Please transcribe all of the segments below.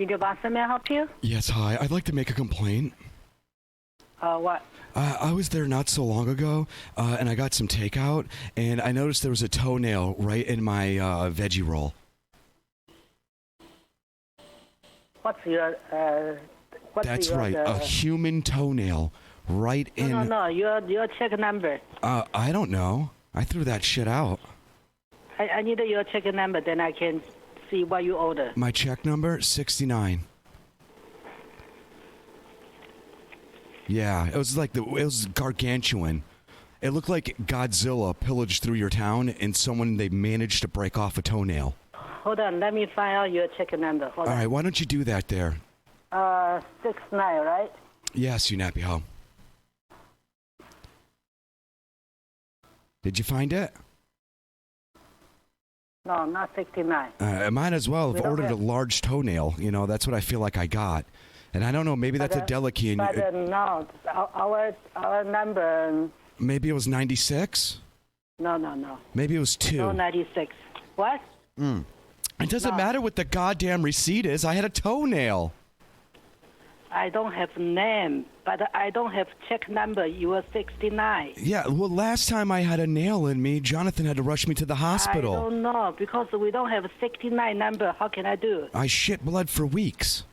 Ginger Blossom, may I help you? Yes, hi. I'd like to make a complaint. What? I was there not so long ago, and I got some takeout, and I noticed there was a toenail right in my veggie roll. What's your, That's right, a human toenail right in... No, your check number. I don't know. I threw that shit out. I need your check number, then I can see what you order. My check number, 69. Yeah, it was gargantuan. It looked like Godzilla pillaged through your town, and they managed to break off a toenail. Hold on, let me find out your check number. Hold on. All right, why don't you do that there? 69, right? Yes, you nappy hoe. Did you find it? No, not 69. I might as well have ordered a large toenail. You know, that's what I feel like I got. And I don't know, maybe that's a delicacy. But no, our number... Maybe it was 96? No. Maybe it was 2. No, 96. What? It doesn't matter what the goddamn receipt is. I had a toenail. I don't have name, but I don't have check number. You were 69. Yeah, well, last time I had a nail in me, Jonathan had to rush me to the hospital. I don't know, because we don't have a 69 number. How can I do? I shit blood for weeks.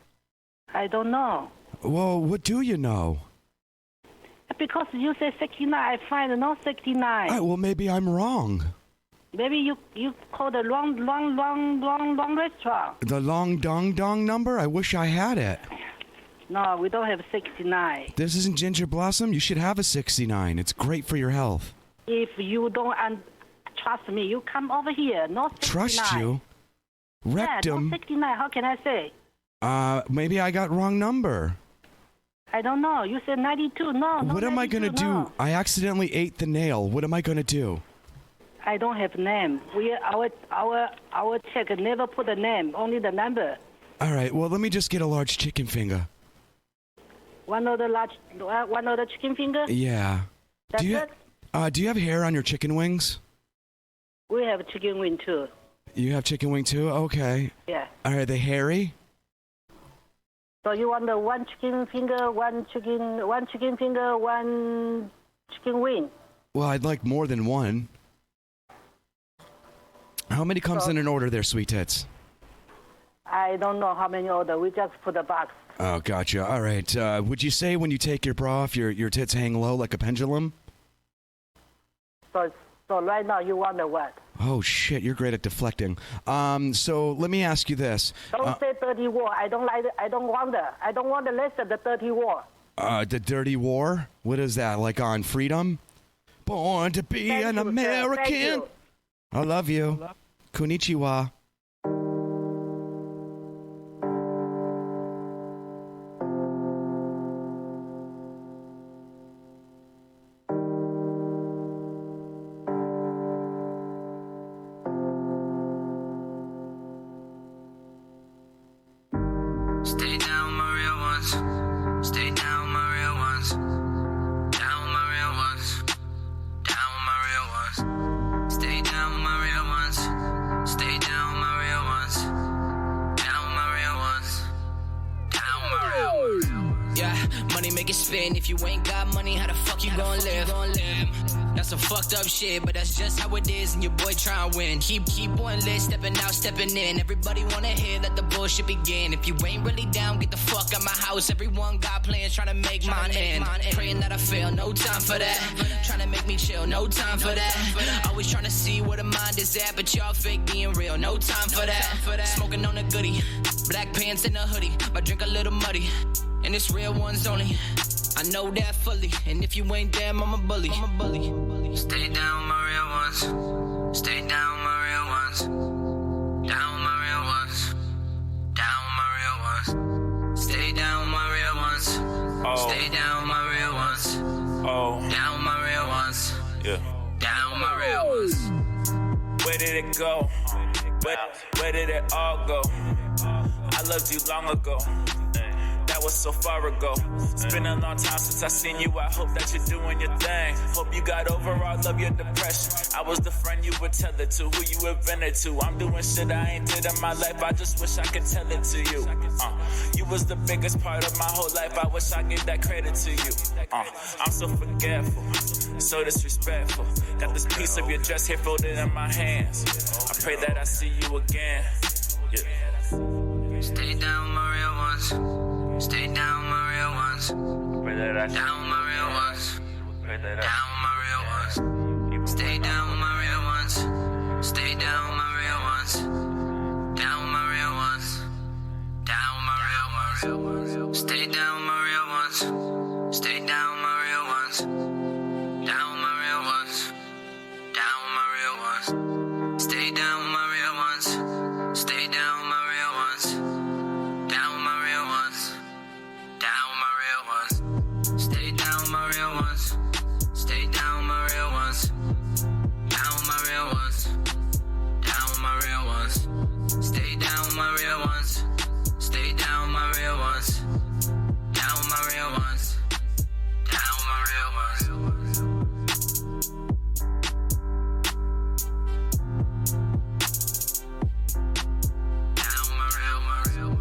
I don't know. Well, what do you know? Because you say 69, I find no 69. All right, well, maybe I'm wrong. Maybe you called the wrong restaurant. The long dong dong number? I wish I had it. No, we don't have 69. This isn't Ginger Blossom. You should have a 69. It's great for your health. If you don't trust me, you come over here. No 69. Trust you? Rectum? Yeah, no 69. How can I say? Maybe I got wrong number. I don't know. You said 92. No, what am I going to do? I accidentally ate the nail. What am I going to do? I don't have name. Our check never put a name, only the number. All right. Well, let me just get a large chicken finger. One other chicken finger? Yeah. That's it? Do you have hair on your chicken wings? We have chicken wing too. You have chicken wing too? Okay. Yeah. Are they hairy? So you want the one chicken finger, one chicken finger, one chicken wing? Well, I'd like more than one. How many comes in an order there, Sweet Tits? I don't know how many order. We just put a box. Oh, gotcha. All right. Would you say when you take your bra off, your tits hang low like a pendulum? So right now you want the what? Oh, shit. You're great at deflecting. So let me ask you this. Don't say dirty war. I don't like it. I don't want the list of the dirty war. The dirty war? What is that? Like on Freedom? Born to be an American. Thank you. I love you. Konnichiwa. Stay down, my real ones. Stay down, my real ones. Down, my real ones. Down, my real ones. Stay down, my real ones. Stay down, my real ones. Down, my real ones. Down, my real ones. Yeah, money make it spin. If you ain't got money, how the fuck you gon' live? That's some fucked up shit, but that's just how it is, and your boy tryna win. Keep on lit, stepping out, stepping in. Everybody wanna hear that the bullshit begin. If you ain't really down, get the fuck out my house. Everyone got plans, tryna make mine end. Praying that I fail, no time for that. Tryna make me chill, no time for that. Always tryna see where the mind is at, but y'all fake being real, no time for that. Smoking on a goodie, black pants and a hoodie. My drink a little muddy, and it's real ones only. I know that fully, and if you ain't damn, I'm a bully. Stay down, my real ones. Stay down, my real ones. Down, my real ones. Down, my real ones. Stay down, my real ones. Oh. Stay down, my real ones. Oh. Down, my real ones. Yeah. Down, my real ones. Where did it go? Where did it all go? I loved you long ago. That that was so far ago. It's been a long time since I seen you. I hope that you're doing your thing. Hope you got over all of your depression. I was the friend you would tell it to, who you had vented to. I'm doing shit I ain't did in my life. I just wish I could tell it to you. You was the biggest part of my whole life. I wish I gave that credit to you. I'm so forgetful, so disrespectful. Got this piece of your dress here folded in my hands. I pray that I see you again. Yeah. Stay down, my real ones. Stay down, my real ones. Pray that I Down, my real ones. Pray that I Down, my real ones. Stay down, my real ones. Stay down, my real ones. Down, my real ones. Down, my real ones. Stay down, my real ones. Stay down, my real ones. Down, my real ones. Down, my real ones. Stay down, my real ones. Stay down, my real ones. Down, my real ones. Down, my real ones. Stay down, my real ones. Stay down, my real ones. Down, my real ones. Down, my real ones. Stay down, my real ones. Stay down, my real ones. Down, my real ones. Down, my real ones. Down, my real ones.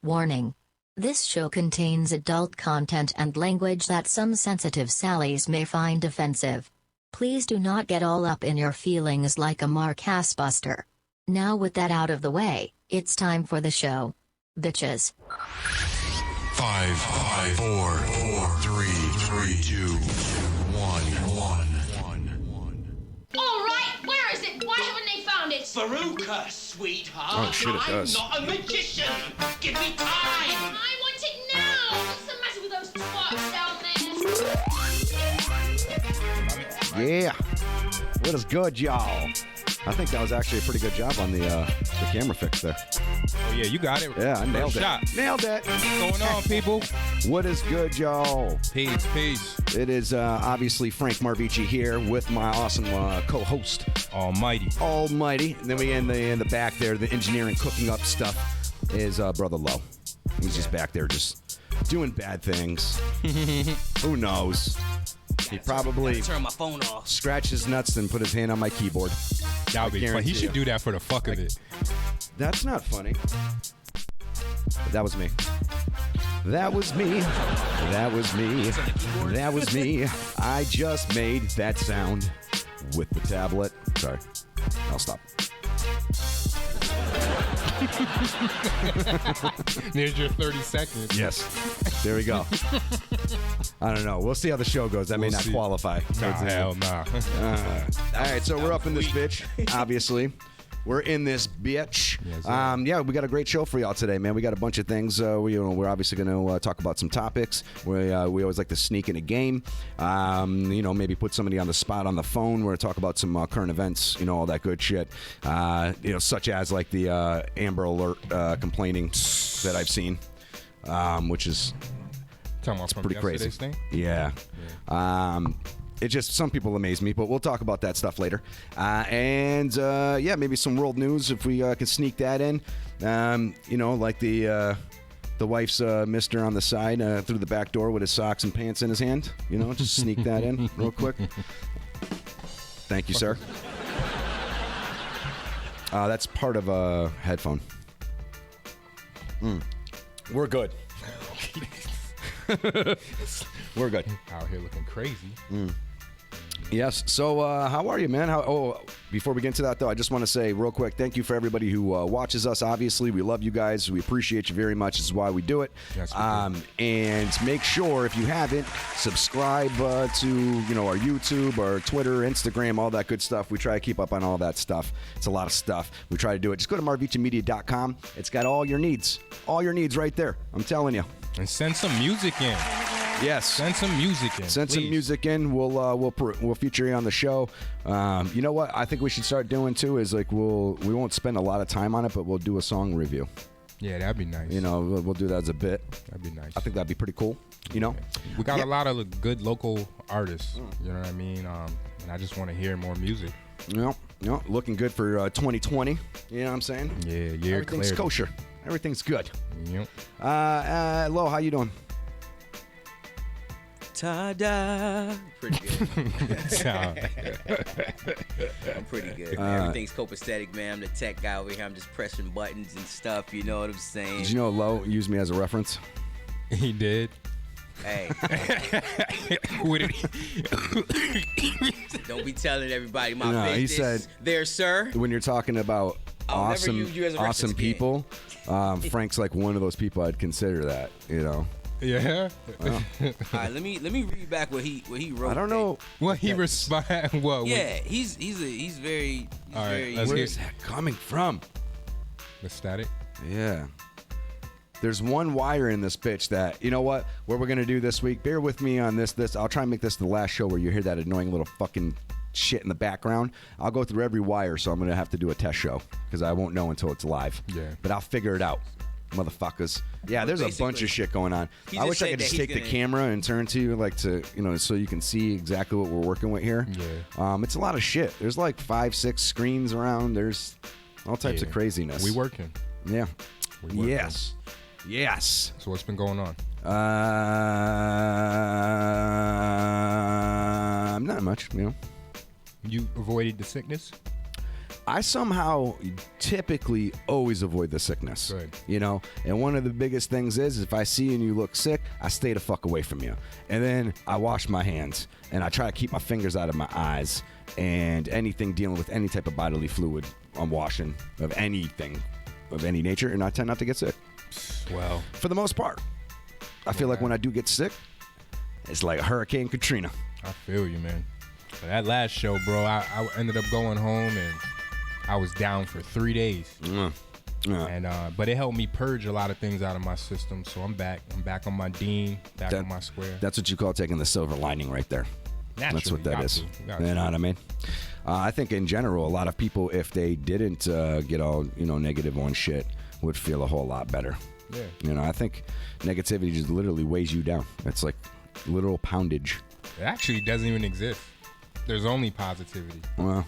Warning. This show contains adult content and language that some sensitive Sallys may find offensive. Please do not get all up in your feelings like a Marcas buster. Now with that out of the way, it's time for the show. Bitches. 5, 4, 3, 2, 1. All right, where is it? Why haven't they found it? Veruca, sweetheart. Oh, shit, it does. I'm not a magician. Give me time. I want it now. What's the matter with those twats down there? Yeah. What is good, y'all? I think that was actually a pretty good job on the camera fix there. Oh, yeah, you got it. Yeah, I nailed it. Shot. Nailed it. What's going on, people? What is good, y'all? Peace, peace. It is obviously Frank Marvici here with my awesome co-host, Almighty. Almighty. And then we in the back there, the engineering cooking up stuff is Brother Low. He's just back there just doing bad things. Who knows? He probably Turn my phone off. scratched his nuts and put his hand on my keyboard. That would be fun. He should do that for the fuck of it. That's not funny. But that was me. That was me. That was me. That was me. I just made that sound with the tablet. Sorry. I'll stop. There's your 30 seconds. Yes. There we go. I don't know. We'll see how the show goes. That may We'll not see. qualify. Nah, hell nah. All right, so we're up in this bitch, obviously. We're in this bitch. Yes, sir. Yeah, we got a great show for y'all today, man. We got a bunch of things. We're obviously going to talk about some topics. We always like to sneak in a game. Maybe put somebody on the spot on the phone. We're going to talk about some current events, all that good shit. Such as like the Amber Alert complaining that I've seen, which is Talking about from pretty crazy. yesterday's thing? Yeah. It just, some people amaze me, but we'll talk about that stuff later. Maybe some world news if we can sneak that in. Like the wife's mister on the side through the back door with his socks and pants in his hand. Just sneak that in real quick. Thank you, sir. That's part of a headphone. We're good. We're good. Out here looking crazy. Yes. So, how are you, man? Before we get into that, though, I just want to say real quick, thank you for everybody who watches us. Obviously, we love you guys. We appreciate you very much. This is why we do it. Yes, we do. And make sure, if you haven't, subscribe to our YouTube, our Twitter, Instagram, all that good stuff. We try to keep up on all that stuff. It's a lot of stuff. We try to do it. Just go to marvichamedia.com. It's got all your needs right there. I'm telling you. And send some music in. Yes. Send some music in. Send some please. music in. We'll feature you on the show. You know what? I think we should start doing too is like we won't spend a lot of time on it, but we'll do a song review. Yeah, that'd be nice. You know, we'll do that as a bit. That'd be nice. I think that'd be pretty cool. You know, we got a lot of good local artists. You know what I mean? And I just want to hear more music. Looking good for 2020. You know what I'm saying? Yeah, Everything's clarity. kosher. Everything's good. Yep. Lo, how you doing? Ta-da! Pretty good. I'm pretty good. Man. Everything's copacetic, man. I'm the tech guy over here. I'm just pressing buttons and stuff. You know what I'm saying? Did you know Lo used me as a reference? He did. Hey. What did Don't be telling everybody my No, he business. said- there, sir. When you're talking about I'll never use you as a reference awesome again. people, Frank's like one of those people I'd consider that. You know. Yeah. All right, let me read back what he wrote. I don't know. What he respond? What? Yeah, he's very. All right, very let's Where's that coming from? The static. Yeah. There's one wire in this bitch that, you know what we're going to do this week. Bear with me on this. I'll try and make this the last show where you hear that annoying little fucking shit in the background. I'll go through every wire, so I'm going to have to do a test show because I won't know until it's live. Yeah. But I'll figure it out, motherfuckers. Yeah, there's a bunch of shit going on. he I just wish I said could that just he's take the gonna- camera and turn to you, like to, you know, so you can see exactly what we're working with here. Yeah. It's a lot of shit. There's like 5-6 screens around. There's all types of Yeah. craziness. We working. Yeah. We working. Yes. So what's been going on? Not much, you know. You avoided the sickness? I somehow typically always avoid the sickness. Good. You know, and one of the biggest things is if I see and you look sick, I stay the fuck away from you. And then I wash my hands and I try to keep my fingers out of my eyes and anything dealing with any type of bodily fluid I'm washing of anything of any nature, and I tend not to get sick. Well, For the most part. I feel like when I do get sick, it's like Hurricane Katrina. I feel you, man. But that last show, bro, I ended up going home and I was down for 3 days. And but it helped me purge a lot of things out of my system. So I'm back. I'm back on my Dean, back on my square. That's what you call taking the silver lining right there. Naturally, That's what that got is. to, got You to. know what I mean? I think in general, a lot of people, if they didn't get all negative on shit, would feel a whole lot better. Yeah. You know, I think negativity just literally weighs you down. It's like literal poundage. It actually doesn't even exist. There's only positivity. Well,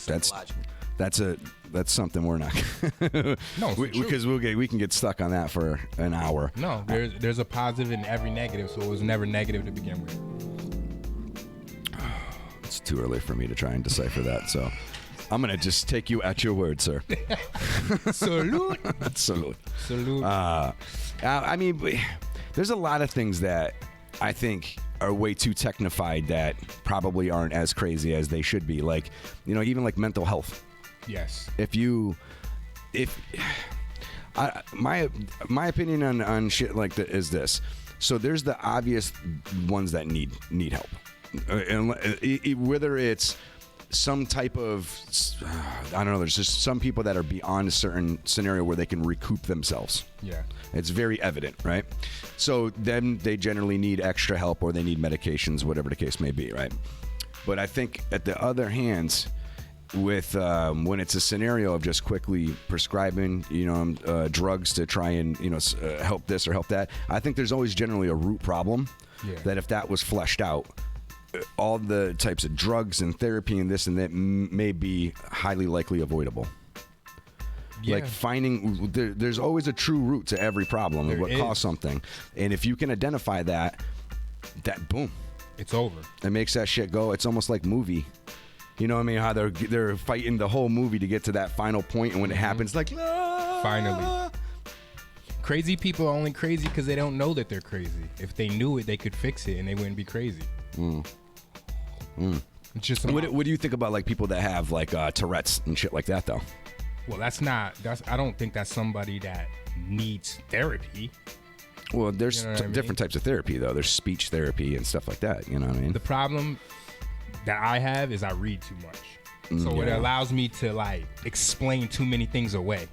that's something we're not. No, it's the truth. because we can get stuck on that for an hour. No, there's a positive in every negative, so it was never negative to begin with. It's too early for me to try and decipher that, so I'm gonna just take you at your word, sir. Salute. Salute. Salute. I mean, there's a lot of things that I think are way too technified that probably aren't as crazy as they should be. Like, even like mental health. Yes. My opinion on shit like that is this. So there's the obvious ones that need help, and whether it's some type of, I don't know, there's just some people that are beyond a certain scenario where they can recoup themselves. Yeah. It's very evident, right? So then they generally need extra help or they need medications, whatever the case may be, right? But I think at the other hand, with when it's a scenario of just quickly prescribing, drugs to try and help this or help that, I think there's always generally a root problem. Yeah. That if that was fleshed out, all the types of drugs and therapy and this and that may be highly likely avoidable. Yeah. Like finding, there's always a true root to every problem of There what is. caused something, and if you can identify that boom, It's over. it makes that shit go. It's almost like movie. You know what I mean? How they're fighting the whole movie to get to that final point, and when it happens, like Finally. Crazy people are only crazy because they don't know that they're crazy. If they knew it, they could fix it and they wouldn't be crazy. It's just What do you think about like people that have like Tourette's and shit like that though? well, I don't think that's somebody that needs therapy. Well, there's You know what I mean? different types of therapy though. There's speech therapy and stuff like that. You know what I mean? The problem that I have is I read too much. So it Yeah. allows me to like explain too many things away.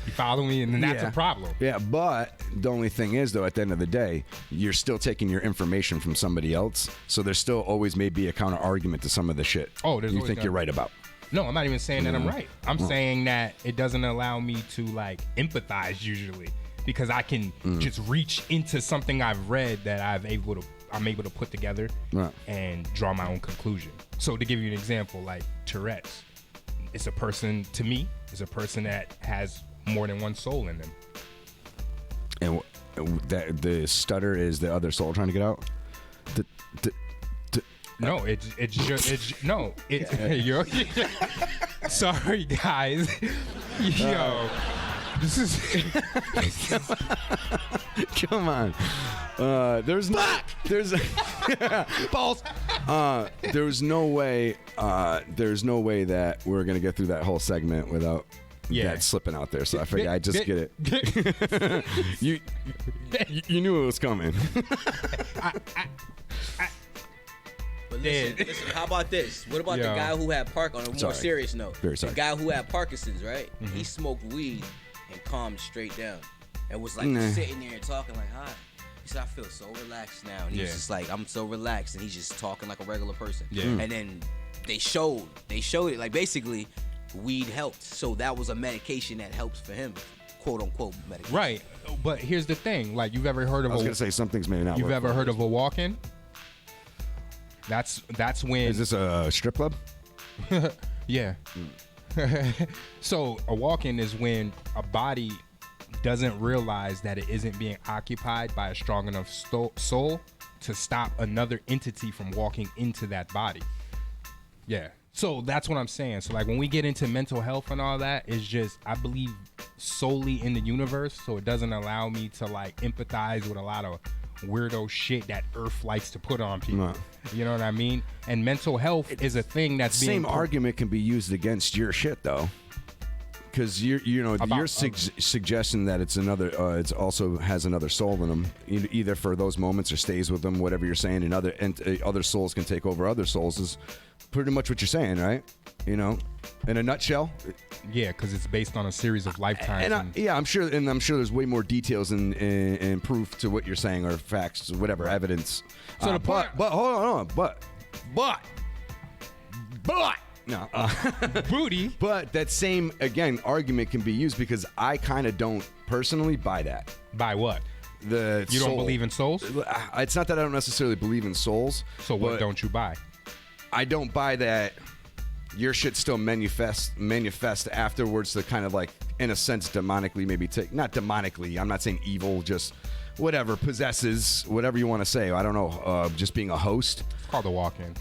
You follow me? And then that's a problem. Yeah, but the only thing is, though, at the end of the day, you're still taking your information from somebody else, so there's still always maybe a counter argument to some of the shit you think you're right about. No, I'm not even saying that I'm right. I'm saying that it doesn't allow me to like empathize usually, because I can just reach into something I've read that I'm able to put together and draw my own conclusion. So to give you an example, like Tourette's, it's a person that has more than one soul in them. And the stutter is the other soul trying to get out. No, you're sorry, guys. Yo, this is come on. There's balls. There's no way that we're gonna get through that whole segment without that slipping out there. So I figured I just get it. you knew it was coming. But listen, how about this? What about the guy who had on a more serious note? Very sorry. The guy who had Parkinson's, right? He smoked weed and calmed straight down. And was like sitting there and talking like, hi. He said, I feel so relaxed now. And he was just like, I'm so relaxed. And he's just talking like a regular person. Yeah. And then they showed it. Like basically, weed helped. So that was a medication that helps for him. Quote unquote medication. Right. But here's the thing. Like, you've ever heard of I was going to say some things may not You've work ever heard of a walk-in? That's when... Is this a strip club? Yeah. So a walk-in is when a body doesn't realize that it isn't being occupied by a strong enough soul to stop another entity from walking into that body. Yeah. So that's what I'm saying. So like when we get into mental health and all that, it's just, I believe solely in the universe, so it doesn't allow me to like empathize with a lot of weirdo shit that Earth likes to put on people. You know what I mean? And mental health is a thing that's being... Same argument can be used against your shit, though. Because you're suggesting that it's another, it also has another soul in them, either for those moments or stays with them, whatever you're saying, and other souls can take over other souls is pretty much what you're saying, right? You know, in a nutshell. Yeah, because it's based on a series of lifetimes. I'm sure there's way more details and proof to what you're saying, or facts, whatever, evidence. So the point, but hold on, but. No. Booty. But that same, again, argument can be used because I kind of don't personally buy that. Buy what? You don't believe in souls? It's not that I don't necessarily believe in souls. So what don't you buy? I don't buy that your shit still manifest afterwards to kind of like, in a sense, demonically maybe take, not demonically, I'm not saying evil, just whatever, possesses, whatever you want to say. I don't know, just being a host. It's called a walk-in.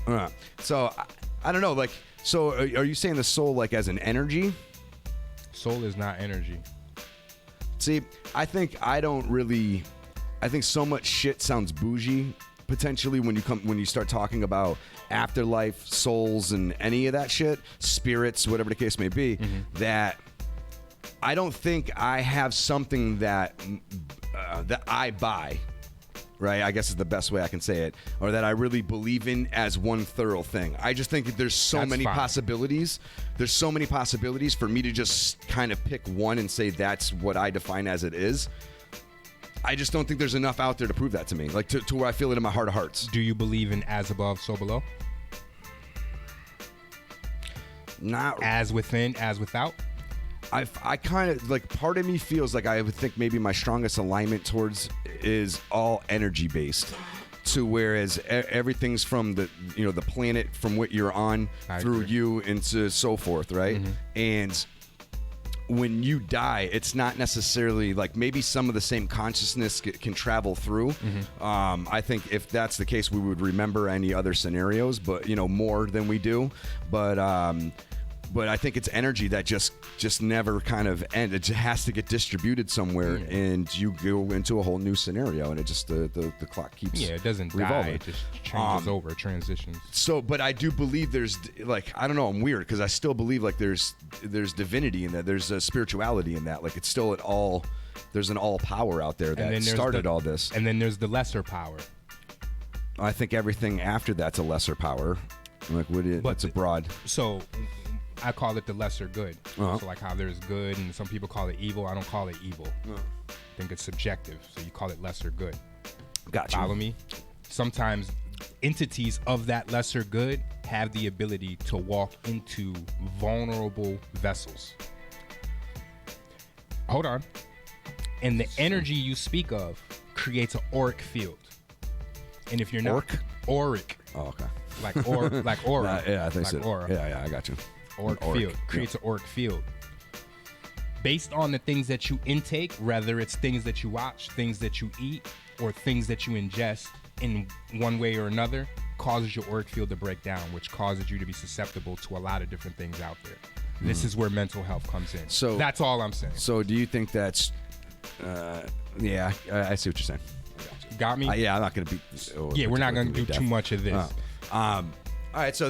So, I don't know, like, so are you saying the soul like as an energy? Soul is not energy. See, I think so much shit sounds bougie potentially when you start talking about afterlife, souls, and any of that shit, spirits, whatever the case may be, that I don't think I have something that I buy. Right, I guess is the best way I can say it, or that I really believe in as one thorough thing. I just think that there's so many possibilities. There's so many possibilities for me to just kind of pick one and say that's what I define as it is. I just don't think there's enough out there to prove that to me, like to where I feel it in my heart of hearts. Do you believe in as above, so below? Not as within, as without. I kind of like, part of me feels like I would think maybe my strongest alignment towards is all energy based, to whereas everything's from the planet from what you're on through you and so forth, right? And when you die, it's not necessarily like, maybe some of the same consciousness can travel through. I think if that's the case, we would remember any other scenarios, but more than we do. But I think it's energy that just never kind of ends. It just has to get distributed somewhere, and you go into a whole new scenario, and it just the clock keeps it doesn't revolving. Die, it just changes over, transitions. So, but I do believe there's, like, I don't know, I'm weird because I still believe like there's divinity in that, there's a spirituality in that, like it's still there's an all power out there that started all this, and then there's the lesser power. I think everything after that's a lesser power. Like, that's a broad. So I call it the lesser good. Uh-huh. So like how there's good and some people call it evil. I don't call it evil. I think it's subjective. So you call it lesser good. Gotcha. Follow me? Sometimes entities of that lesser good have the ability to walk into vulnerable vessels. Hold on. And the energy you speak of creates an auric field. And if you're not auric. Oh, okay. Like aura. Yeah, I think like so. aura. Yeah, I got you. Auric field creates an auric field. Based on the things that you intake, whether it's things that you watch, things that you eat, or things that you ingest in one way or another, causes your auric field to break down, which causes you to be susceptible to a lot of different things out there. This is where mental health comes in. So that's all I'm saying. So do you think that's yeah, I see what you're saying. Got me? Yeah, I'm not going to be. Yeah, we're not going to do too much of this. All right, so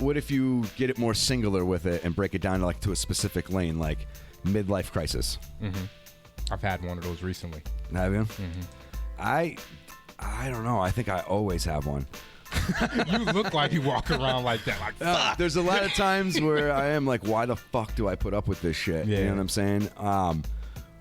what if you get it more singular with it and break it down like to a specific lane, like midlife crisis? Mm-hmm. I've had one of those recently. Have you? Mm-hmm. I don't know. I think I always have one. You look like you walk around like that. Like, fuck. There's a lot of times where I am like, why the fuck do I put up with this shit? Yeah. You know what I'm saying?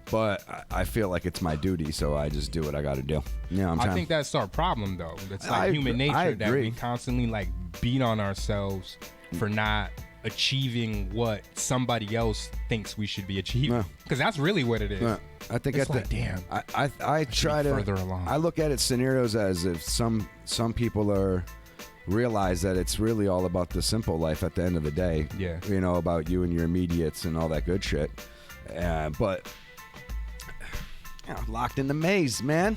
But I feel like it's my duty, so I just do what I got to do. You know, I think that's our problem, though. It's like human nature that we constantly like beat on ourselves for not achieving what somebody else thinks we should be achieving. Because that's really what it is. I think it's like, damn. I try to further along. I look at it scenarios as if some people realize that it's really all about the simple life at the end of the day. Yeah. You know, about you and your immediates and all that good shit. But locked in the maze, man.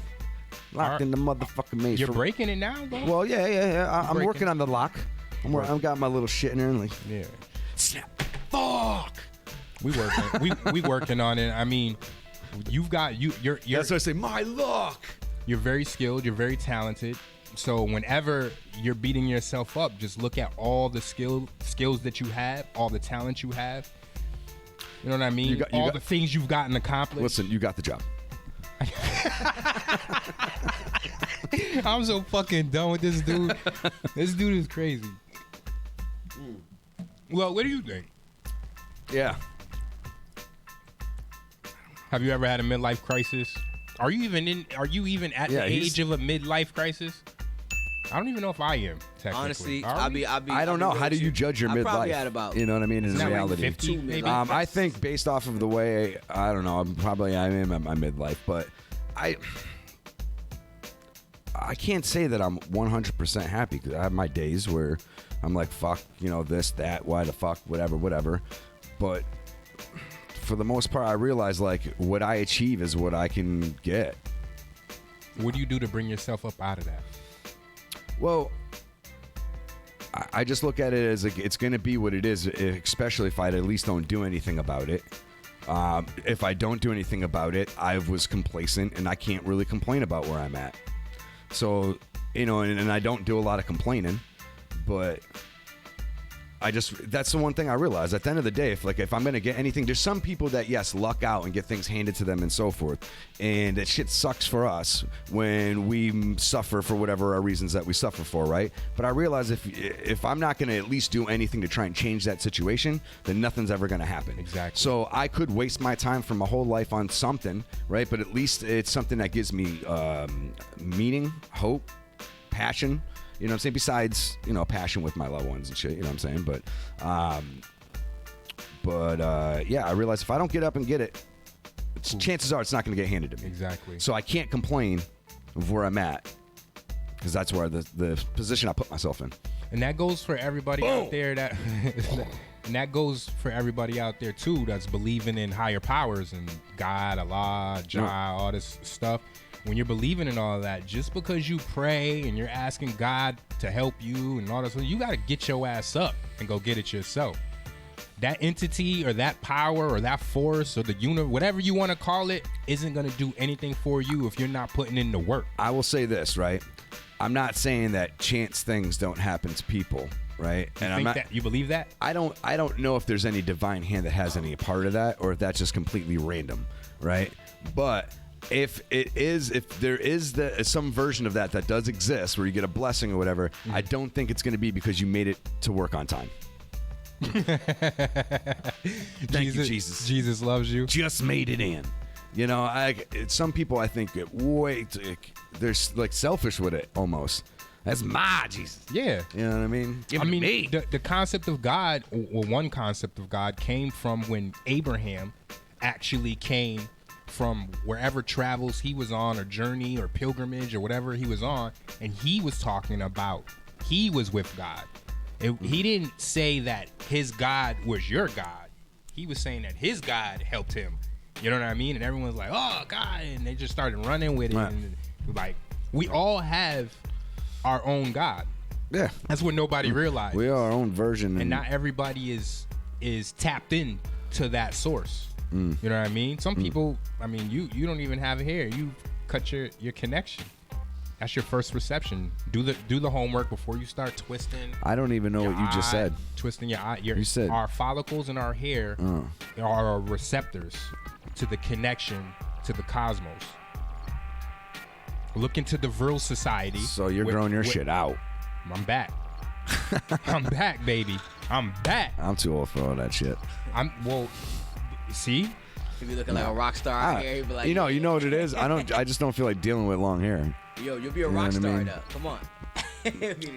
Locked in the motherfucking maze. You're breaking it now, though? Well, yeah. I'm working on the lock. I've got my little shit in there. Like, yeah. Snap. Fuck. We working on it. I mean, you're That's what I say. My luck. You're very skilled. You're very talented. So whenever you're beating yourself up, just look at all the skills that you have, all the talent you have. You know what I mean? All the things you've gotten accomplished. Listen, you got the job. I'm so fucking done with this dude. This dude is crazy. Well, what do you think? Yeah. Have you ever had a midlife crisis? Are you even at the age of a midlife crisis? I don't even know if I am. Technically, honestly, I don't know. How do you judge your midlife? Probably at about, you know what I mean? In reality, 50, maybe. I think based off of the way I don't know. I am at my midlife, but I can't say that I'm 100% happy because I have my days where I'm like, fuck, you know, this, that, why the fuck, whatever. But for the most part, I realize like what I achieve is what I can get. What do you do to bring yourself up out of that? Well, I just look at it as like it's going to be what it is, especially if I at least don't do anything about it. If I don't do anything about it, I was complacent and I can't really complain about where I'm at. So, you know, and I don't do a lot of complaining, but that's the one thing I realize at the end of the day, if I'm going to get anything, there's some people that, yes, luck out and get things handed to them and so forth. And that shit sucks for us when we suffer for whatever our reasons that we suffer for, right? But I realize if I'm not going to at least do anything to try and change that situation, then nothing's ever going to happen. Exactly. So I could waste my time for my whole life on something, right? But at least it's something that gives me meaning, hope, passion. You know what I'm saying? Besides, you know, passion with my loved ones and shit, you know what I'm saying? But yeah, I realize if I don't get up and get it, chances are it's not going to get handed to me. Exactly. So I can't complain of where I'm at because that's where the position I put myself in. And that goes for everybody out there and that goes for everybody out there too that's believing in higher powers and God, Allah, Jah, all this stuff. When you're believing in all of that, just because you pray and you're asking God to help you and all that stuff, you got to get your ass up and go get it yourself. That entity or that power or that force or the universe, whatever you want to call it, isn't going to do anything for you if you're not putting in the work. I will say this, right? I'm not saying that chance things don't happen to people, right? You believe that? I don't know if there's any divine hand that has any part of that or if that's just completely random, right? But if there is some version of that does exist where you get a blessing or whatever, I don't think it's going to be because you made it to work on time. Thank you, Jesus. Jesus loves you. Just made it in. You know, some people I think get they're like selfish with it almost. That's my Jesus. Yeah. You know what I mean? Give I it to mean, me. the concept of God, or one concept of God, came from when Abraham actually came from wherever travels he was on, or journey or pilgrimage or whatever he was on, and he was talking about he was with God. He didn't say that his God was your God. He was saying that his God helped him. You know what I mean? And everyone's like, oh, God. And they just started running with it. Right. And like, we all have our own God. Yeah. That's what nobody realized. We are our own version. And not everybody is tapped in to that source. You know what I mean? Some people, I mean, you don't even have hair. You cut your connection. That's your first reception. Do the homework before you start twisting. I don't even know what you just said. Twisting your eye. You said our follicles in our hair are our receptors to the connection to the cosmos. Look into the Vril Society. So you're growing your shit out. I'm back. I'm back, baby. I'm back. I'm too old for all that shit. See? He be looking like a rock star out here. He be like, you know what it is? I just don't feel like dealing with long hair. Yo, you'll be a rock star now. Come on.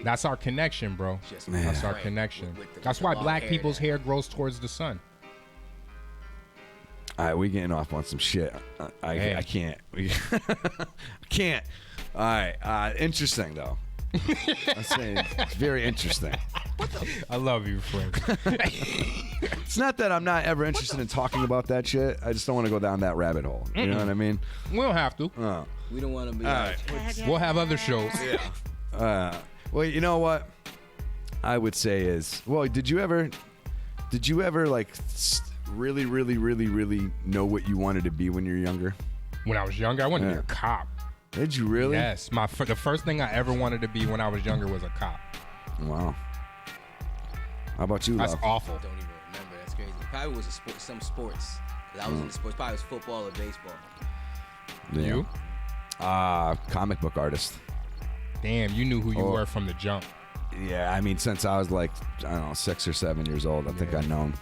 That's our connection, bro. That's our connection. That's why black people's hair grows towards the sun. All right, we getting off on some shit. I can't. I can't. All right. Interesting, though. I'm saying it's very interesting. I love you, Frank. It's not that I'm not ever interested in talking about that shit. I just don't want to go down that rabbit hole. You know what I mean? We don't have to. We don't want to be. All right. We'll have other shows. Yeah. Well, you know what I would say is, did you ever like really, really, really, really know what you wanted to be when you were younger? When I was younger, I wanted to be a cop. Did you really? Yes. The first thing I ever wanted to be when I was younger was a cop. Wow. How about you, That's Love? awful. I don't even remember. That's crazy. Probably was some sports. 'Cause I was in the sports. Probably was football or baseball. Yeah. You? Comic book artist. Damn, you knew who you were from the jump. Yeah, I mean, since I was like, I don't know, 6 or 7 years old, I think I'd known.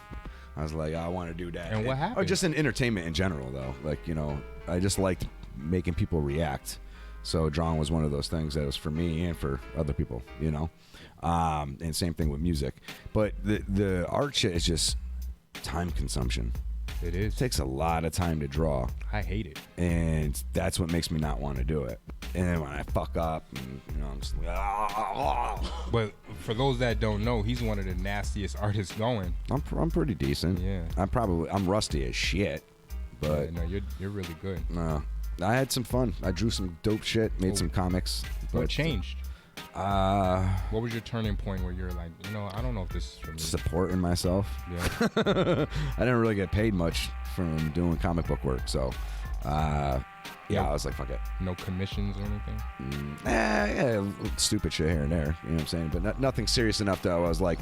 I was like, I want to do that. And what happened? Or just in entertainment in general, though. Like, you know, I just liked making people react. So drawing was one of those things that was for me and for other people, you know. And same thing with music. But the art shit is just time consumption. It is. It takes a lot of time to draw. I hate it. And that's what makes me not want to do it. And then when I fuck up, and, you know, I'm just like, But for those that don't know, he's one of the nastiest artists going. I'm pretty decent. Yeah. I'm rusty as shit, but no, you're really good. I had some fun. I drew some dope shit, made some comics. What changed? What was your turning point where you're like, you know, I don't know if this is for me? Supporting myself. Yeah. I didn't really get paid much from doing comic book work, so I was like, fuck it. No commissions or anything? Yeah, stupid shit here and there, you know what I'm saying? But nothing serious enough that I was like,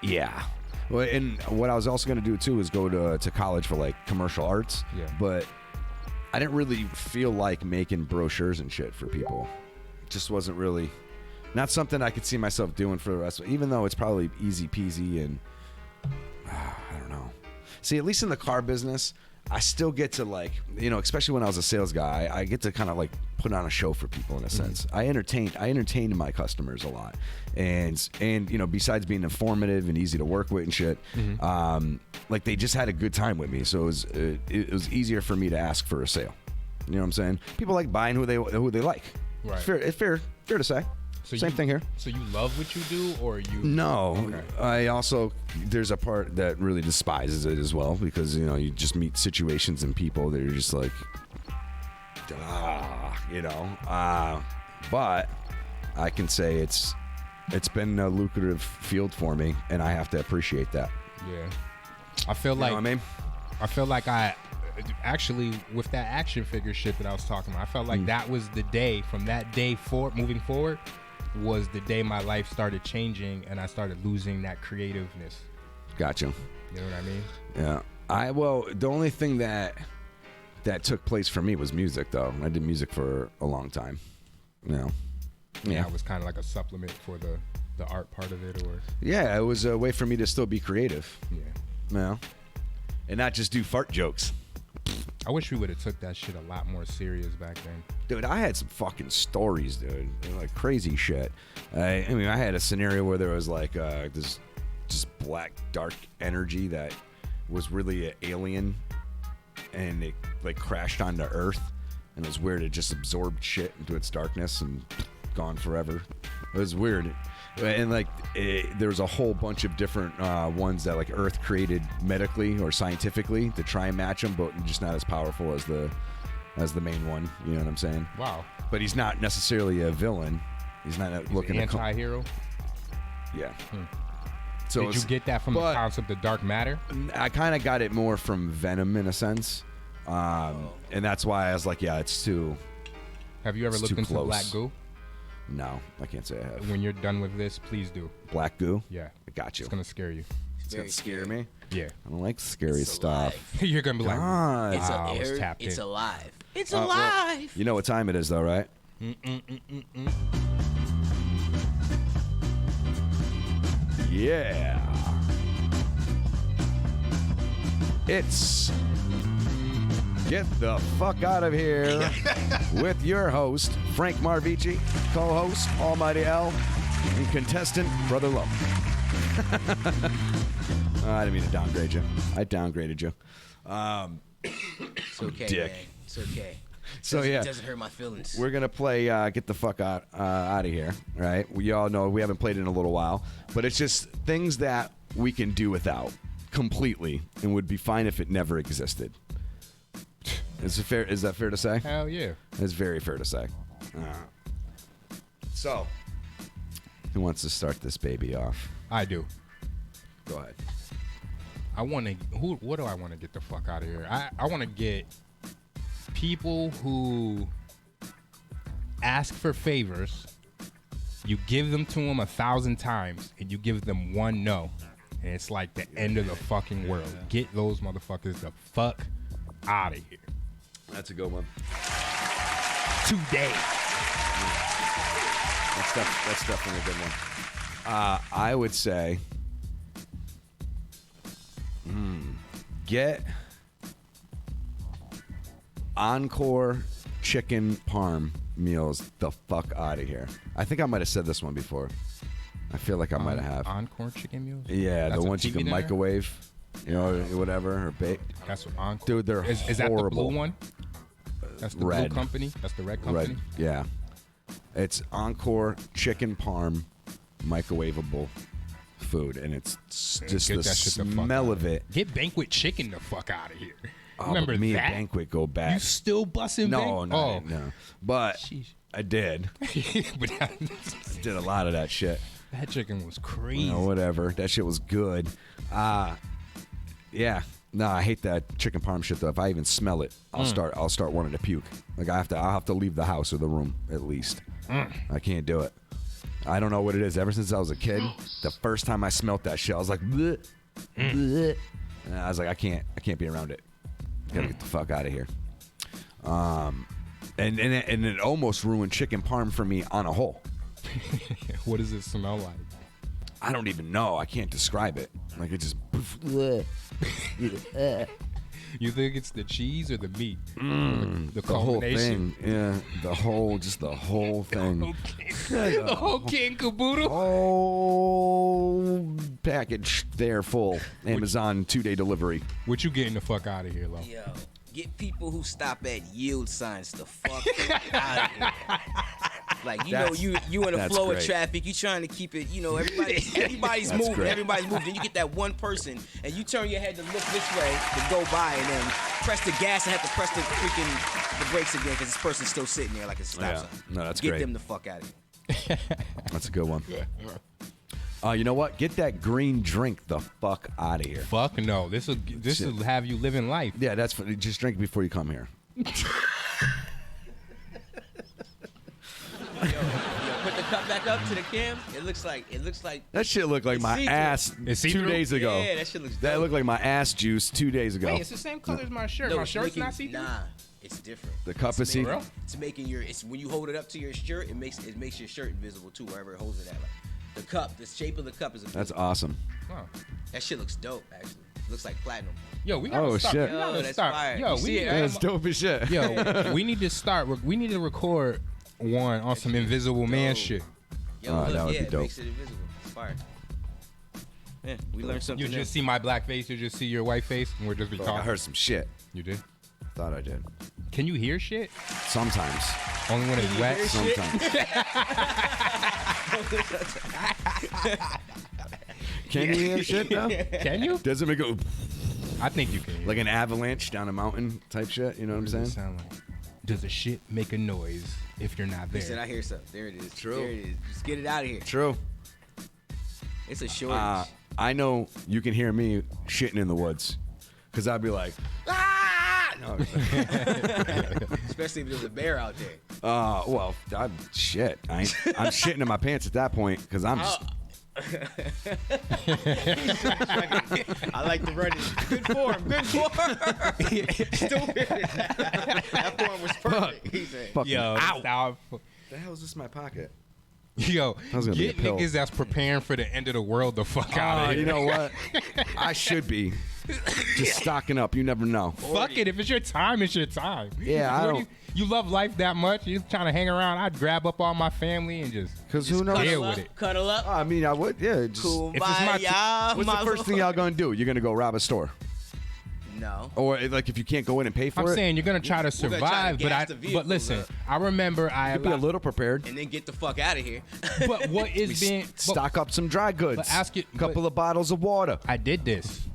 yeah. Well, and what I was also going to do, too, is go to college for, like, commercial arts. Yeah. But I didn't really feel like making brochures and shit for people. It just wasn't really... Not something I could see myself doing for the rest of it, even though it's probably easy peasy and... I don't know. See, at least in the car business... I still get to, like, you know, especially when I was a sales guy, I get to kind of like put on a show for people in a sense. I entertained my customers a lot, and you know, besides being informative and easy to work with and shit, like they just had a good time with me. So it was easier for me to ask for a sale. You know what I'm saying? People like buying who they like. Right. It's fair to say. So Same thing here. So you love what you do, or you? No, Okay. I also there's a part that really despises it as well, because you know you just meet situations and people that are just like, you know. But I can say it's been a lucrative field for me, and I have to appreciate that. Yeah, I feel You like know what I mean? I feel like I actually, with that action figure shit that I was talking about, I felt like that was the day. From that day moving forward, was the day my life started changing and I started losing that creativeness. Gotcha. You know what I mean? Yeah. Well, the only thing that took place for me was music, though. I did music for a long time. You know. Yeah, it was kind of like a supplement for the the art part of it, or Yeah, it was a way for me to still be creative. yeah. No. And not just do fart jokes. I wish we would have took that shit a lot more serious back then. Dude, I had some fucking stories, dude. Like crazy shit. I mean, I had a scenario where there was like this just black, dark energy that was really an alien, and it like crashed onto Earth, and it was weird. It just absorbed shit into its darkness and gone forever. It was weird. And like there was a whole bunch of different ones that like Earth created medically or scientifically to try and match them, but just not as powerful as the main one. You know what I'm saying? Wow. But he's not necessarily a villain. He's not looking An to anti-hero. Yeah. So Did you get that from the concept of dark matter? I kind of got it more from Venom in a sense, and that's why I was like, yeah, it's too. Have you ever it's looked too into close. black goo? No, I can't say I have. When you're done with this, please do. Black goo? Yeah. I got you. It's gonna scare you. It's gonna scare me? Yeah. I don't like scary stuff. You're gonna be like, God. wow, I was tapped It's in. alive. It's Well, alive. you know what time it is, though, right? Yeah. It's Get the Fuck Out of Here with your host, Frank Marvici, co-host, Almighty L, and contestant, Brother Love. I didn't mean to downgrade you. I downgraded you. It's okay, dick. man. It's okay. So yeah, It doesn't hurt my feelings. we're gonna play Get the Fuck Out of Here, right? We all know we haven't played it in a little while, but it's just things that we can do without completely, and would be fine if it never existed. Is that fair to say? Hell yeah. It's very fair to say. So, who wants to start this baby off? I do. Go ahead. I want to. What do I want to get the fuck out of here? I want to get people who ask for favors. You give them to them 1,000 times, and you give them one no, and it's like the end of the fucking world. Get those motherfuckers the fuck out of here. That's a good one. Today. That's definitely a good one. I would say, get Encore chicken parm meals the fuck out of here. I think I might have said this one before. I feel like I might have. Encore chicken meals? Yeah, That's the a ones you TV can dinner? microwave, you know, whatever, or bake. That's what Encore. Dude, they're is that the horrible. blue one? That's the Red. blue company? That's the red company? Red, yeah. It's Encore chicken parm microwavable food, and it's just Get the that shit the fuck smell out of it. Get Banquet Chicken the fuck out of here. Oh, Remember but me that? and Banquet go back. You still busting No, Banquet? no, no. But Sheesh. I did. But I did a lot of that shit. that chicken was crazy. You know, whatever. That shit was good. Yeah. No, I hate that chicken parm shit though. If I even smell it, I'll start wanting to puke. Like I'll have to leave the house or the room at least. I can't do it. I don't know what it is. Ever since I was a kid, the first time I smelt that shit, I was like, bleh, bleh. And I was like, I can't be around it. Gotta get the fuck out of here. And it almost ruined chicken parm for me on a whole. What does it smell like? I don't even know. I can't describe it. Like it just. You think it's the cheese or the meat? The The whole culmination? thing, yeah, the whole thing, The whole kit and caboodle? whole package there full. Amazon 2-day delivery. What you getting the fuck out of here, Lo? Yo, get people who stop at yield signs the fuck out of here. Like you in a that's flow great. of traffic, you trying to keep it, everybody's That's moving, great. everybody's moving. Then you get that one person and you turn your head to look this way to go by and then press the gas and have to press the brakes again because this person's still sitting there like it's a stop Yeah. sign. No, that's get great. them the fuck out of here. That's a good one. You know what? Get that green drink the fuck out of here. Fuck no. This will have you living life. Yeah, that's funny. Just drink before you come here. Yo, put the cup back up to the cam. It looks like That shit looked like It's my see-through. ass It's 2 see-through? days ago. Yeah, that shit looks That dope. looked like my ass juice 2 days ago. Wait, it's the same color as my shirt. No, My it's shirt's making- not see-through? Nah, it's different. The cup is It's making it's when you hold it up to your shirt, it makes your shirt invisible too, wherever it holds it at. Like, The cup, the shape of the cup is a That's awesome. Huh. That shit looks dope, actually. Looks like platinum. Yo, we gotta Oh, start. shit. We gotta Yo, that's start. fire. Yo, You see it, right? That's dope as shit. Yo, we need to start. We need to record one on some Invisible Man dope. shit. Yo, Oh, look, that would yeah, be it dope. makes it invisible. It's fire. Yeah, we learned something You new. just see my black face. You just see your white face, and we're just be I talking. heard some shit. You did? Thought I did. Can you hear shit? Sometimes. Only when it's wet. Sometimes. Can you hear shit though? Can you? Does it make a I think you can. like an avalanche down a mountain type shit? You know what I'm What does it saying? sound like? Does the shit make a noise if you're not He said, there? I hear something. There it is. True. There it is. Just get it out of here. True. It's a shortage. I know you can hear me shitting in the woods, cause I'd be like, ah! No, Especially if there's a bear out there. well, I'm shitting in my pants at that point, cause I'm just. I like to run it. Good form. Good form. Stupid. That form was perfect. He said. Fucking Yo, ow. stop. The hell is this in my pocket? Yo, That was gonna be get a pill. niggas that's preparing for the end of the world the fuck out of here. You know what? I should be just stocking up. You never know. Fuck it. If it's your time, it's your time. Yeah, I What don't- You love life that much? You're trying to hang around? I'd grab up all my family and just Cause who knows? deal with it. Cuddle up. I mean, I would. Yeah. Just, Kumbaya. If it's my What's the first thing y'all gonna do? You're gonna go rob a store, No. or like if you can't go in and pay for I'm it, saying you're gonna try to We're gonna try to survive, but gas the vehicles listen, up. I remember you'd be a little prepared. And then get the fuck out of here. But what is being? But Stock up some dry goods. but ask it- a couple of bottles of water. I did this,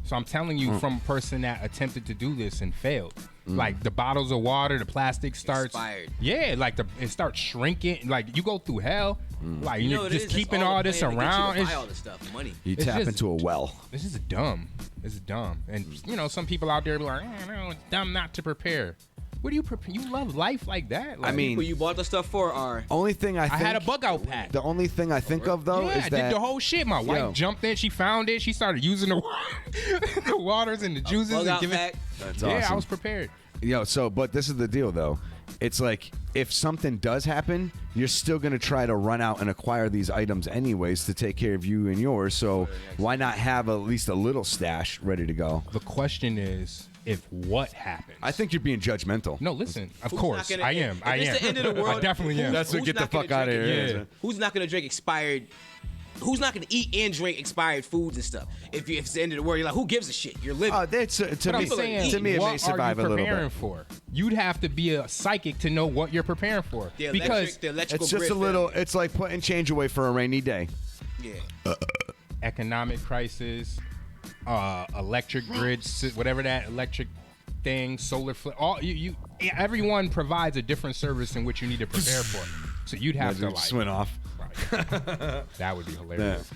so I'm telling you from a person that attempted to do this and failed. Like the bottles of water, the plastic starts. Expired. Yeah, like it starts shrinking. Like you go through hell. Like You know you're what it just is? It's keeping all all the this plan to get you to around. buy It's, all this stuff. Money. You It's tap just- into a well. this is dumb. This is dumb. And you know, some people out there be like, no, it's dumb not to prepare. What do you prepare? You love life like that? Like, I mean, Who you bought the stuff for are only thing I think I had a bug out pack. The only thing I think of though Yeah, is I that did the whole shit. My wife Yo. jumped in. She found it. She started using the, the waters and the juices. bug and out giving, pack. that's yeah, awesome. I was prepared. But this is the deal though. It's like if something does happen, you're still gonna try to run out and acquire these items anyways to take care of you and yours. So why not have at least a little stash ready to go? The question is, if what happens? I think you're being judgmental. No, listen. Of Who's course, not gonna- I am. if I it's am. the end of the world, I definitely am. That's what Who's get the not gonna fuck out of drink here. it? Yeah. Who's not gonna drink expired? Who's not gonna eat and drink expired foods and stuff? If it's the end of the world, you're like, who gives a shit? You're living. That's to But me. I'm saying, To me, it what may survive are a you little preparing bit. for? You'd have to be a psychic to know what you're preparing for. the because electrical It's just grid a little. failure. It's like putting change away for a rainy day. Yeah. economic crisis, electric grids, whatever that electric thing, solar flare, everyone provides a different service in which you need to prepare for. So you'd have to Just like went off. right. That would be hilarious.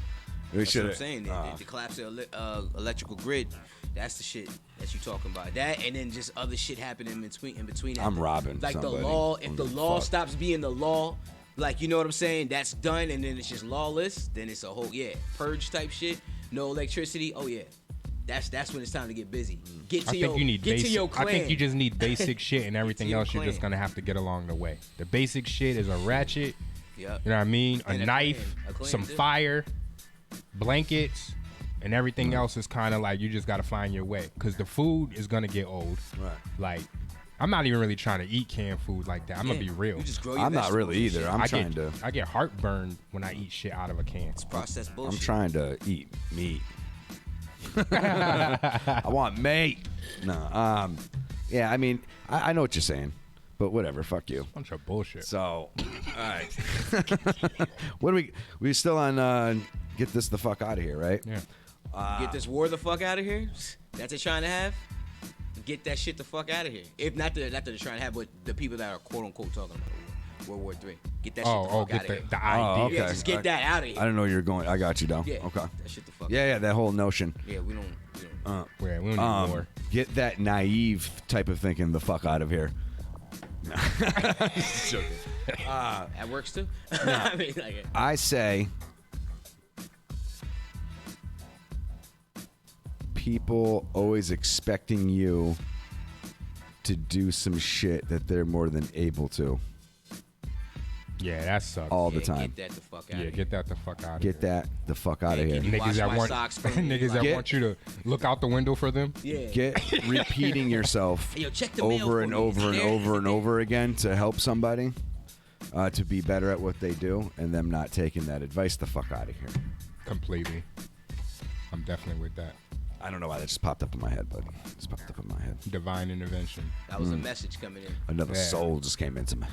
We That's what should I'm saying. The collapse of the electrical grid. That's the shit that you talking about. That and then just other shit happening in between. I'm robbing Like somebody. the law. If the law Fuck. stops being the law, like you know what I'm saying, that's done, and then it's just lawless. Then it's a whole purge type shit. No electricity. Oh yeah. That's when it's time to get busy. Get to I your think you need get to basic. your I clan. think you just need basic shit, and everything your else you're just clan. gonna have to get along the way. The basic shit is a ratchet. Yep. You know what I mean? And A a knife, clan. A clan some too. fire, blankets, and everything else is kind of like you just gotta find your way. Cause the food is gonna get old. Right. Like, I'm not even really trying to eat canned food like that. I'm gonna be real. You just grow your I'm not really vegetables and either. shit. I'm I trying get, to. I get heartburn when I eat shit out of a can. Processed bullshit. I'm trying to eat meat. I want meat. No. Yeah. I mean, I know what you're saying, but whatever. Fuck you. Bunch of bullshit. So, all right. What do we still on? Get this the fuck out of here, right? Yeah. Get this war the fuck out of here. That's what they're trying to have. Get that shit the fuck out of here. If not that they're trying to have, but the people that are quote unquote talking about World War III. Get that shit the fuck get out of here. the Oh, idea. okay. Yeah, just get that out of here. I didn't know you were going. I got you, though. Yeah. Okay. That shit the fuck. Yeah, that whole notion. Yeah, we don't. Yeah, we don't need war. Get that naive type of thinking the fuck out of here. Joking. That works too. I mean, like, I say people always expecting you to do some shit that they're more than able to. Yeah, that sucks. all the time. Get that the fuck out. Yeah, get that the fuck out of Get here. that the fuck out of here. can you wash Niggas that my want socks for me? niggas that Get- want you to look out the window for them. Yeah. Get repeating yourself Hey, yo, check the mail over for and me. over and There. over and over again to help somebody to be better at what they do, and them not taking that advice the fuck out of here. Completely. I'm definitely with that. I don't know why that just popped up in my head, but it just popped up in my head. Divine intervention. That was a message coming in. Another Yeah. soul just came into me.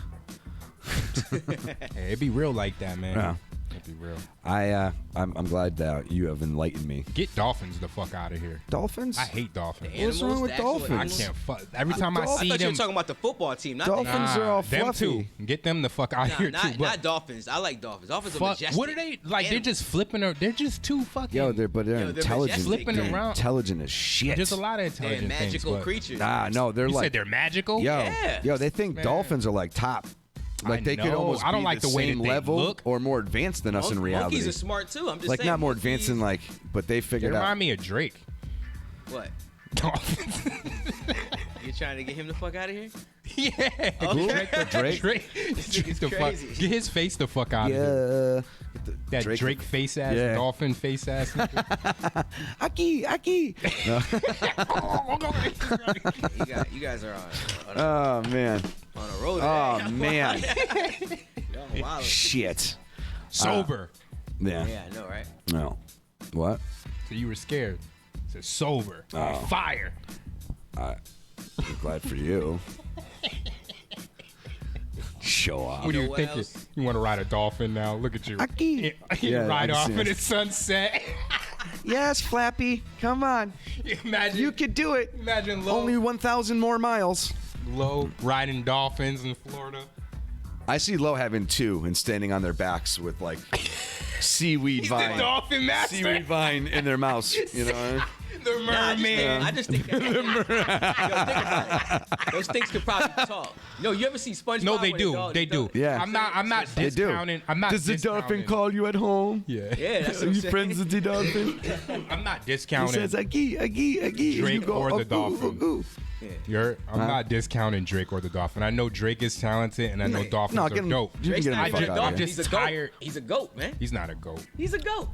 Hey, it be real like that, man. Yeah. It be real. I'm glad that you have enlightened me. Get dolphins the fuck out of here. Dolphins? I hate dolphins. The What's wrong animals, with the actual dolphins? I animals? can't fuck. Every time I I see thought you them, were talking about the football team, not Dolphins the are all them too. fluffy. Get them the fuck out of here too. not dolphins. I like dolphins. Dolphins are fuck, majestic. what are they like? They're animals. just flipping. They're just too fucking. Yo, they're they're intelligent. majestic. Flipping They're around. intelligent as shit. There's a lot of They're intelligent magical things, but- creatures. Nah, no, they're You like said they're magical. Yo, Yeah. yo, they think Man. dolphins are like top. Like I they could know. almost I don't be like the way same that they level look. or more advanced than us in reality. Monkeys are smart too. I'm just Like saying. not more advanced than like, but they They figured remind out. me of Drake. What? Dolphins. You're trying to get him the fuck out of here? Yeah. Drake? Drake. nigga's the fuck, crazy. get his face the fuck out of here. Yeah, That Drake face ass, Yeah. dolphin face ass. nigga. Aki. No. You guys are on Oh man. a road. Oh today. man. Y'all wild. Shit. Sober. Yeah. Yeah, I know, right? No. What? So you were scared. So sober. On fire. I'm glad for you. Show off. What do you what think? else? You want to ride a dolphin now? Look at you. Aki. You Yeah, ride I off see in it. the sunset. Yes, Flappy. Come on. Imagine You could do it. Imagine Low, Only 1,000 more miles. Low riding dolphins in Florida. I see Low having two and standing on their backs with like seaweed The vine. dolphin master. Seaweed vine in their mouths. You know. The merman. I just think that. Yo, think about it. Those things could probably talk. No, you ever see SpongeBob? No, they when do. the dog- They do. Yeah. I'm not They do. discounting. I'm not Does the discounting. dolphin call you at home? Yeah. Yeah, that's what Are I'm you saying. friends with the dolphin? I'm not He discounting. says, Aki. And you Drake go, or the "Oh, dolphin." ooh. I'm not discounting Drake or the dolphin. I know Drake is talented, and I know dolphins No, are get him. dope. You can Drake's get him not the fuck even a out dog. of here. He's a tired. goat. He's a goat, man. He's not a goat. He's a goat.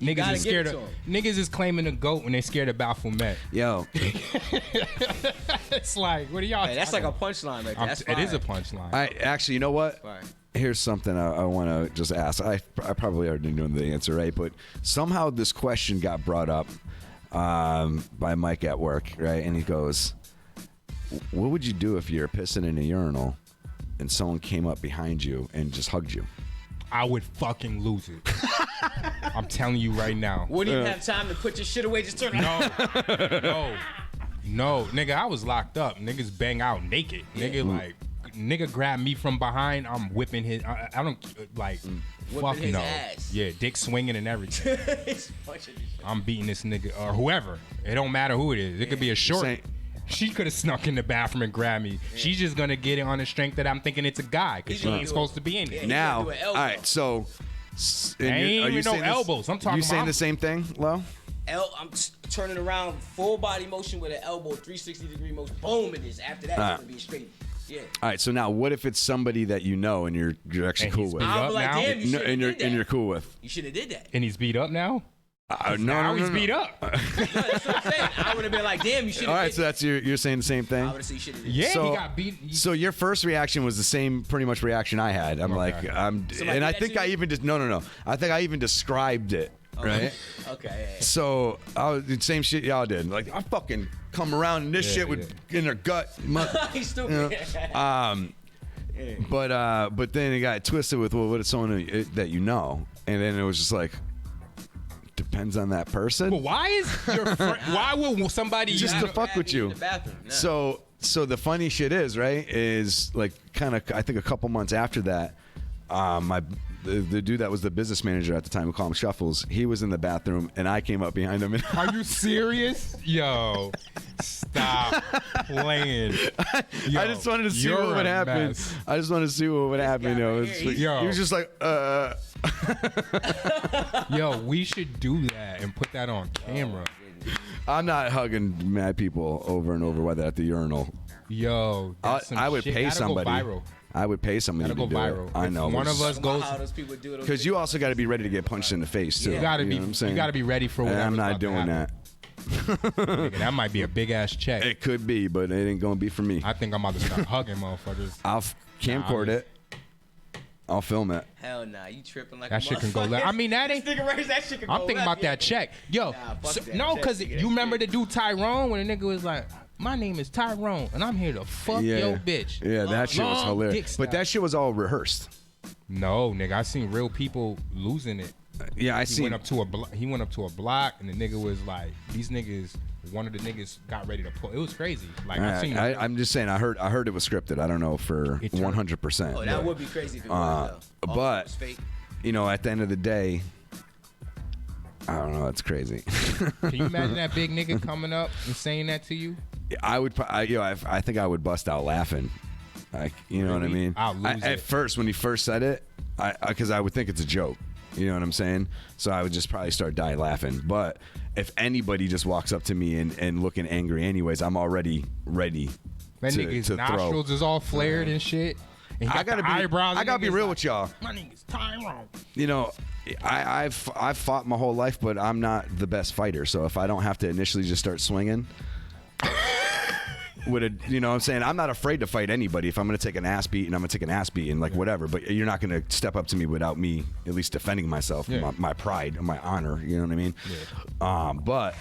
Niggas gotta is scared give of it to niggas is claiming a goat when they scared of Baphomet. Yo, It's like, what are y'all? Hey, that's like talking a punchline right there. That's it is a fire. punchline. I actually, you know what? Fire. Here's something I want to just ask. I probably already know the answer, right? But somehow this question got brought up by Mike at work, right? And he goes, "What would you do if you're pissing in a urinal and someone came up behind you and just hugged you?" I would fucking lose it. I'm telling you right now. Wouldn't even have time to put your shit away. Just turn around. No, nigga, I was locked up. Niggas bang out naked. Nigga grab me from behind. I'm whipping his. I don't like. Fuck his no. ass. Yeah, dick swinging and everything. He's punching his shit. I'm beating this nigga or whoever. It don't matter who it is. It could be a short. Saying- She could have snuck in the bathroom and grabbed me. She's just gonna get it on the strength that I'm thinking it's a guy because He's she gonna ain't do supposed it. to be in there. Yeah. Now, gonna do an all elbow. right. So, Ain't even no elbows. I'm talking You saying about- the same thing, Lo? I'm turning around, full body motion with an elbow, 360-degree motion. Boom, it is. After that, it's gonna be straight. Yeah. All right. So now, what if it's somebody that you know and you're actually And cool he's with? beat I'll up be like, now? damn, you No, should and have did you're that. cool with? You should have did that. And he's beat up now. No, Now no, he's no. beat up. No, that's what I'm saying. I would have been like, damn, you should have All right. did So that's you're saying the same thing. I would have said you should have did Yeah, So- he got beat. So your first reaction was the same, pretty much reaction I had. I'm like, Somebody and did I that think to I you? even just no. I think I even described it, right? Okay. So I was the same shit y'all did. Like I fucking come around and this Yeah, shit would in their gut. He's stupid. But then it got twisted with well, what is someone that you know, and then it was just like depends on that person. But why is your friend? Why would somebody Just you to know- fuck with you. In the bathroom. Yeah. So the funny shit is like kind of I think a couple months after that, the dude that was the business manager at the time, we call him Shuffles, he was in the bathroom and I came up behind him and Are you serious? Yo, stop playing. Yo, I just wanted to see you're what would a happen. mess. I just wanted to see what would happen. guy You know, right it's here, like- Yo. he was just like, Yo, we should do that and put that on camera. I'm not hugging mad people over and over, whether at the urinal. Yo, that's some I would shit. pay That'll go somebody. viral. I would pay somebody Gotta to go do viral. it. I If know. one of us goes, How those people do it. Because you also got to be ready to get punched in the face too. you gotta know be. what I'm saying? You gotta be ready for And whatever's I'm not about to doing happen. that. Nigga, that might be a big ass check. It could be, but it ain't gonna be for me. I think I'm about to start hugging motherfuckers. I'll camcord it. I'll film it. Hell nah, you tripping like That a shit can go motherfucker. left. I mean, that ain't. This nigga raised that shit can I'm go thinking left, about that check. Yo, Nah, fuck that no, check, because nigga, you that remember shit. the dude Tyrone when the nigga was like, my name is Tyrone and I'm here to fuck Yeah. your bitch. Yeah, that shit was Long hilarious. dick But style. that shit was all rehearsed. No, nigga, I seen real people losing it. Yeah, I He seen. went up to he went up to a block and the nigga was like, these niggas. One of the niggas got ready to pull. It was crazy. Like I seen. I'm just saying. I heard it was scripted. I don't know for 100%. Oh, that would be crazy if it was though. All but it was fake. you know, at the end of the day, I don't know. It's crazy. Can you imagine that big nigga coming up and saying that to you? I would. I think I would bust out laughing. Like, you know what I Really? mean? I'll lose At it. first, when he first said it, because I would think it's a joke. You know what I'm saying? So I would just probably start dying laughing. But if anybody just walks up to me and looking angry, anyways, I'm already ready That to nigga's throw. nostrils is all flared and shit. And he I got gotta the be. eyebrows. I gotta be Nigga's real like, with y'all. My name is Tyrone. You know, I've fought my whole life, but I'm not the best fighter. So if I don't have to initially just start swinging, you know what I'm saying? I'm not afraid to fight anybody. If I'm going to take an ass beat, and I'm going to take an ass beat, and like whatever. But you're not going to step up to me without me at least defending myself, my pride, and my honor. You know what I mean? Yeah. But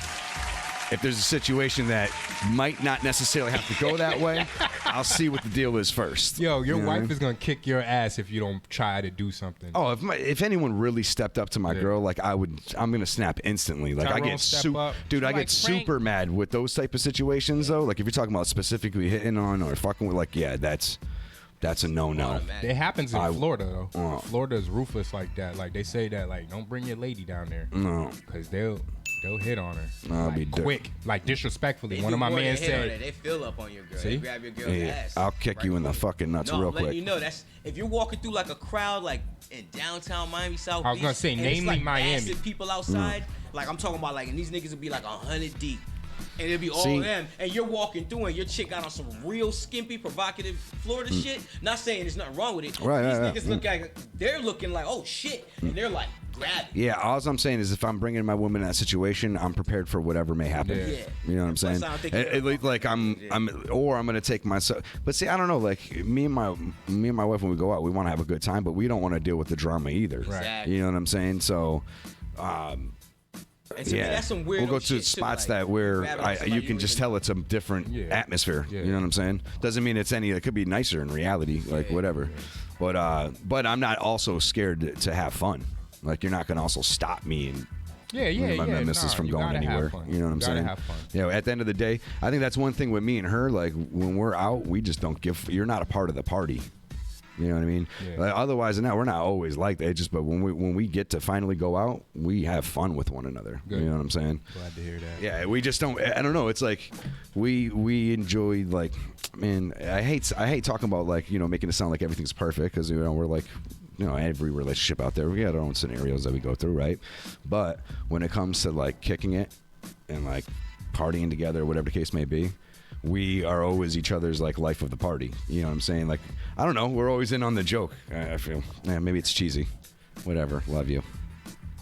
if there's a situation that might not necessarily have to go that way, I'll see what the deal is first. Yo, your You know what I wife mean? is gonna kick your ass if you don't try to do something. Oh, if anyone really stepped up to my girl, like I'm gonna snap instantly. Like Tyrone I get step up. dude, I Like, get super mad with those type of situations though. Like if you're talking about specifically hitting on or fucking with, like, yeah, that's a no. It happens in Florida though. Oh. Florida is ruthless like that. Like they say that like don't bring your lady down there. No. Because they'll hit on her. I'll like, be quick, like disrespectfully. They One do of my more than men hit on it. said, they fill up on your girl. See? They grab your girl's Yeah, ass. I'll kick you in the fucking nuts No, real I'm letting quick. you know that's if you're walking through like a crowd like in downtown Miami, South I was gonna Beach, say, and it's, namely like Miami. massive people outside. Like I'm talking about, like, and these niggas would be like 100 deep. And it'll be all See? them, and you're walking through, and your chick got on some real skimpy, provocative Florida shit. Not saying there's nothing wrong with it. Right, These right, niggas look like they're looking like, oh shit, and they're like, grab it. Yeah, all I'm saying is if I'm bringing my woman in that situation, I'm prepared for whatever may happen. Yeah. You know what I'm saying? Plus, I don't think Like I'm gonna take myself. But see, I don't know. Like me and my wife, when we go out, we want to have a good time, but we don't want to deal with the drama either. Exactly. You know what I'm saying? So. And to me, that's some weirdo we'll go to shit, too, spots like, that where grab on somebody you can just tell it's a different atmosphere. Yeah. You know what I'm saying? Doesn't mean it's any. It could be nicer in reality, like whatever. But I'm not also scared to have fun. Like you're not gonna also stop me and my missus from you going gotta have anywhere. fun. You know what I'm You gotta saying? have fun. You know, at the end of the day, I think that's one thing with me and her. Like when we're out, we just don't give. You're not a part of the party. You know what I mean? Yeah. Like, otherwise than that, we're not always like that. Just but when we get to finally go out, we have fun with one another. Good. You know what I'm saying? Glad to hear that. Yeah, we just don't. I don't know. It's like we enjoy, like, man. I hate talking about, like, you know, making it sound like everything's perfect, because, you know, we're like, you know, every relationship out there, we got our own scenarios that we go through, right? But when it comes to like kicking it and like partying together, whatever the case may be, we are always each other's like life of the party. You know what I'm saying? Like, I don't know. We're always in on the joke. I feel. Yeah, maybe it's cheesy. Whatever. Love you.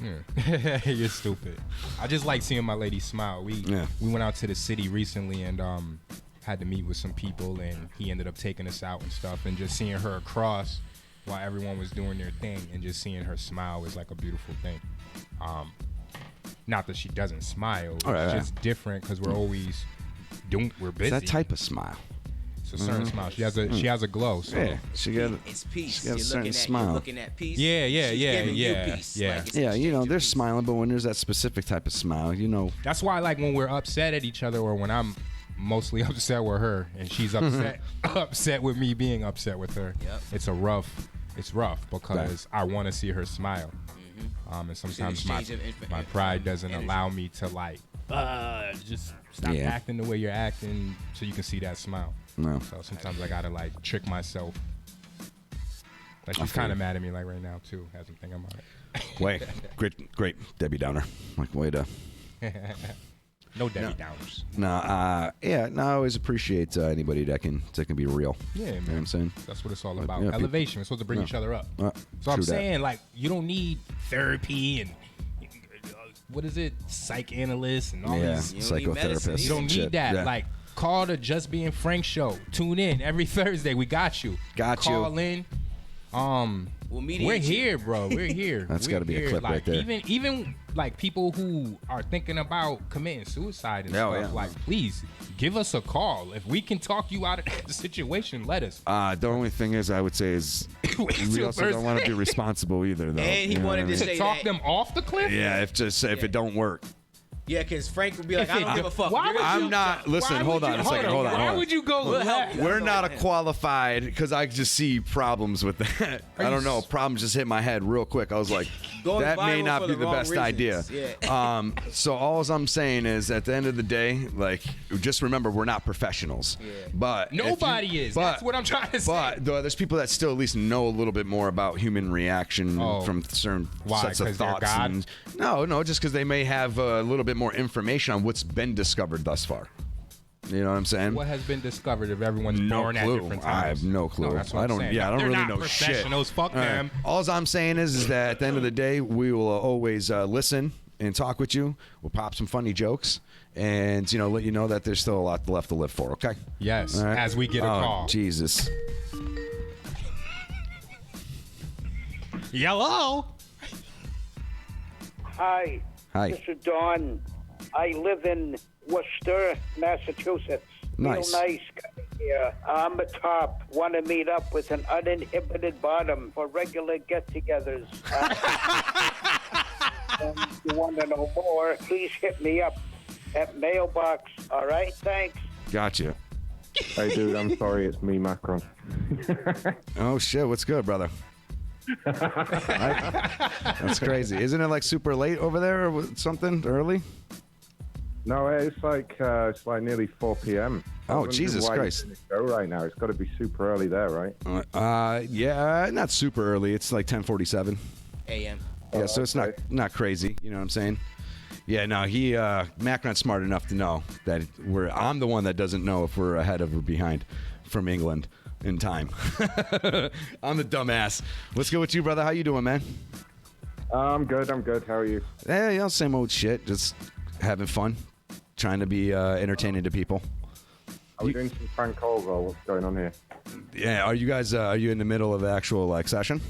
Yeah. You're stupid. I just like seeing my lady smile. We went out to the city recently and had to meet with some people, and he ended up taking us out and stuff, and just seeing her across while everyone was doing their thing and just seeing her smile is like a beautiful thing. Not that she doesn't smile, it's just different because we're always we're busy. It's that type of smile. It's a certain smile. She has a glow. So. Yeah, she got it's peace. She got a certain You're smile. looking at peace. Yeah, She's giving you peace. yeah. Like, it's Yeah, you know, exchange they're of peace. smiling, but when there's that specific type of smile, you know. That's why, like, when we're upset at each other, or when I'm mostly upset with her and she's upset with me being upset with her, Yep. it's rough because I want to see her smile. And sometimes my pride doesn't allow me to, like, just stop acting the way you're acting so you can see that smile. No. So sometimes I gotta, like, trick myself. Like, she's kind of mad at me, like, right now too, as I'm thinking about it. Wait, great Debbie Downer. Like, way to. No Debbie Downers. I always appreciate anybody that can be real. Yeah, man. You know what I'm saying? That's what it's all about. yeah, Elevation. We're supposed to bring each other up. So I'm true that. saying, like, you don't need therapy and what is it, psychanalysts and all these. You don't need medicine psychotherapists. You don't need Shit. that. Yeah. Like, call the Just Being Frank show. Tune in every Thursday. We got you. Call in. We'll mediate We're you. here, bro. We're here. That's We're gotta be a here. clip like, right there. Even like people who are thinking about committing suicide and Oh, stuff. yeah. Like, please give us a call. If we can talk you out of the situation, let us. The only thing is, I would say is we also don't want to be responsible either, though. And he You know wanted what I to mean? say Talk that. them off the cliff. Yeah, if it don't work. Yeah, because Frank would be like, If I it don't give a fuck. why would I'm you- not. Listen, why hold would on you- a second. Hold on. Why would you go We'll help left? you. We're not a qualified because I just see problems with that. I don't know. Problems just hit my head real quick. I was like, Going that may viral not for be the the wrong best reasons. idea. Yeah. So all I'm saying is, at the end of the day, like, just remember we're not professionals. Yeah. But if you- Nobody is. That's what I'm trying to say. But there's people that still at least know a little bit more about human reaction Oh. from certain Why? sets of 'Cause they're thoughts. God? And, no, just because they may have a little bit more information on what's been discovered thus far. You know what I'm saying? What has been discovered if everyone's No born at clue. different times? I have no clue. No, that's what I I'm don't. saying. Yeah, I don't They're really not know shit. professionals. Fuck All right. them. All I'm saying is that at the end of the day, we will always listen and talk with you. We'll pop some funny jokes, and let you know that there's still a lot left to live for. Okay. Yes. All right? As we get a Oh, call. Jesus. Hello. Hi. Hi. This is Don. I live in Worcester, Massachusetts. Nice. Real nice guy here. I'm a top. Want to meet up with an uninhibited bottom for regular get-togethers. And if you want to know more, please hit me up at mailbox. All right? Thanks. Gotcha. Hey, dude, I'm sorry. It's me, Macron. Oh shit! What's good, brother? That's crazy. Isn't it like super late over there or something early? No, it's like nearly 4 p.m. I Oh, was wondering Jesus why you're Christ. doing the show right now. It's got to be super early there, right? Yeah, not super early. It's like 10:47. AM. Yeah, so it's not crazy. You know what I'm saying? Yeah, no, Macron's smart enough to know that I'm the one that doesn't know if we're ahead of or behind from England in time. I'm the dumbass. What's good with you, brother? How you doing, man? I'm good. How are you? Yeah, same old shit. Just having fun, trying to be entertaining to people. Are we doing some prank calls or what's going on here? Yeah, are you guys? Are you in the middle of the actual session?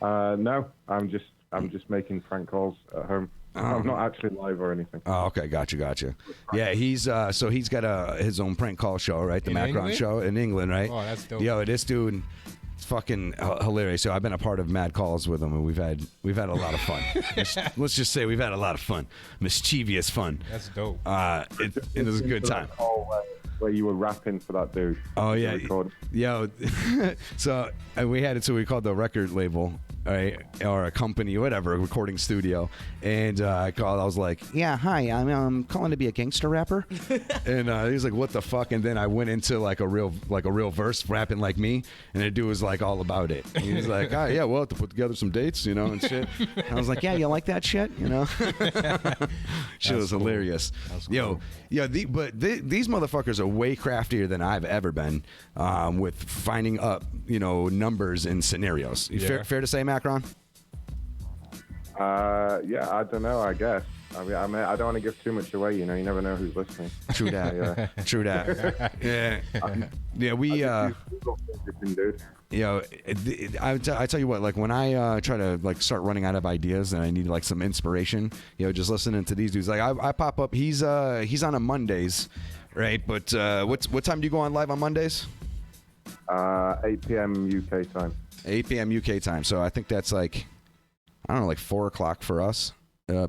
No, I'm just making prank calls at home. I'm not actually live or anything. Oh, okay, gotcha. Yeah, he's got his own prank call show, right? The In Macron England? show in England, right? Oh, that's dope. Yo, this dude, it's fucking hilarious. So I've been a part of Mad Calls with him, and we've had a lot of fun. Let's just say we've had a lot of fun, mischievous fun. That's dope. It was a good time. Where you were rapping for that dude. Oh yeah, Record. yo. So we had it. So we called the record label, right, or a company, whatever, a recording studio. And I called. I was like, "Yeah, hi, I'm calling to be a gangster rapper." And he was like, "What the fuck?" And then I went into like a real verse, rapping like me. And the dude was like all about it. He was like, "Oh yeah, we'll have to put together some dates, and shit." I was like, "Yeah, you like that shit, Shit was hilarious. Yo, yeah. These motherfuckers are way craftier than I've ever been with finding up, numbers and scenarios. Yeah. Fair to say, Macron? Yeah, I don't know. I guess. I mean, I don't want to give too much away. You never know who's listening. True that. Yeah. True that. Yeah. We. I tell you what, like when I try to start running out of ideas and I need some inspiration, just listening to these dudes. Like I pop up. He's on a Mondays, right? But what time do you go on live on Mondays? 8 p.m. UK time. 8 p.m. UK time. So I think that's like 4 o'clock for us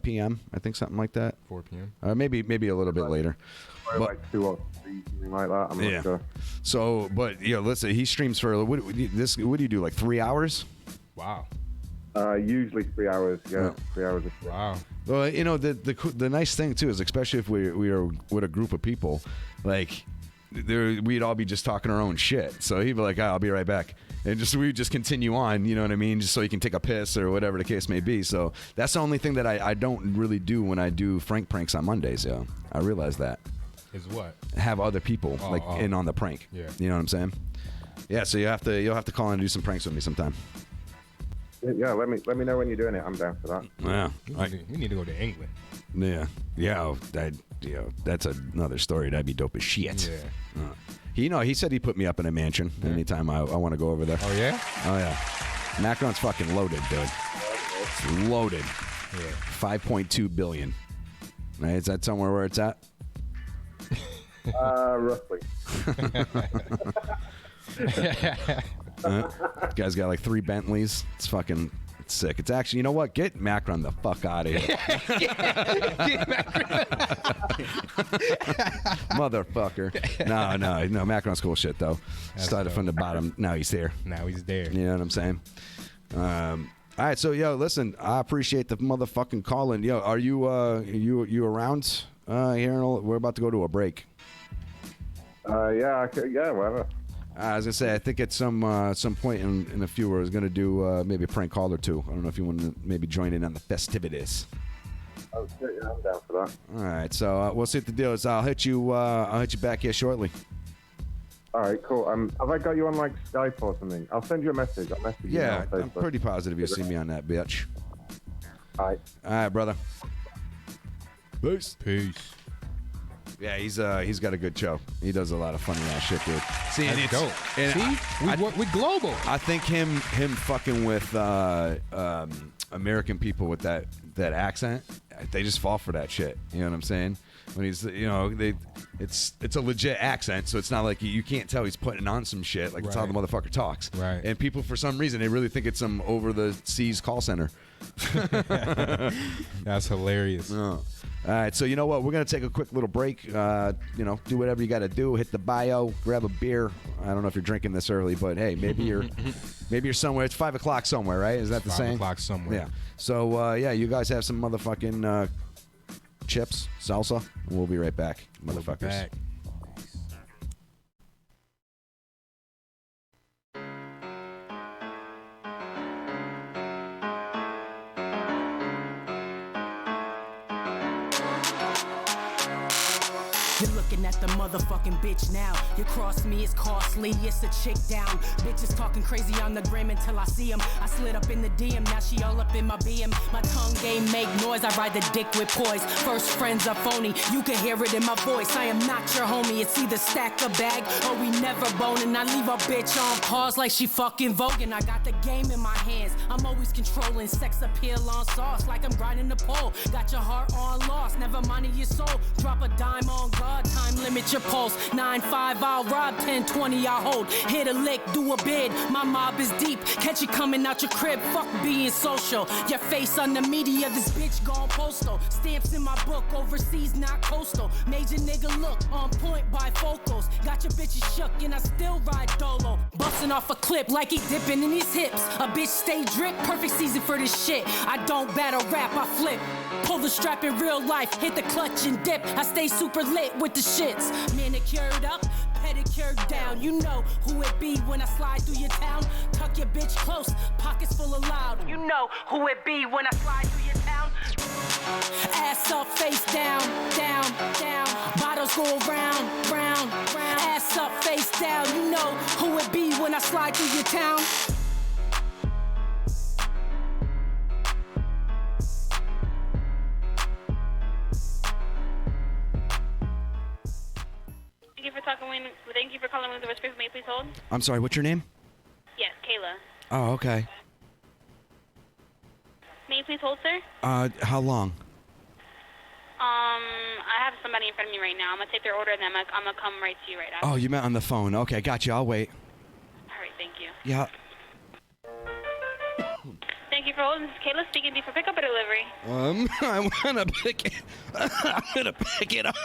p.m. I think something like that. 4 p.m. Maybe a little bit later. But, like 2 or 3, something like that. I'm not sure. So, but let's say he streams for what do you do? Like 3 hours? Wow. Usually 3 hours. Yeah, 3 hours. Wow. Well, the nice thing too is, especially if we are with a group of people, we'd all be just talking our own shit. So he'd be like, "I'll be right back," and we just continue on. You know what I mean? Just so you can take a piss or whatever the case may be. So that's the only thing that I don't really do when I do Frank pranks on Mondays. Yeah, I realize that. Is what? Have other people in on the prank. Yeah. You know what I'm saying? Yeah. So you'll have to call in and do some pranks with me sometime. Yeah, let me know when you're doing it. I'm down for that. Yeah. We need to go to England. Yeah. Yeah. That's another story. That'd be dope as shit. Yeah. He said he put me up in a mansion anytime I want to go over there. Oh, yeah? Oh, yeah. Macron's fucking loaded, dude. It's loaded. Yeah. 5.2 billion. Right? Is that somewhere where it's at? Roughly. Guy's got like 3 Bentleys. It's fucking sick. It's actually, you know what? Get Macron the fuck out of here. Motherfucker. No. Macron's cool shit, though. Started from the bottom. Now he's here. Now he's there. You know what I'm saying? All right, so, yo, listen, I appreciate the motherfucking calling. Yo, are you around here? We're about to go to a break. Yeah, whatever. As I say, I think at some point in a few, we're going to do maybe a prank call or two. I don't know if you want to maybe join in on the festivities. Oh shit, yeah, I'm down for that. All right, so we'll see what the deal is. I'll hit you back here shortly. All right, cool. Have I got you on like Skype or something? I'll send you a message. I'll message you. Yeah, on I'm pretty positive you'll see me on that bitch. All right, brother. Peace. Peace. Yeah, he's got a good show. He does a lot of funny ass shit, dude. See, and That's it's dope. and We global. I think him fucking with American people with that accent, they just fall for that shit. You know what I'm saying? When he's, it's a legit accent, so it's not like you can't tell he's putting on some shit. Like, it's how the motherfucker talks. Right. And people, for some reason, they really think it's some over the seas call center. That's hilarious. All right, so you know what? We're gonna take a quick little break. Do whatever you got to do. Hit the bio, grab a beer. I don't know if you're drinking this early, but hey, maybe you're somewhere. It's 5 o'clock somewhere, right? Is that the same? 5 o'clock somewhere. Yeah. So you guys have some motherfucking chips, salsa. We'll be right back, motherfuckers. You're looking at the motherfucking bitch now. You cross me, it's costly, it's a chick down. Bitches talking crazy on the gram until I see him. I slid up in the DM, now she all up in my BM. My tongue game make noise, I ride the dick with poise. First friends are phony, you can hear it in my voice. I am not your homie, it's either stack a bag or we never boning. I leave a bitch on pause like she fucking voguing. I got the game in my hands, I'm always controlling. Sex appeal on sauce like I'm grinding the pole. Got your heart on loss, never minding your soul. Drop a dime on God. Time limit your pulse. 9-5, I'll rob. 10-20, I'll hold. Hit a lick, do a bid. My mob is deep. Catch you coming out your crib. Fuck being social. Your face on the media. This bitch gone postal. Stamps in my book. Overseas, not coastal. Major nigga look on point bifocals. Got your bitches shook and I still ride dolo. Busting off a clip like he dipping in his hips. A bitch stay drip. Perfect season for this shit. I don't battle rap, I flip. Pull the strap in real life. Hit the clutch and dip. I stay super lit with the shits. Manicured up, pedicure down. You know who it be when I slide through your town. Tuck your bitch close, pockets full of loud. You know who it be when I slide through your town. Ass up, face down, down, down. Bottles go round, round, round. Ass up, face down. You know who it be when I slide through your town. Thank you for calling Windsor West. May you please hold? I'm sorry, what's your name? Yes, Kayla. Oh, okay. May you please hold, sir? How long? I have somebody in front of me right now. I'm gonna take their order and then I'm gonna come right to you right after. Oh, you meant on the phone. Okay, gotcha. I'll wait. All right, thank you. Yeah. Thank you for holding. This is Kayla speaking to you for pickup or delivery. I'm gonna pick it. I'm gonna pick it up.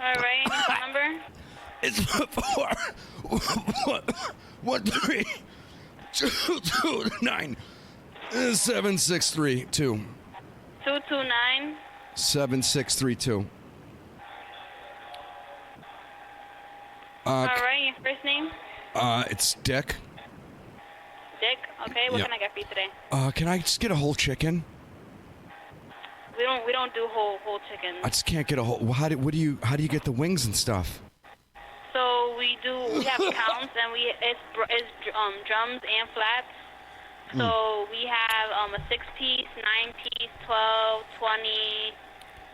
All right, phone number? It's 413-229-7632. 229. 7632. All right, your first name? It's Dick. Dick, okay. What Yeah. can I get for you today? Can I just get a whole chicken? We don't do whole chicken. I just can't get a whole. Well, how do you get the wings and stuff? So we have counts and it's drums and flats. So we have a 6-piece, 9-piece, 12, 20.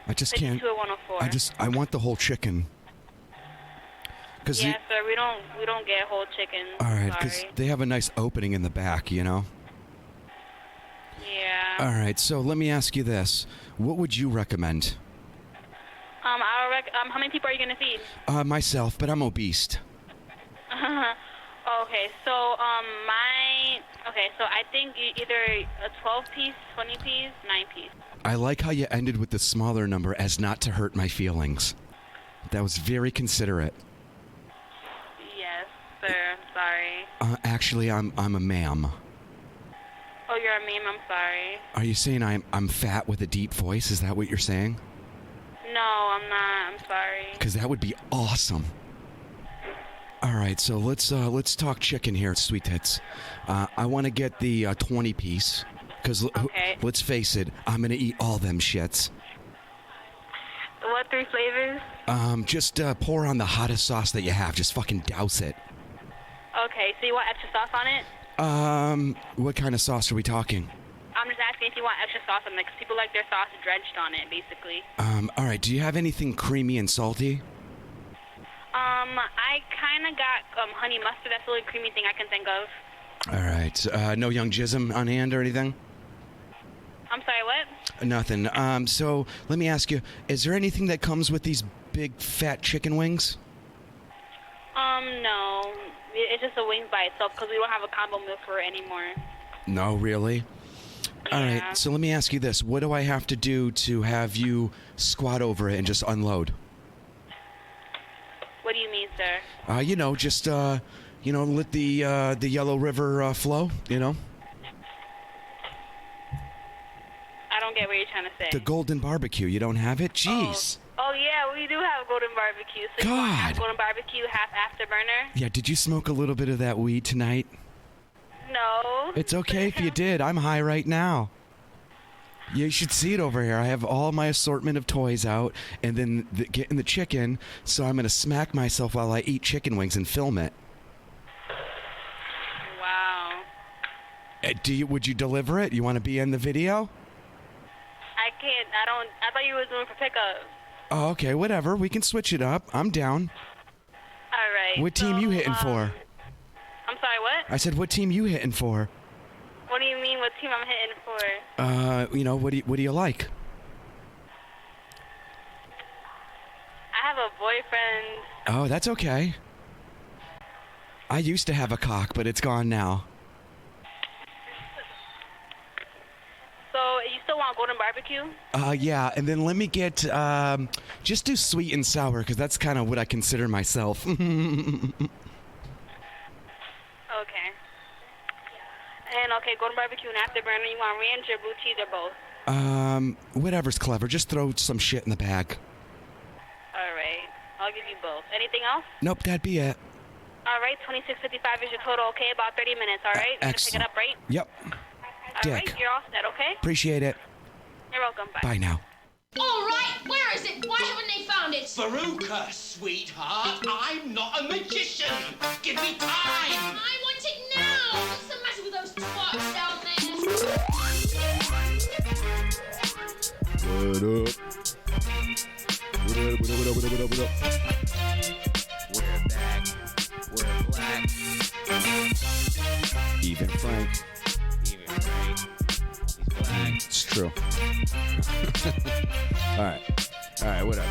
I just can't. 52 or 104. I want the whole chicken. Yeah, sir. We don't get whole chicken. All right, because Sorry. they have a nice opening in the back, you know. Yeah. All right, so let me ask you this: what would you recommend? How many people are you gonna feed? Myself, but I'm obese. Okay, so so I think either a 12-piece, 20-piece, 9-piece. I like how you ended with the smaller number as not to hurt my feelings. That was very considerate. Yes, sir. I'm sorry. Actually, I'm a ma'am. Oh, you're a meme. I'm sorry. Are you saying I'm fat with a deep voice? Is that what you're saying? No, I'm not. I'm sorry. Because that would be awesome. All right, so let's talk chicken here, Sweet Tits. I want to get the 20-piece. Because let's face it, I'm gonna eat all them shits. What 3 flavors? Just pour on the hottest sauce that you have. Just fucking douse it. Okay, so you want extra sauce on it? What kind of sauce are we talking? I'm just asking if you want extra sauce on it, because people like their sauce drenched on it, basically. All right, do you have anything creamy and salty? I kind of got honey mustard. That's the only creamy thing I can think of. All right, no young jism on hand or anything? I'm sorry, what? Nothing. So let me ask you, is there anything that comes with these big fat chicken wings? No. It's just a wing by itself, because we don't have a combo meal for it anymore. No, really? All right, so let me ask you this. What do I have to do to have you squat over it and just unload? What do you mean, sir? Just, let the Yellow River flow, you know? I don't get what you're trying to say. The Golden Barbecue, you don't have it? Jeez. Oh, yeah, we do have Golden Barbecue. So you want half God. Golden Barbecue, half Afterburner? Yeah, did you smoke a little bit of that weed tonight? No. It's okay if you did. I'm high right now. You should see it over here. I have all my assortment of toys out, and then getting the chicken, so I'm going to smack myself while I eat chicken wings and film it. Wow. Would you deliver it? You want to be in the video? I can't. I thought you were doing for pickup. Oh, okay, whatever. We can switch it up. I'm down. All right. What team you hitting for? I'm sorry, what? I said, what team you hitting for? What do you mean, what team I'm hitting for? What do you like? I have a boyfriend. Oh, that's okay. I used to have a cock, but it's gone now. So, you still want Golden Barbecue? Yeah, and then let me get, just do sweet and sour, because that's kind of what I consider myself. Okay. And, Golden Barbecue and Afterburner, you want ranch or blue cheese or both? Whatever's clever. Just throw some shit in the bag. All right. I'll give you both. Anything else? Nope, that'd be it. All right, $26.55 is your total, okay? About 30 minutes, all right? You're gonna pick it up, right? Yep. All Dick. right, you're all set, okay? Appreciate it. You're welcome. Bye. Bye now. All right, where is it? Why haven't they found it? Veruca, sweetheart, I'm not a magician. Give me time. I want it now. What's the matter with those twats down there? What up? What up? We're back. We're black. Even Frank. Even Frank. He's black. It's true. All right, whatever.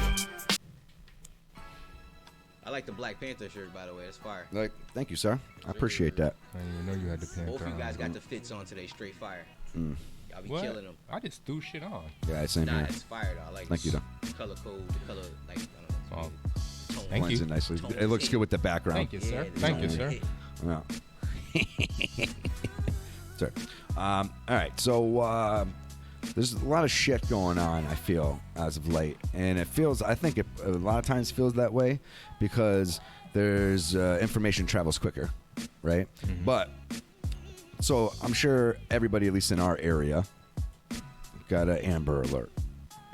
I like the Black Panther shirt, by the way. It's fire. Thank you, sir. I appreciate that. I didn't even know you had the Panther. Both of you guys on. got the fits on today. Straight fire. Y'all be What? killing them. I just threw shit on. Yeah, same Nah, here. it's fire though. I like Thank you, though. the color code, the color, like, I don't know. Tone. Thank Blends you. in nicely. It looks good with the background. Thank you, sir. Yeah, Thank you, yeah. sir. Yeah. Sorry. All right. So there's a lot of shit going on, I feel, as of late, and it feels. I think it a lot of times feels that way because there's information travels quicker, right? But so I'm sure everybody, at least in our area, got an Amber Alert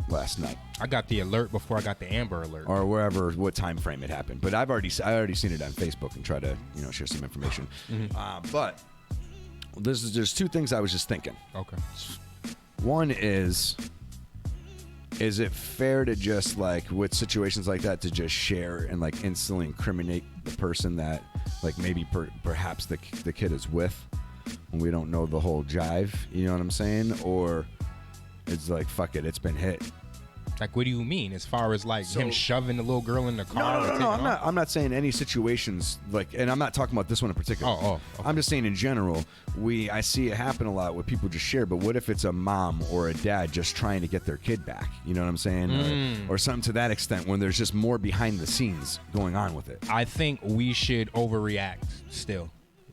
last night. I got the alert before I got the Amber Alert, or wherever, what time frame it happened. But I already seen it on Facebook and try to share some information. But there's two things I was just thinking. Okay. One is it fair to just like with situations like that to just share and like instantly incriminate the person that like maybe perhaps the kid is with when we don't know the whole jive? You know what I'm saying? Or it's like, fuck it, it's been hit. Like, what do you mean? As far as like him shoving the little girl in the car? No. I'm not saying any situations like, and I'm not talking about this one in particular. Okay. I'm just saying in general, I see it happen a lot where people just share. But what if it's a mom or a dad just trying to get their kid back? You know what I'm saying? Or something to that extent when there's just more behind the scenes going on with it. I think we should overreact still.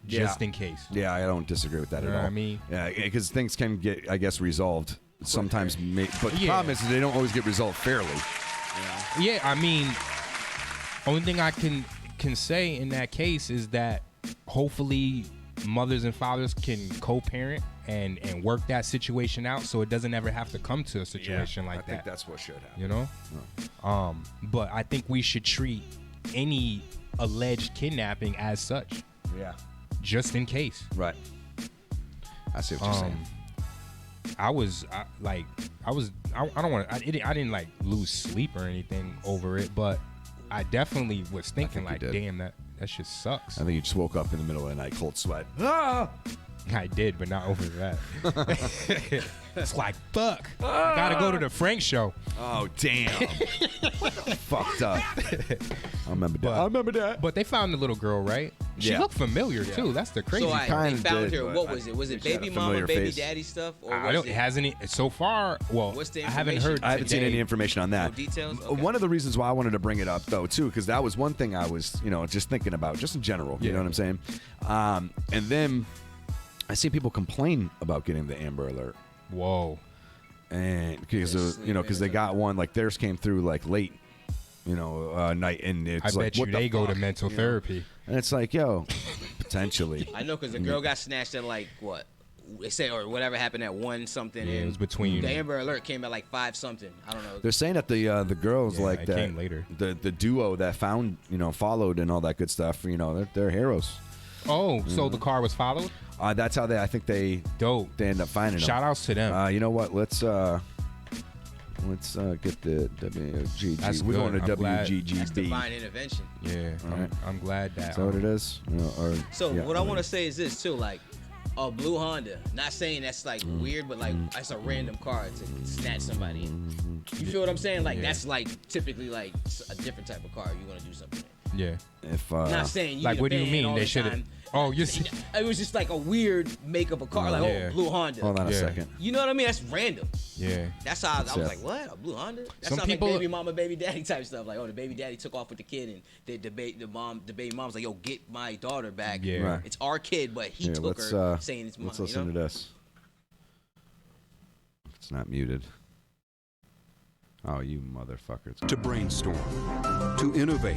Just in case. Yeah, I don't disagree with that at all. I mean, yeah, because things can get, I guess, resolved sometimes. But the problem is they don't always get resolved fairly. Yeah, I mean, only thing I can say in that case is that hopefully mothers and fathers can co-parent and work that situation out so it doesn't ever have to come to a situation like that. I think that's what should happen. You know? But I think we should treat any alleged kidnapping as such. Yeah. Just in case. Right. I see what you're saying. I didn't like lose sleep or anything over it, but I definitely was thinking like, damn, that shit sucks. I think you just woke up in the middle of the night, cold sweat. I did, but not over that. It's like, fuck. I gotta go to the Frank show. Oh, damn. Fucked up. I remember that. But they found the little girl, right? She looked familiar too. That's the crazy So part. they found her. What was it? Was it baby mama, baby daddy stuff, or hasn't it so far? Well, what's the I haven't heard. I haven't seen any information on that. No details. Okay. One of the reasons why I wanted to bring it up though too, because that was one thing I was just thinking about, just in general. You know what I'm saying? And then I see people complain about getting the Amber Alert. Whoa. And because they got one, like theirs came through like late, night, and it's I like, bet you what they the go fuck? to mental therapy. And it's like, yo, potentially. I know, because the girl got snatched at like what they say, or whatever happened at 1 something. Yeah, and it was between. The Amber Alert came at like 5 something. I don't know. They're saying that the girls like it that came later. the duo that found followed and all that good stuff. They're heroes. Oh, so the car was followed? That's how I think they end up finding them. Shout outs to them. You know what? Let's get the WGG. That's We're good. going to I'm glad. WGGB. That's divine intervention. Yeah, Right. I'm glad that. Is that what it is? What I want to say is this too, like a blue Honda. Not saying that's like weird, but like that's a random car to snatch somebody in. You feel what I'm saying? Like that's like typically like a different type of car you want to do something in. Yeah. If Not saying you like, the what do you band mean all they the should have? time. Oh, you. It was just like a weird make of a car, like blue Honda. Hold on a second. You know what I mean? That's random. Yeah. That's how I was like, what? A blue Honda? That sounds like baby mama, baby daddy type stuff. Like, the baby daddy took off with the kid, and the baby mom's like, yo, get my daughter back. Yeah. Right. It's our kid, but he took her, saying it's mine. Let's listen to this. It's not muted. Oh, you motherfuckers. To brainstorm, to innovate.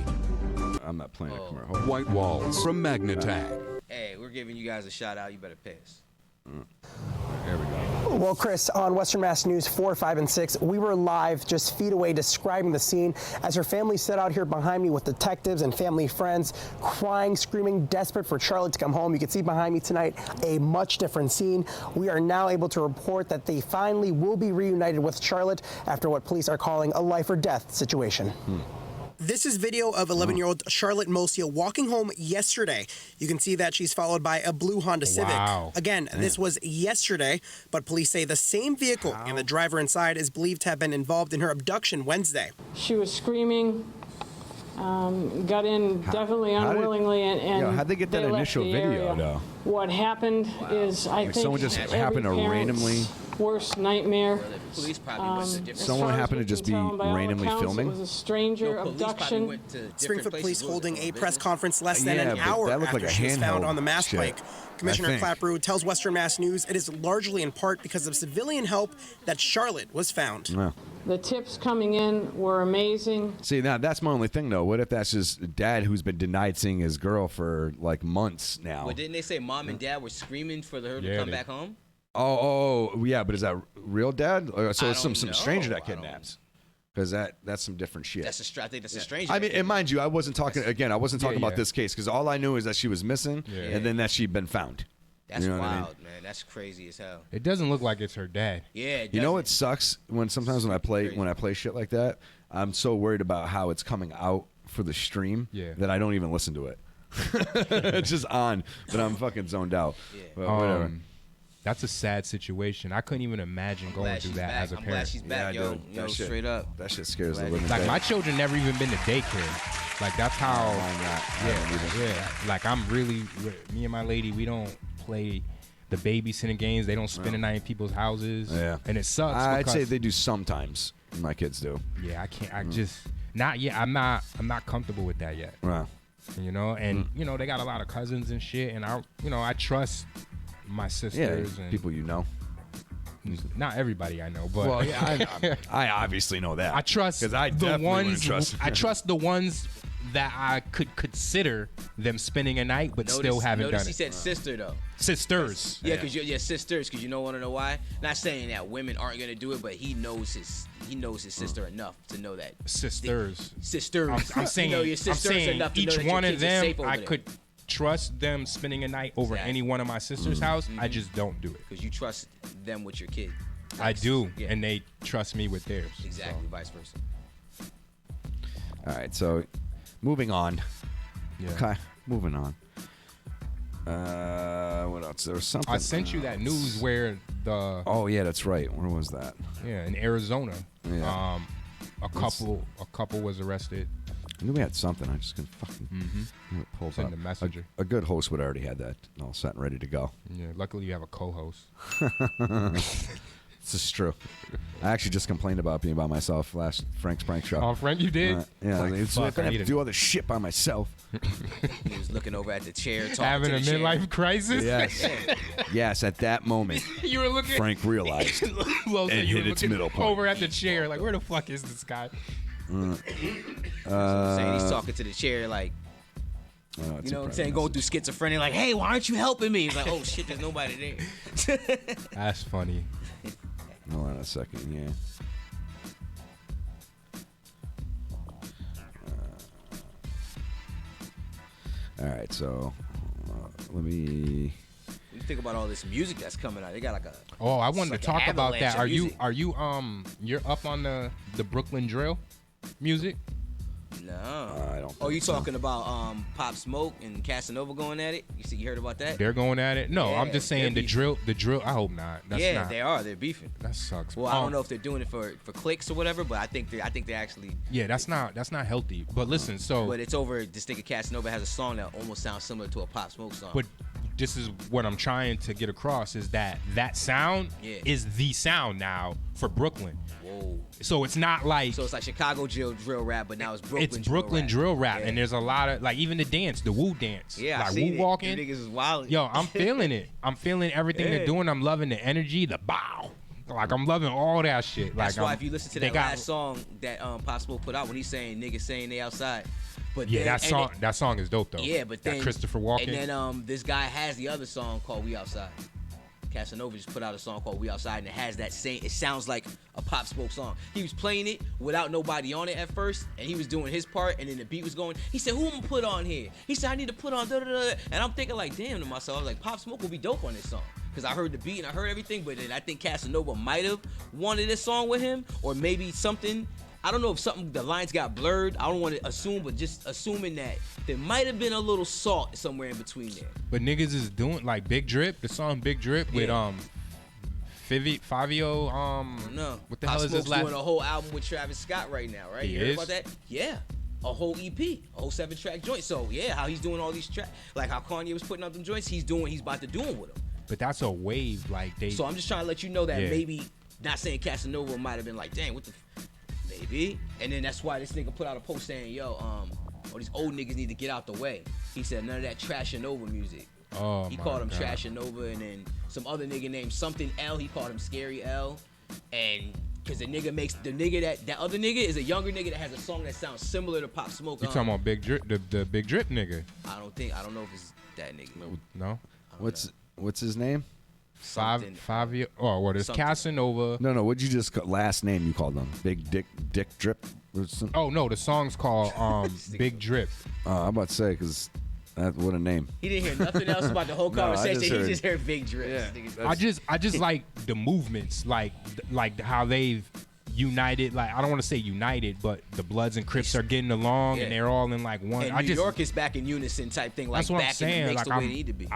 I'm not playing a commercial. White Walls from Magnatag. Hey, we're giving you guys a shout out. You better pay us. There we go. Well, Chris, on Western Mass News 4, 5, and 6, we were live just feet away describing the scene as her family set out here behind me with detectives and family friends, crying, screaming, desperate for Charlotte to come home. You can see behind me tonight a much different scene. We are now able to report that they finally will be reunited with Charlotte after what police are calling a life or death situation. This is video of 11-year-old Charlotte Mosia walking home yesterday. You can see that she's followed by a blue Honda Civic. Wow. Again, this was yesterday, but police say the same vehicle and the driver inside is believed to have been involved in her abduction Wednesday. She was screaming, got in definitely unwillingly, and how'd they get that left initial the video, area. though? What happened is, I think, someone just every happened to parent's randomly- worst nightmare. Police probably went to different Someone happened to just be randomly filming? It was a stranger abduction. Springfield Police holding a press conference less than Yeah, an but hour that looked after like a she was found handheld on the Mass shit, Pike. Commissioner I think. Clapperud tells Western Mass News it is largely in part because of civilian help that Charlotte was found. Yeah. The tips coming in were amazing. See, now that's my only thing, though. What if that's his dad who's been denied seeing his girl for like months now? But didn't they say mom and dad were screaming for her to come back home? Oh, yeah, but is that real dad? Or, so I it's some don't stranger know. that kidnaps? Because that's some different shit. I think that's a stranger. I mean, and mind you, I wasn't talking about this case because all I knew is that she was missing and then that she'd been found. That's you know wild, what I mean? man. That's crazy as hell. It doesn't look like it's her dad. Yeah, you know what sucks sometimes when I play shit like that, I'm so worried about how it's coming out for the stream that I don't even listen to it. It's just on, but I'm fucking zoned out. But whatever. That's a sad situation. I couldn't even imagine going through that as a parent. I'm glad she's back, yo. Yo, straight up. That shit scares the living. Like my children never even been to daycare. Like that's how. Yeah. Like I'm really, me and my lady, we don't play the babysitting games. They don't spend the night in people's houses. Yeah. And it sucks. I'd say they do sometimes. My kids do. Yeah, I can't. I just not yet. I'm not comfortable with that yet. Right. You know, and you know they got a lot of cousins and shit, and I trust my sisters and people you know. Not everybody I know, but well, yeah, I obviously know that. I trust because I definitely wouldn't trust. I trust the ones that I could consider them spending a night, but still haven't done it. Notice he said sister though. Sisters. Yeah, because sisters. Because you want to know why? Not saying that women aren't gonna do it, but he knows his sister enough to know that sisters. I'm saying. your sisters enough to each know that one your of kids are them safe over I there. could trust them spending a night over any one of my sister's house. I just don't do it because you trust them with your kid. I do, and they trust me with theirs. Exactly, vice versa. All right, so moving on. Yeah. Okay, moving on. What else? There was something. I sent you that news where the. Oh yeah, that's right. Where was that? Yeah, in Arizona. Yeah. A couple was arrested. I knew we had something. I just couldn't fucking pull it Send up. the messenger. A good host would already had that all set and ready to go. Yeah, luckily you have a co-host. This is true. I actually just complained about being by myself last Frank's Prank Show. Oh, Frank, you did? Yeah, Like, it's fuck, I I have need to it. do all this shit by myself. He was looking over at the chair, talking Having to a the chair. midlife crisis? Yes. Yes, at that moment, You were looking. Frank realized Well, so and you were hit its looking middle point. over at the chair, like, where the fuck is this guy? Saying he's talking to the chair like, I know, it's you know a what I'm saying, private going through schizophrenia, like, hey, why aren't you helping me? He's like, oh shit, there's nobody there. That's funny. Hold on a second, yeah. All right, so let me. You think about all this music that's coming out. They got like a. Oh, I wanted to like talk an about that. avalanche of music. You're up on the Brooklyn drill music? No. I don't. Oh, you talking about Pop Smoke and Casanova going at it? You heard about that? They're going at it? No, Yeah, I'm just saying they're the drill. I hope not. That's yeah, not. they are. They're beefing. That sucks. Well, I don't know if they're doing it for clicks or whatever, but I think they actually. Yeah, that's not healthy. But listen, so. But it's over. This nigga Casanova has a song that almost sounds similar to a Pop Smoke song. But this is what I'm trying to get across is that sound is the sound now for Brooklyn. Whoa. So it's not like. So it's like Chicago drill rap, but now it's Brooklyn. It's Brooklyn drill rap, Yeah. and there's a lot of like even the dance, the Woo dance. Yeah, like I seen Woo it. walking. Them niggas is wild. Yo, I'm feeling it. I'm feeling everything they're doing. I'm loving the energy, the bow. Like I'm loving all that shit. That's like why if you listen to that last song that Pop Smoke put out when he's saying niggas saying they outside. But yeah, then, that song is dope though. Yeah, but that then Christopher Walken. And then this guy has the other song called We Outside. Casanova just put out a song called We Outside, and it has that same. It sounds like a Pop Smoke song. He was playing it without nobody on it at first, and he was doing his part, and then the beat was going. He said, "Who am I gonna put on here?" He said, "I need to put on da da da." And I'm thinking like, damn to myself, I was like, Pop Smoke will be dope on this song. Because I heard the beat and I heard everything, but then I think Casanova might have wanted this song with him, or maybe something. I don't know if the lines got blurred. I don't want to assume, but just assuming that there might have been a little salt somewhere in between there. But niggas is doing like Big Drip, the song Big Drip with Fabio. No, what the Pop hell is Smoke's his last? doing a whole album with Travis Scott right now, right? He You heard is? about that? Yeah. A whole EP, a whole 7-track joint. So yeah, how he's doing all these tracks, like how Kanye was putting out them joints, he's about to do them with them. But that's a wave, like they. So I'm just trying to let you know that Yeah. maybe, not saying Casanova might have been like, dang, what the, maybe. And then that's why this nigga put out a post saying, yo, all these old niggas need to get out the way. He said none of that Trash and Nova music. Oh, He my called him God. Trash and Nova, and then some other nigga named something L. He called him Scary L. And Cause the nigga that other nigga is a younger nigga that has a song that sounds similar to Pop Smoke. You talking about Big Drip, the Big Drip nigga? I don't know if it's that nigga. No. What's his name? Fabio. Oh, what is Casanova? No. What'd you just last name you called him? Big Dick Drip. Oh no, the song's called Big Drip. I'm about to say because what a name. He didn't hear nothing else about the whole conversation. He just heard Big Drip. Yeah. I just like the movements, like how they've united. Like I don't want to say united, but the Bloods and Crips are getting along and they're all in like one. And New York is back in unison type thing. Like that's what back I'm saying. in the mix Like the way they need to be.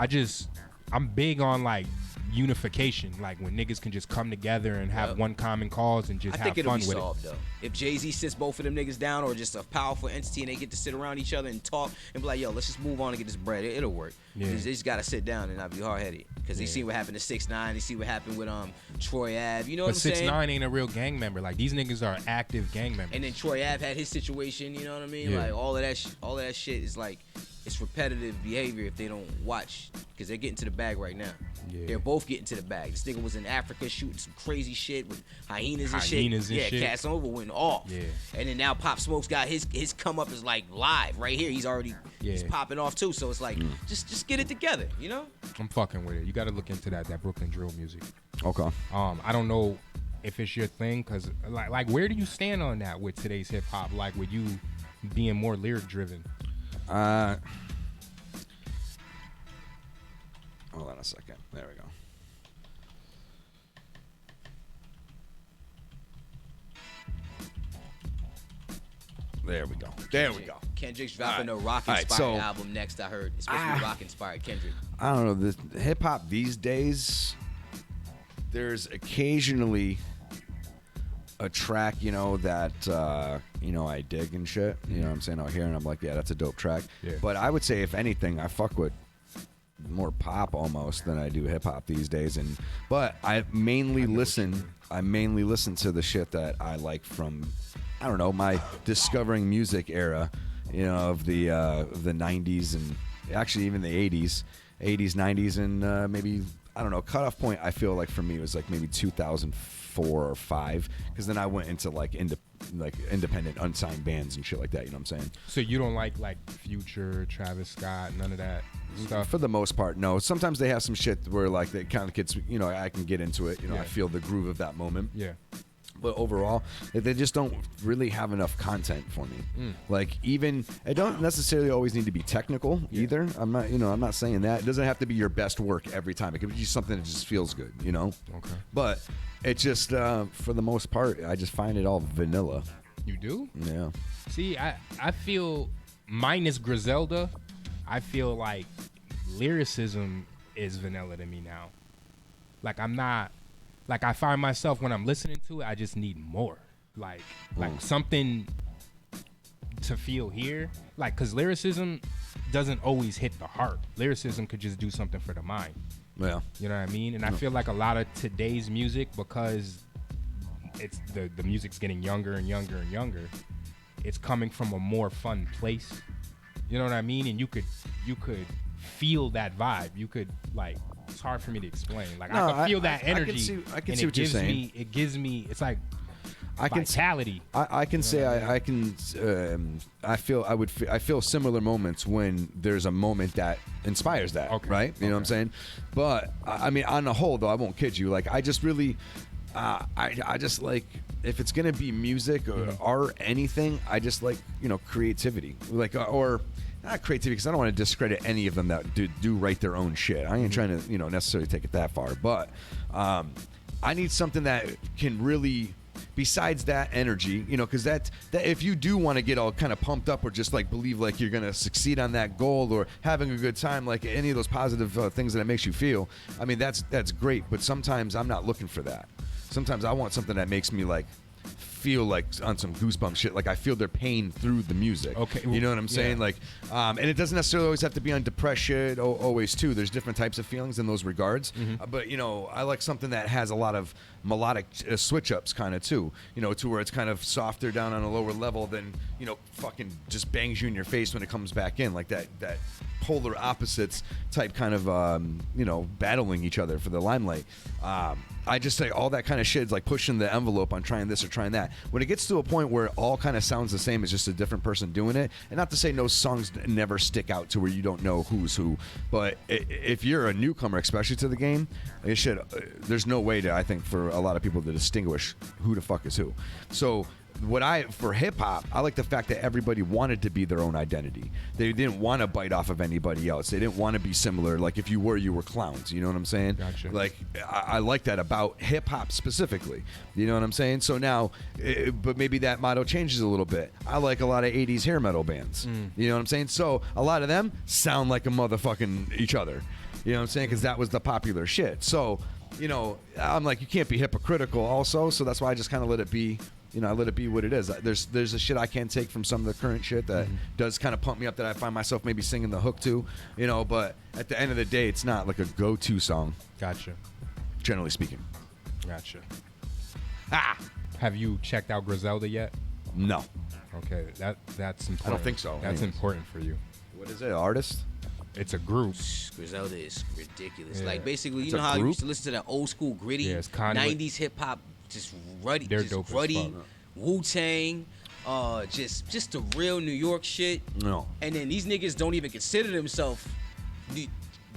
I'm big on like unification, like when niggas can just come together and have one common cause and just I have think it'll fun be with solved, it. though. If Jay-Z sits both of them niggas down, or just a powerful entity, and they get to sit around each other and talk and be like, yo, let's just move on and get this bread. It'll work. Yeah. They just gotta sit down and not be hard-headed. Because they see what happened to 6ix9ine, they see what happened with Troy Ave. You know what I'm saying? But 6ix9ine ain't a real gang member. Like these niggas are active gang members. And then Troy Ave had his situation. You know what I mean? Yeah. Like all of that shit is like, it's repetitive behavior if they don't watch, because they're getting to the bag right now. Yeah. They're both getting to the bag. This nigga was in Africa shooting some crazy shit with hyenas and Hyenas shit. and shit. Casanova went off. Yeah. And then now Pop Smoke's got his come up is like live right here. He's already he's popping off too. So it's like just get it together, you know? I'm fucking with it. You got to look into that Brooklyn drill music. Okay. I don't know if it's your thing, cause like where do you stand on that with today's hip hop? Like with you being more lyric driven. Hold on a second. There we go. There we go. There we go. Kendrick's dropping a rock inspired album next, I heard. Especially rock inspired Kendrick. I don't know. The hip hop these days, there's occasionally a track, that I dig and shit. You know what I'm saying? I'll hear and I'm like, yeah, that's a dope track. Yeah. But I would say, if anything, I fuck with more pop almost than I do hip hop these days. But I mainly listen to the shit that I like from, I don't know, my discovering music era, of the 90s and actually even the 80s, 90s, and maybe, I don't know, cutoff point I feel like for me was like maybe 2004 or 5, because then I went into like independent unsigned bands and shit like that. You know what I'm saying? So you don't like Future, Travis Scott, none of that stuff? For the most part, no. Sometimes they have some shit where like they kind of gets, I can get into it. I feel the groove of that moment. Yeah. But overall, they just don't really have enough content for me. Like even, it don't necessarily always need to be technical either. I'm not saying that. It doesn't have to be your best work every time. It could be just something that just feels good, Okay. But it just, for the most part, I just find it all vanilla. You do? Yeah. See, I feel, minus Griselda, I feel like lyricism is vanilla to me now. Like I'm not. Like I find myself when I'm listening to it, I just need more. Like something to feel here. Like, cause lyricism doesn't always hit the heart. Lyricism could just do something for the mind. Yeah. You know what I mean? And I feel like a lot of today's music, because it's the music's getting younger and younger and younger, it's coming from a more fun place. You know what I mean? And you could feel that vibe. You could like. It's hard for me to explain. Like I can feel that energy. I can see what you're saying. It gives me. It's like vitality. I can say I can. I feel similar moments when there's a moment that inspires that. Okay. Right. You know what I'm saying? But I mean, on the whole, though, I won't kid you. Like I just really. I just like, if it's gonna be music or art, anything, I just like creativity. Like or. Not creativity, because I don't want to discredit any of them that do write their own shit. I ain't trying to necessarily take it that far, but I need something that can really, besides that energy, because that if you do want to get all kind of pumped up or just like believe like you're gonna succeed on that goal or having a good time, like any of those positive things that it makes you feel, I mean that's great. But sometimes I'm not looking for that. Sometimes I want something that makes me like feel like on some goosebump shit. Like I feel their pain through the music. Okay, you know what I'm saying? yeah. Like, and it doesn't necessarily always have to be on depression. Always too. There's different types of feelings in those regards. But you know, I like something that has a lot of melodic switch ups, kind of too. You know, to where it's kind of softer down on a lower level than fucking just bangs you in your face when it comes back in, like that polar opposites type kind of battling each other for the limelight. I just say all that kind of shit is like pushing the envelope on trying this or trying that. When it gets to a point where it all kind of sounds the same, it's just a different person doing it. And not to say no songs never stick out to where you don't know who's who, but if you're a newcomer, especially to the game, there's no way to, I think, for a lot of people to distinguish who the fuck is who. So for hip hop, I like the fact that everybody wanted to be their own identity. They didn't want to bite off of anybody else. They didn't want to be similar. Like if you were clowns. You know what I'm saying? Gotcha. Like I like that about hip hop specifically. You know what I'm saying? So now, but maybe that motto changes a little bit. I like a lot of 80s hair metal bands. You know what I'm saying? So a lot of them sound like a motherfucking each other. You know what I'm saying? Because that was the popular shit. So, I'm like, you can't be hypocritical also. So that's why I just kind of let it be. I let it be what it is. There's a shit I can't take from some of the current shit that does kind of pump me up, that I find myself maybe singing the hook to, but at the end of the day, it's not like a go-to song. Gotcha. Generally speaking. Gotcha. Have you checked out Griselda yet? No. Okay, that's important. I don't think so. That's important for you. What is it, artist? It's a group. Griselda is ridiculous. Yeah. Like basically, It's you a know how I group? used to listen to that old school gritty Yeah, it's Conway. 90s hip hop, just ruddy, They're just dope as ruddy, fuck. Wu-Tang, just the real New York shit. No. And then these niggas don't even consider themselves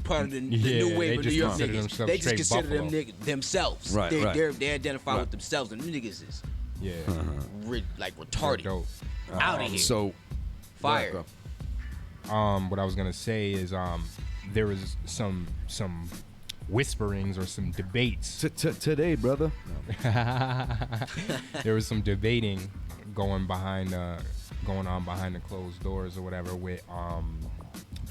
part of the Yeah, new wave they of New just York consider niggas. themselves They just straight consider Buffalo. them themselves. Right, They identify Right. with themselves, and them niggas is Yeah. retarded. Dope. Out of here. So, Fire. What I was gonna say is there was some whisperings or some debates today, brother. There was some debating going on behind the closed doors or whatever with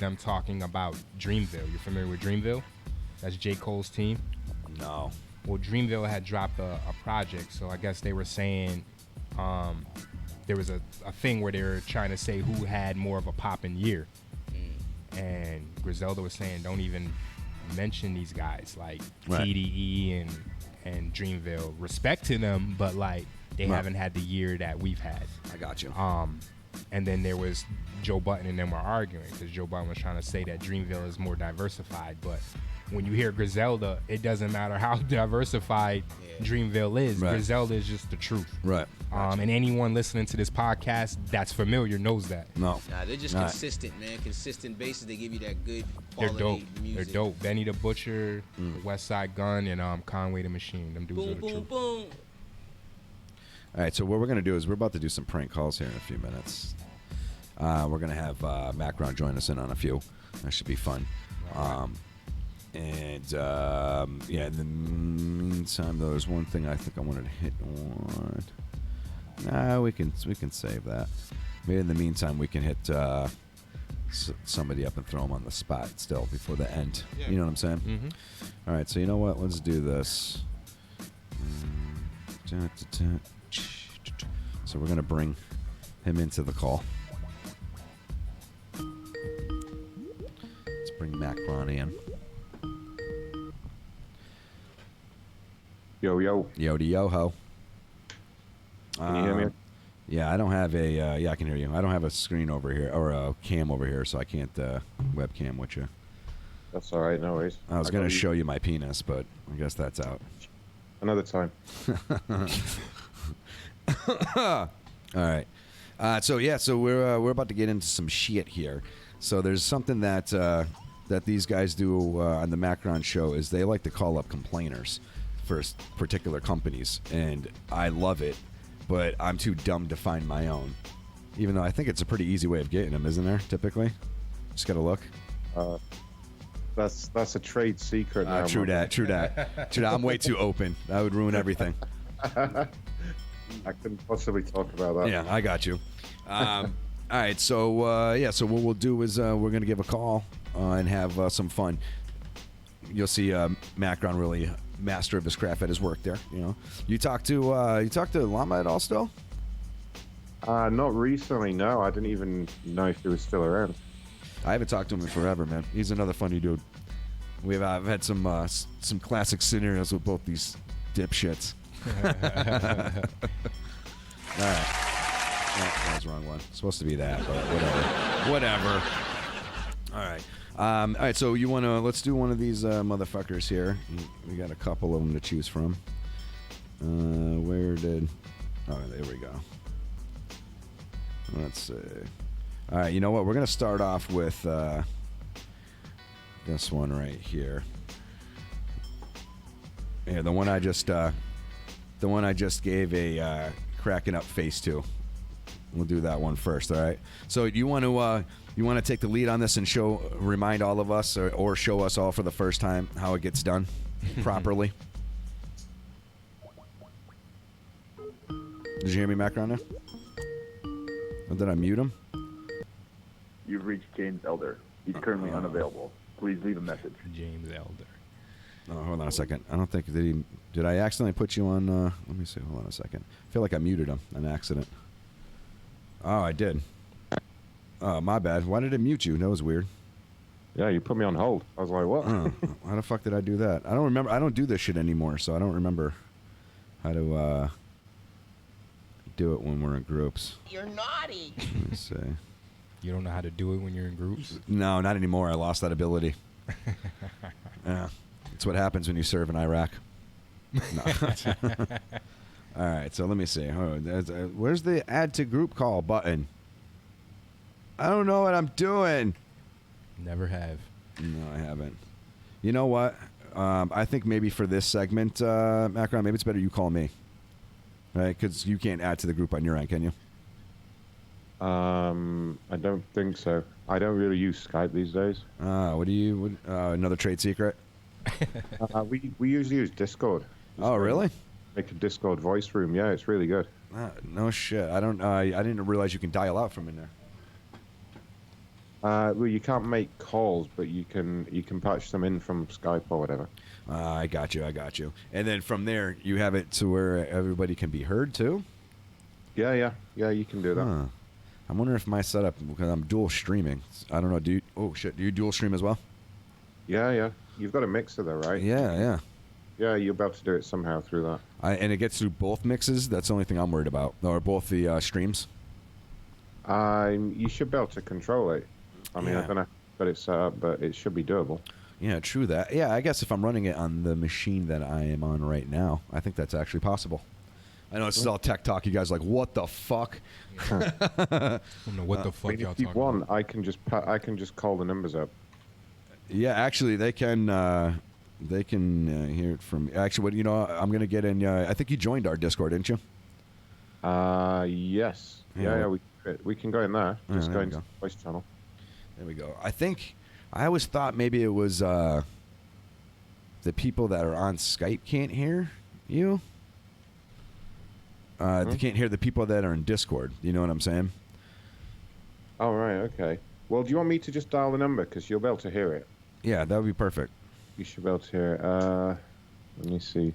them talking about Dreamville. You familiar with Dreamville? That's J. Cole's team. No. Well, Dreamville had dropped a project, so I guess they were saying there was a thing where they were trying to say who had more of a poppin' year. And Griselda was saying, don't even mention these guys like Right. TDE and Dreamville. Respect to them, but like they Right. haven't had the year that we've had. I got you. And then there was Joe Budden and them were arguing because Joe Budden was trying to say that Dreamville is more diversified. But when you hear Griselda, it doesn't matter how diversified Dreamville is. Right. Griselda is just the truth. Right. And anyone listening to this podcast that's familiar knows that. No. Nah, they're just consistent, man. Consistent basis. They give you that good They're quality dope. music. They're dope. Benny the Butcher, West Side Gun, and Conway the Machine. Them dudes are Boom, the boom, truth. boom. All right, so what we're going to do is we're about to do some prank calls here in a few minutes. We're going to have Macron join us in on a few. That should be fun. In the meantime, though, there's one thing I think I wanted to hit on. Nah, we can save that. Maybe in the meantime, we can hit somebody up and throw them on the spot still before the end. Yeah. You know what I'm saying? Mm-hmm. All right, so you know what? Let's do this. So we're going to bring him into the call. Let's bring Macron in. Yo, yo. Yo-ho. Can you hear me? Yeah, I don't have a... yeah, I can hear you. I don't have a screen over here, or a cam over here, so I can't webcam with you. That's all right, no worries. I was going to show you my penis, but I guess that's out. Another time. All right. So we're about to get into some shit here. So there's something that that these guys do on the Macron show is they like to call up complainers for particular companies, and I love it, but I'm too dumb to find my own. Even though I think it's a pretty easy way of getting them, isn't there? Typically, just gotta look. That's a trade secret now. True that. I'm way too open. That would ruin everything. I couldn't possibly talk about that. Yeah, I got you. All right, so so what we'll do is we're gonna give a call and have some fun. You'll see Macron really master of his craft at his work there. You know, you talk to Llama at all still? Not recently. No, I didn't even know if he was still around. I haven't talked to him in forever, man. He's another funny dude. I've had some classic scenarios with both these dipshits. All right. That was the wrong one. It's supposed to be that, but whatever. All right. All right. So you want to? Let's do one of these motherfuckers here. We got a couple of them to choose from. Where did? Oh, there we go. Let's see. All right. You know what? We're gonna start off with this one right here. Yeah, the one I just gave a cracking up face to. We'll do that one first, all right? So you want to take the lead on this and remind all of us or show us all for the first time how it gets done properly? Did you hear me, Macron? There? Or did I mute him? You've reached James Elder. He's currently unavailable. Please leave a message. James Elder. Oh, hold on a second. I don't think did I accidentally put you on? Let me see. Hold on a second. I feel like I muted him on accident. Oh, I did. Oh, my bad. Why did it mute you? That was weird. Yeah, you put me on hold. I was like, what? How the fuck did I do that? I don't remember. I don't do this shit anymore, so I don't remember how to do it when we're in groups. You're naughty. Let me see. You don't know how to do it when you're in groups? No, not anymore. I lost that ability. Yeah. It's what happens when you serve in Iraq. No. All right, so let me see. Where's the add to group call button? I don't know what I'm doing. Never have. No, I haven't. You know what? I think maybe for this segment, Macron, maybe it's better you call me. Right? Because you can't add to the group on your end, can you? I don't think so. I don't really use Skype these days. What do you? Another trade secret? We usually use Discord. Oh, really? Make a Discord voice room. Yeah, it's really good. No shit. I don't. I didn't realize you can dial out from in there. Well, you can't make calls, but you can patch them in from Skype or whatever. I got you. And then from there, you have it to where everybody can be heard too. Yeah. You can do that. Huh. I wonder if my setup, because I'm dual streaming. I don't know. Do you dual stream as well? Yeah. You've got a mixer there, right? Yeah. Yeah, you're about to do it somehow through that. And it gets through both mixes. That's the only thing I'm worried about. Or both the streams. You should be able to control it. I mean, I don't know how it's set up, but it should be doable. Yeah, true that. Yeah, I guess if I'm running it on the machine that I am on right now, I think that's actually possible. I know this is all tech talk. You guys are like, what the fuck? I don't know what the fuck y'all talking about. I can just call the numbers up. Yeah, actually, they can hear it from. Actually, I'm gonna get in. I think you joined our Discord, didn't you? Yes. Yeah. We can go in there. Just go into the voice channel. There we go. I always thought maybe it was the people that are on Skype can't hear you. They can't hear the people that are in Discord. You know what I'm saying? Oh, right. Okay. Well, do you want me to just dial the number? Because you'll be able to hear it. Yeah, that would be perfect. You should be able to hear it. Let me see.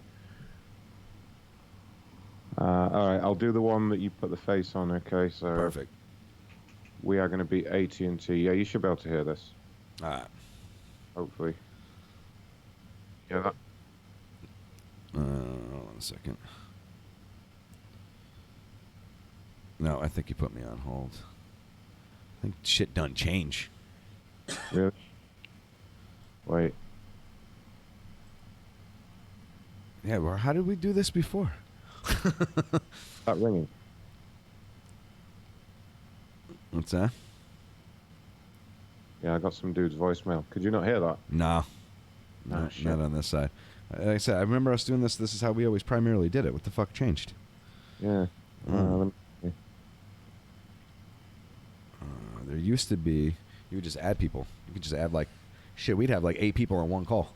All right. I'll do the one that you put the face on. Okay. So perfect. We are going to be AT&T. Yeah, you should be able to hear this. All right. Hopefully. Yeah. Hold on a second. No, I think you put me on hold. I think shit done change. Really? Wait. Yeah, well, how did we do this before? Not ringing. What's that? Yeah, I got some dude's voicemail. Could you not hear that? No. No, not on this side. Like I said, I remember us doing this. This is how we always primarily did it. What the fuck changed? Yeah. There used to be, you would just add people. You could just add we'd have 8 people on one call.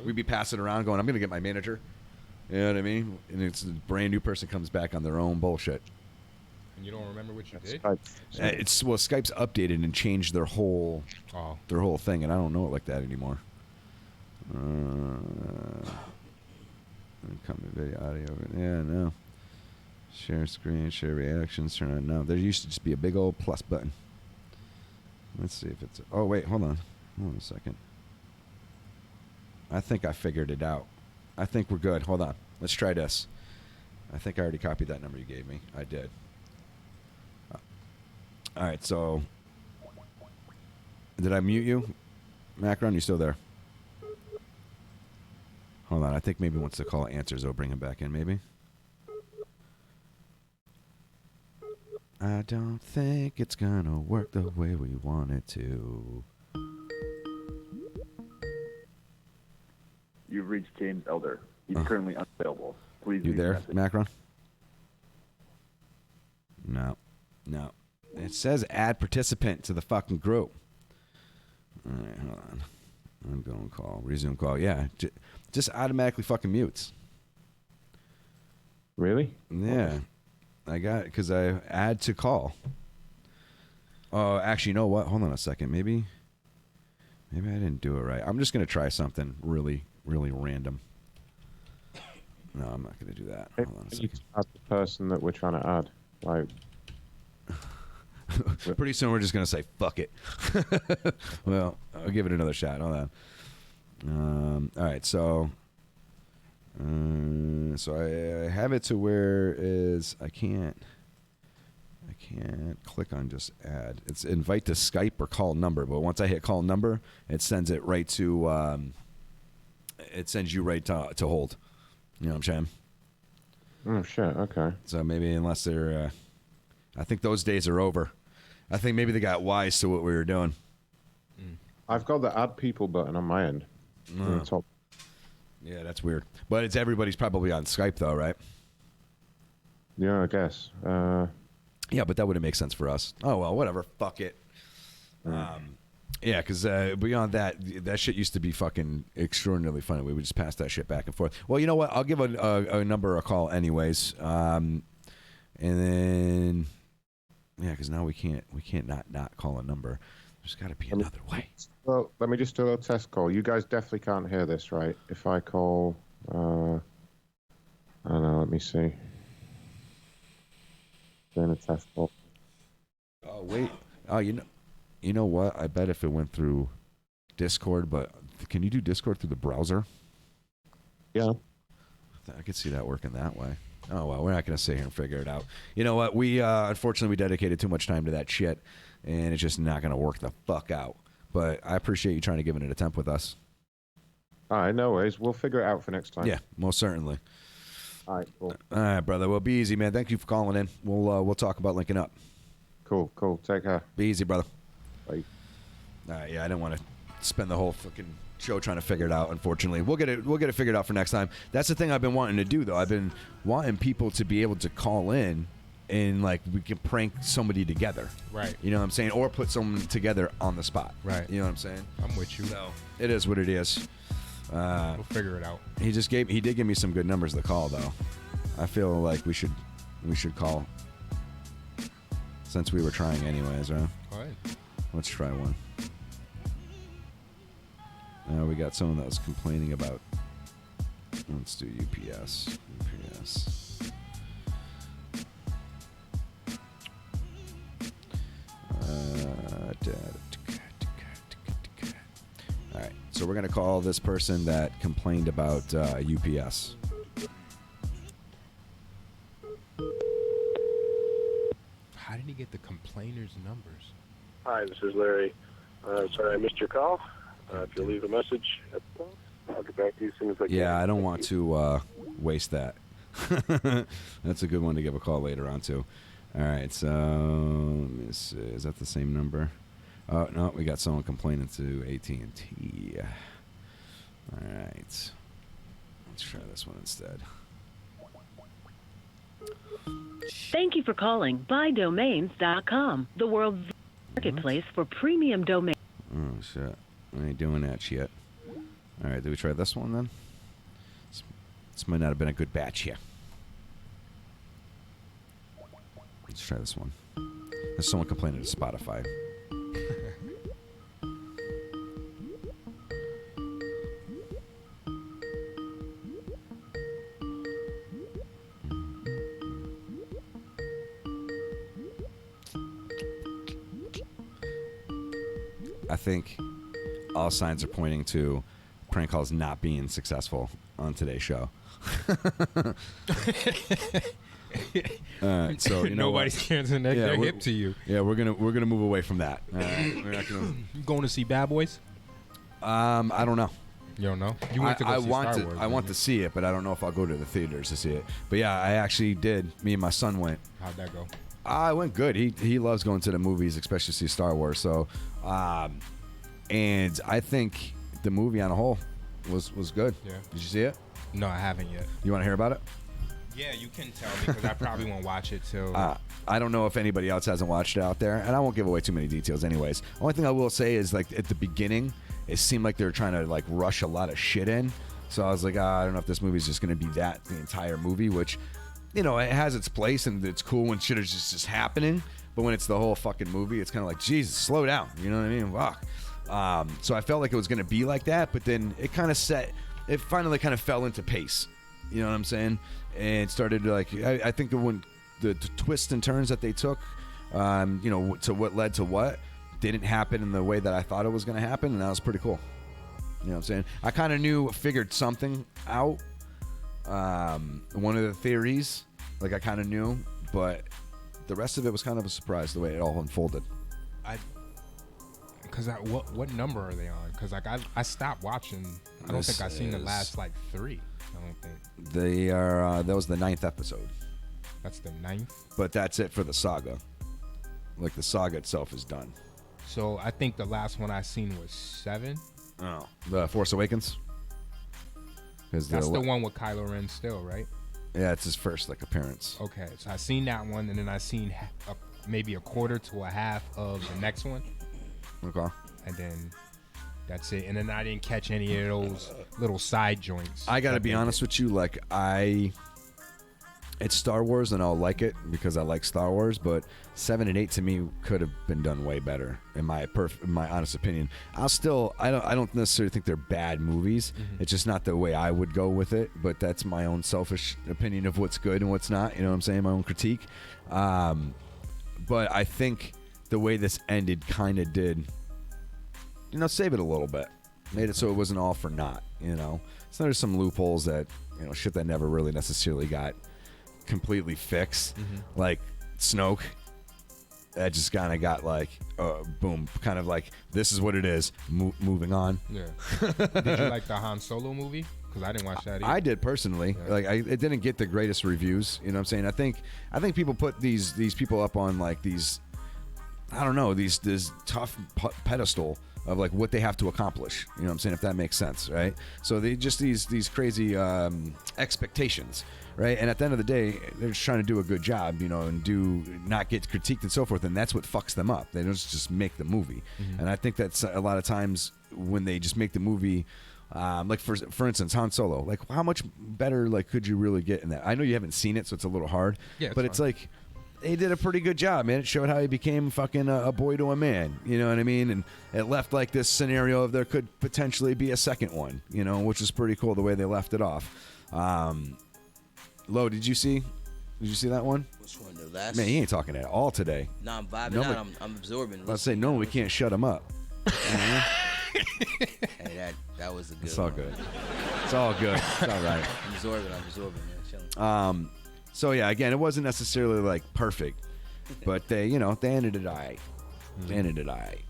We'd be passing around going, I'm going to get my manager. You know what I mean? And it's a brand new person comes back on their own bullshit. And you don't remember what you did? Skype's updated and changed their whole thing, and I don't know it like that anymore. Comment video, audio. Yeah, no. Share screen, share reactions, turn on. No, there used to just be a big old plus button. Let's see if it's... Oh, wait, hold on. Hold on a second. I think I figured it out. I think we're good. Hold on. Let's try this. I think I already copied that number you gave me. I did. All right, so... Did I mute you? Macron, you still there? Hold on. I think maybe once the call answers, they'll bring him back in, maybe. I don't think it's gonna work the way we want it to. You've reached James Elder. He's currently unavailable. Please You leave a there, message. Macron? No. No. It says add participant to the fucking group. All right, hold on. I'm going to call. Resume call. Yeah. Just automatically fucking mutes. Really? Yeah. I got it because I add to call. Oh, actually, you know what? Hold on a second. Maybe I didn't do it right. I'm just going to try something really, really random. No, I'm not going to do that. Hold on a You second. add the person that we're trying to add. Like, Pretty soon we're just going to say, fuck it. Well, I'll give it another shot. Hold on. All right, so I have it to where is I can't click on just add. It's invite to Skype or call number, but once I hit call number, it sends it right to it sends you right to hold. You know what I'm saying? oh shit. Okay. So maybe unless they're I think those days are over. I think maybe they got wise to what we were doing. I've got the add people button on my end. On the top. Yeah, that's weird. But it's everybody's probably on Skype though, right? Yeah, I guess. Yeah, but that wouldn't make sense for us. Oh well, whatever. Fuck it. Yeah, because beyond that, that shit used to be fucking extraordinarily funny. We would just pass that shit back and forth. Well, you know what? I'll give a number a call anyways, and then yeah, because now we can't not call a number. There's got to be another way. Well, let me just do a little test call. You guys definitely can't hear this, right? If I call, I don't know. Let me see. Doing a test call. Oh wait. Oh, you know what? I bet if it went through Discord, but can you do Discord through the browser? Yeah. I could see that working that way. Oh well, we're not gonna sit here and figure it out. You know what? We unfortunately we dedicated too much time to that shit, and it's just not gonna work the fuck out. But I appreciate you trying to give it an attempt with us. All right, no worries. We'll figure it out for next time. Yeah, most certainly. All right, cool. All right, brother. Well, be easy, man. Thank you for calling in. We'll talk about linking up. Cool. Take care. Be easy, brother. Bye. All right, yeah, I didn't want to spend the whole fucking show trying to figure it out. Unfortunately, we'll get it figured out for next time. That's the thing I've been wanting to do, though. I've been wanting people to be able to call in and like we can prank somebody together. Right. You know what I'm saying? Or put someone together on the spot. Right. You know what I'm saying? I'm with you. So it is what it is. We'll figure it out. He did give me some good numbers to call, though. I feel like we should call since we were trying anyways, right? All right. Let's try one. Now we got someone that was complaining about. Let's do UPS. All right, so we're gonna call this person that complained about UPS. How did he get the complainers' numbers? Hi, this is Larry. Sorry I missed your call. If you leave a message, I'll get back to you as soon as I can. Yeah, I don't want to waste that. That's a good one to give a call later on, too. All right, so let me see. Is that the same number? Oh, no, we got someone complaining to AT&T. All right. Let's try this one instead. Thank you for calling BuyDomains.com, the world's marketplace for premium domains. Oh, shit. I ain't doing that shit. All right, do we try this one then? This might not have been a good batch here. Let's try this one. There's someone complaining to Spotify. I think all signs are pointing to prank calls not being successful on today's show. So you know nobody's canceling their hip to you. Yeah, we're gonna move away from that. We're not gonna. You going to see Bad Boys? I don't know. You don't know? You went to go see Star Wars. I want to see it, but I don't know if I'll go to the theaters to see it. But yeah, I actually did. Me and my son went. How'd that go? It went good. He loves going to the movies, especially to see Star Wars. So, and I think the movie on a whole was good. Yeah. Did you see it? No, I haven't yet. You want to hear about it? Yeah, you can tell me because I probably won't watch it till. I don't know if anybody else hasn't watched it out there, and I won't give away too many details anyways. Only thing I will say is, like, at the beginning, it seemed like they were trying to, like, rush a lot of shit in. So I was like, I don't know if this movie is just going to be that the entire movie, which, you know, it has its place, and it's cool when shit is just happening. But when it's the whole fucking movie, it's kind of like, Jesus, slow down. You know what I mean? Fuck. So I felt like it was going to be like that, but then it kind of it finally kind of fell into pace. You know what I'm saying? And started to, like, I think when the twists and turns that they took, you know, to what led to what, didn't happen in the way that I thought it was going to happen, and that was pretty cool. You know what I'm saying? I kind of figured something out. One of the theories, like, I kind of knew, but the rest of it was kind of a surprise the way it all unfolded. Because what number are they on? Because, like, I stopped watching. I don't think I've seen the last, like, 3. I don't think. They are. That was the 9th episode. That's the 9th? But that's it for the saga. Like, the saga itself is done. So I think the last one I seen was 7. Oh, The Force Awakens. That's the one with Kylo Ren still, right? Yeah, it's his first, like, appearance. Okay, so I seen that one, and then I seen maybe a quarter to a half of the next one. Okay. And then that's it. And then I didn't catch any of those little side joints. I gotta be honest with you, like, it's Star Wars and I'll like it because I like Star Wars, but 7 and 8 to me could have been done way better in my honest opinion. I don't necessarily think they're bad movies. Mm-hmm. It's just not the way I would go with it, but that's my own selfish opinion of what's good and what's not, you know what I'm saying, my own critique. But I think the way this ended kind of did, you know, save it a little bit. Made it so it wasn't all for naught, you know. So there's some loopholes that, you know, shit that never really necessarily got completely fixed. Mm-hmm. Like Snoke, that just kind of got like, boom, kind of like, this is what it is, moving on. Yeah. Did you like the Han Solo movie? Because I didn't watch that either. I did personally. Yeah. Like, it didn't get the greatest reviews. You know what I'm saying? I think people put these people up on, like, these, I don't know, this tough pedestal of, like, what they have to accomplish. You know what I'm saying? If that makes sense, right? So they just these crazy expectations, right? And at the end of the day, they're just trying to do a good job, you know, and not get critiqued and so forth. And that's what fucks them up. They don't just make the movie. Mm-hmm. And I think that's a lot of times when they just make the movie. Like for instance, Han Solo. Like, how much better, like, could you really get in that? I know you haven't seen it, so it's a little hard. Yeah, but it's like, they did a pretty good job, man. It showed how he became fucking a boy to a man. You know what I mean? And it left, like, this scenario of there could potentially be a second one, you know, which is pretty cool the way they left it off. Lo, did you see that one? Which one? The last? Man, he ain't talking at all today. No, I'm vibing out. I'm absorbing. Let's say no, we can't shut him up. Hey, that was a good. It's all one. good. It's all good. It's all right. I'm absorbing, man. Chilling. So yeah, again, it wasn't necessarily like perfect, but they ended it all right. They ended it all right.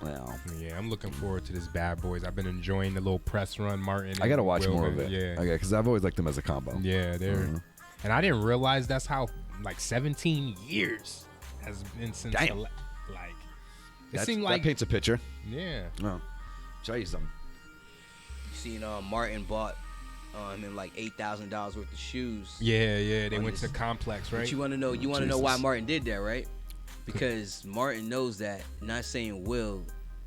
Well, yeah, I'm looking forward to this Bad Boys. I've been enjoying the little press run, Martin. I gotta watch more of it. Yeah, okay, because I've always liked them as a combo. Yeah, they're, and I didn't realize that's how, like, 17 years has been since. Damn. It seemed like that paints a picture. Yeah. Well, show you something. You seen Martin bought him like $8,000 worth of shoes. Yeah. They went to Complex, right? But you want to know? You want to know why Martin did that, right? Because Martin knows that. Not saying Will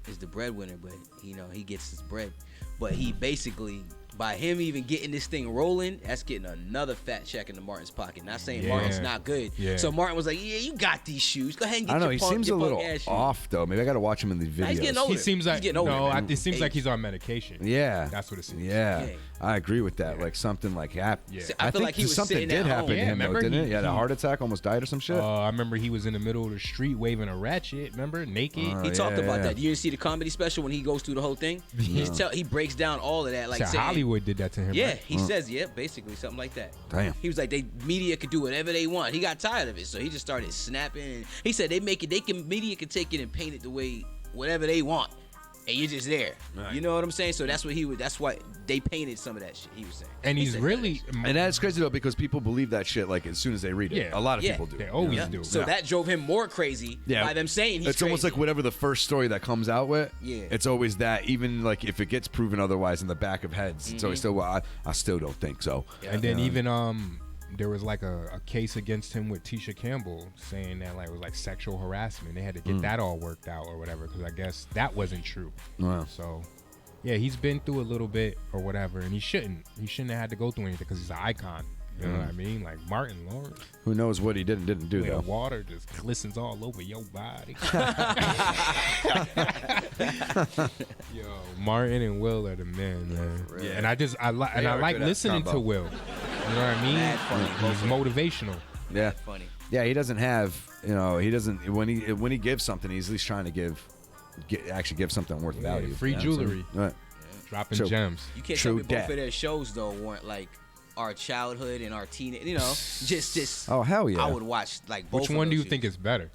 is the breadwinner, but he gets his bread. But he basically by him even getting this thing rolling, that's getting another fat check in the Martin's pocket. Not saying Yeah. Martin's not good. Yeah. So Martin was like, yeah, you got these shoes. Go ahead and get I don't know. your He punk, seems a your little punk ass shoes. off though. Maybe I got to watch him in the videos. Nah, he's getting older. He seems like He's getting older, man. it seems like he's on medication. Yeah, that's what it seems. Yeah, I agree with that. Like something like happened. Yeah. I feel think like he was something sitting did at happen home. to him, though, remember didn't it? he- He had a he- heart attack, almost died or some shit. I remember he was in the middle of the street waving a ratchet. Remember, naked. He talked about that. You didn't see the comedy special when he goes through the whole thing? No. He breaks down all of that. Like So saying, Hollywood did that to him. Yeah, right? he says, basically something like that. Damn. He was like, media could do whatever they want. He got tired of it, so he just started snapping. And he said media can take it and paint it the way whatever they want, and you're just there. Right. You know what I'm saying? So that's why they painted some of that shit. He was saying, And He he's said really. And that's crazy though because people believe that shit like as soon as they read it. Yeah. A lot of Yeah. people do. They always Yeah. do. So Yeah. that drove him more crazy by them saying he's it's almost crazy. like whatever the first story that comes out with. Yeah. It's always that. Even like if it gets proven otherwise in the back of heads, it's always still. Well, I still don't think so. And then even there was like a case against him with Tisha Campbell saying that like it was like sexual harassment. They had to get that all worked out or whatever because I guess that wasn't true. Wow. So yeah, he's been through a little bit or whatever, and he shouldn't have had to go through anything because he's an icon. You know what I mean? Like Martin Lawrence. Who knows what he did and didn't do Where though? the water just glistens all over your body. Yo, Martin and Will are the men, man. Yeah. And I like listening to Will. You know what I mean? Mad funny. He's motivational. Yeah. Funny. Yeah, he doesn't have. He doesn't when he gives something, he's at least trying to actually give something worth value. free You know what I'm jewelry. saying? Right. Dropping True. gems. You can't True tell me both dat. of their shows though weren't like our childhood and our teenage. You know, just. Oh hell yeah! I would watch like both. Which of one do those you think is better?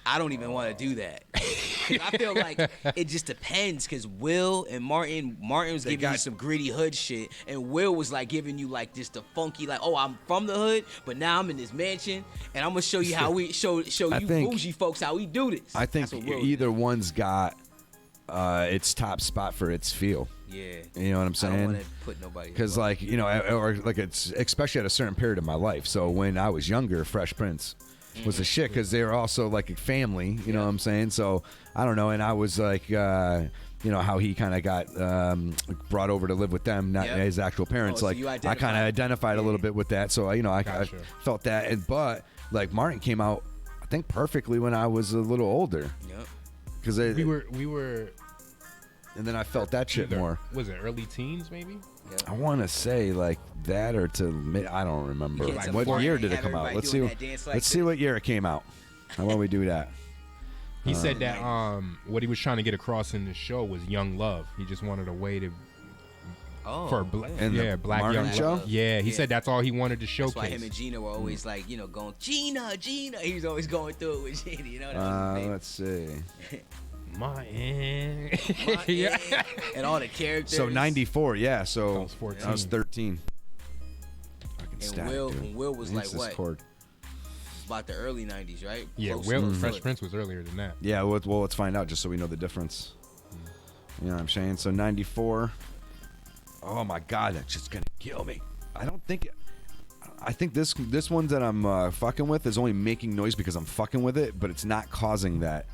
I don't even want to do that. I feel like it just depends because Will and Martin was giving you some gritty hood shit, and Will was like giving you like just the funky like, oh, I'm from the hood, but now I'm in this mansion, and I'm gonna show you how we show you bougie folks how we do this. I think That's what Will either one's got its top spot for its feel. Yeah. You know what I'm saying? I don't want to put nobody. Because like or like it's especially at a certain period of my life. So when I was younger, Fresh Prince was the shit because they were also like a family. You know what I'm saying? So I don't know. And I was like, how he kind of got brought over to live with them, not his actual parents. Oh, so like you I kind of identified a little bit with that. So I felt that. But like Martin came out, I think perfectly when I was a little older. Yep. Because we were. And then I felt that shit more. Was it early teens maybe? I want to say like that or I don't remember. You can't What support year it did and it come have out? everybody Let's doing see. that dance like Let's see what year it came out. How about we do that? He said that what he was trying to get across in the show was young love. He just wanted a way to for black Martin young show? love. Yeah, he said that's all he wanted to showcase. That's why him and Gina were always like, going Gina. He was always going through it with Gina. You know. That was his name. Let's see. Martin. And all the characters. So 94, yeah. So I was 14. I was 13. Fucking And static, Will, dude. when Will was like Against this what? cord. About the early '90s, right? Yeah, Close Will to Fresh it. Prince was earlier than that. Yeah, well, let's find out just so we know the difference. You know what I'm saying? So 94. Oh my God, that's just gonna kill me. I think this one that I'm fucking with is only making noise because I'm fucking with it, but it's not causing that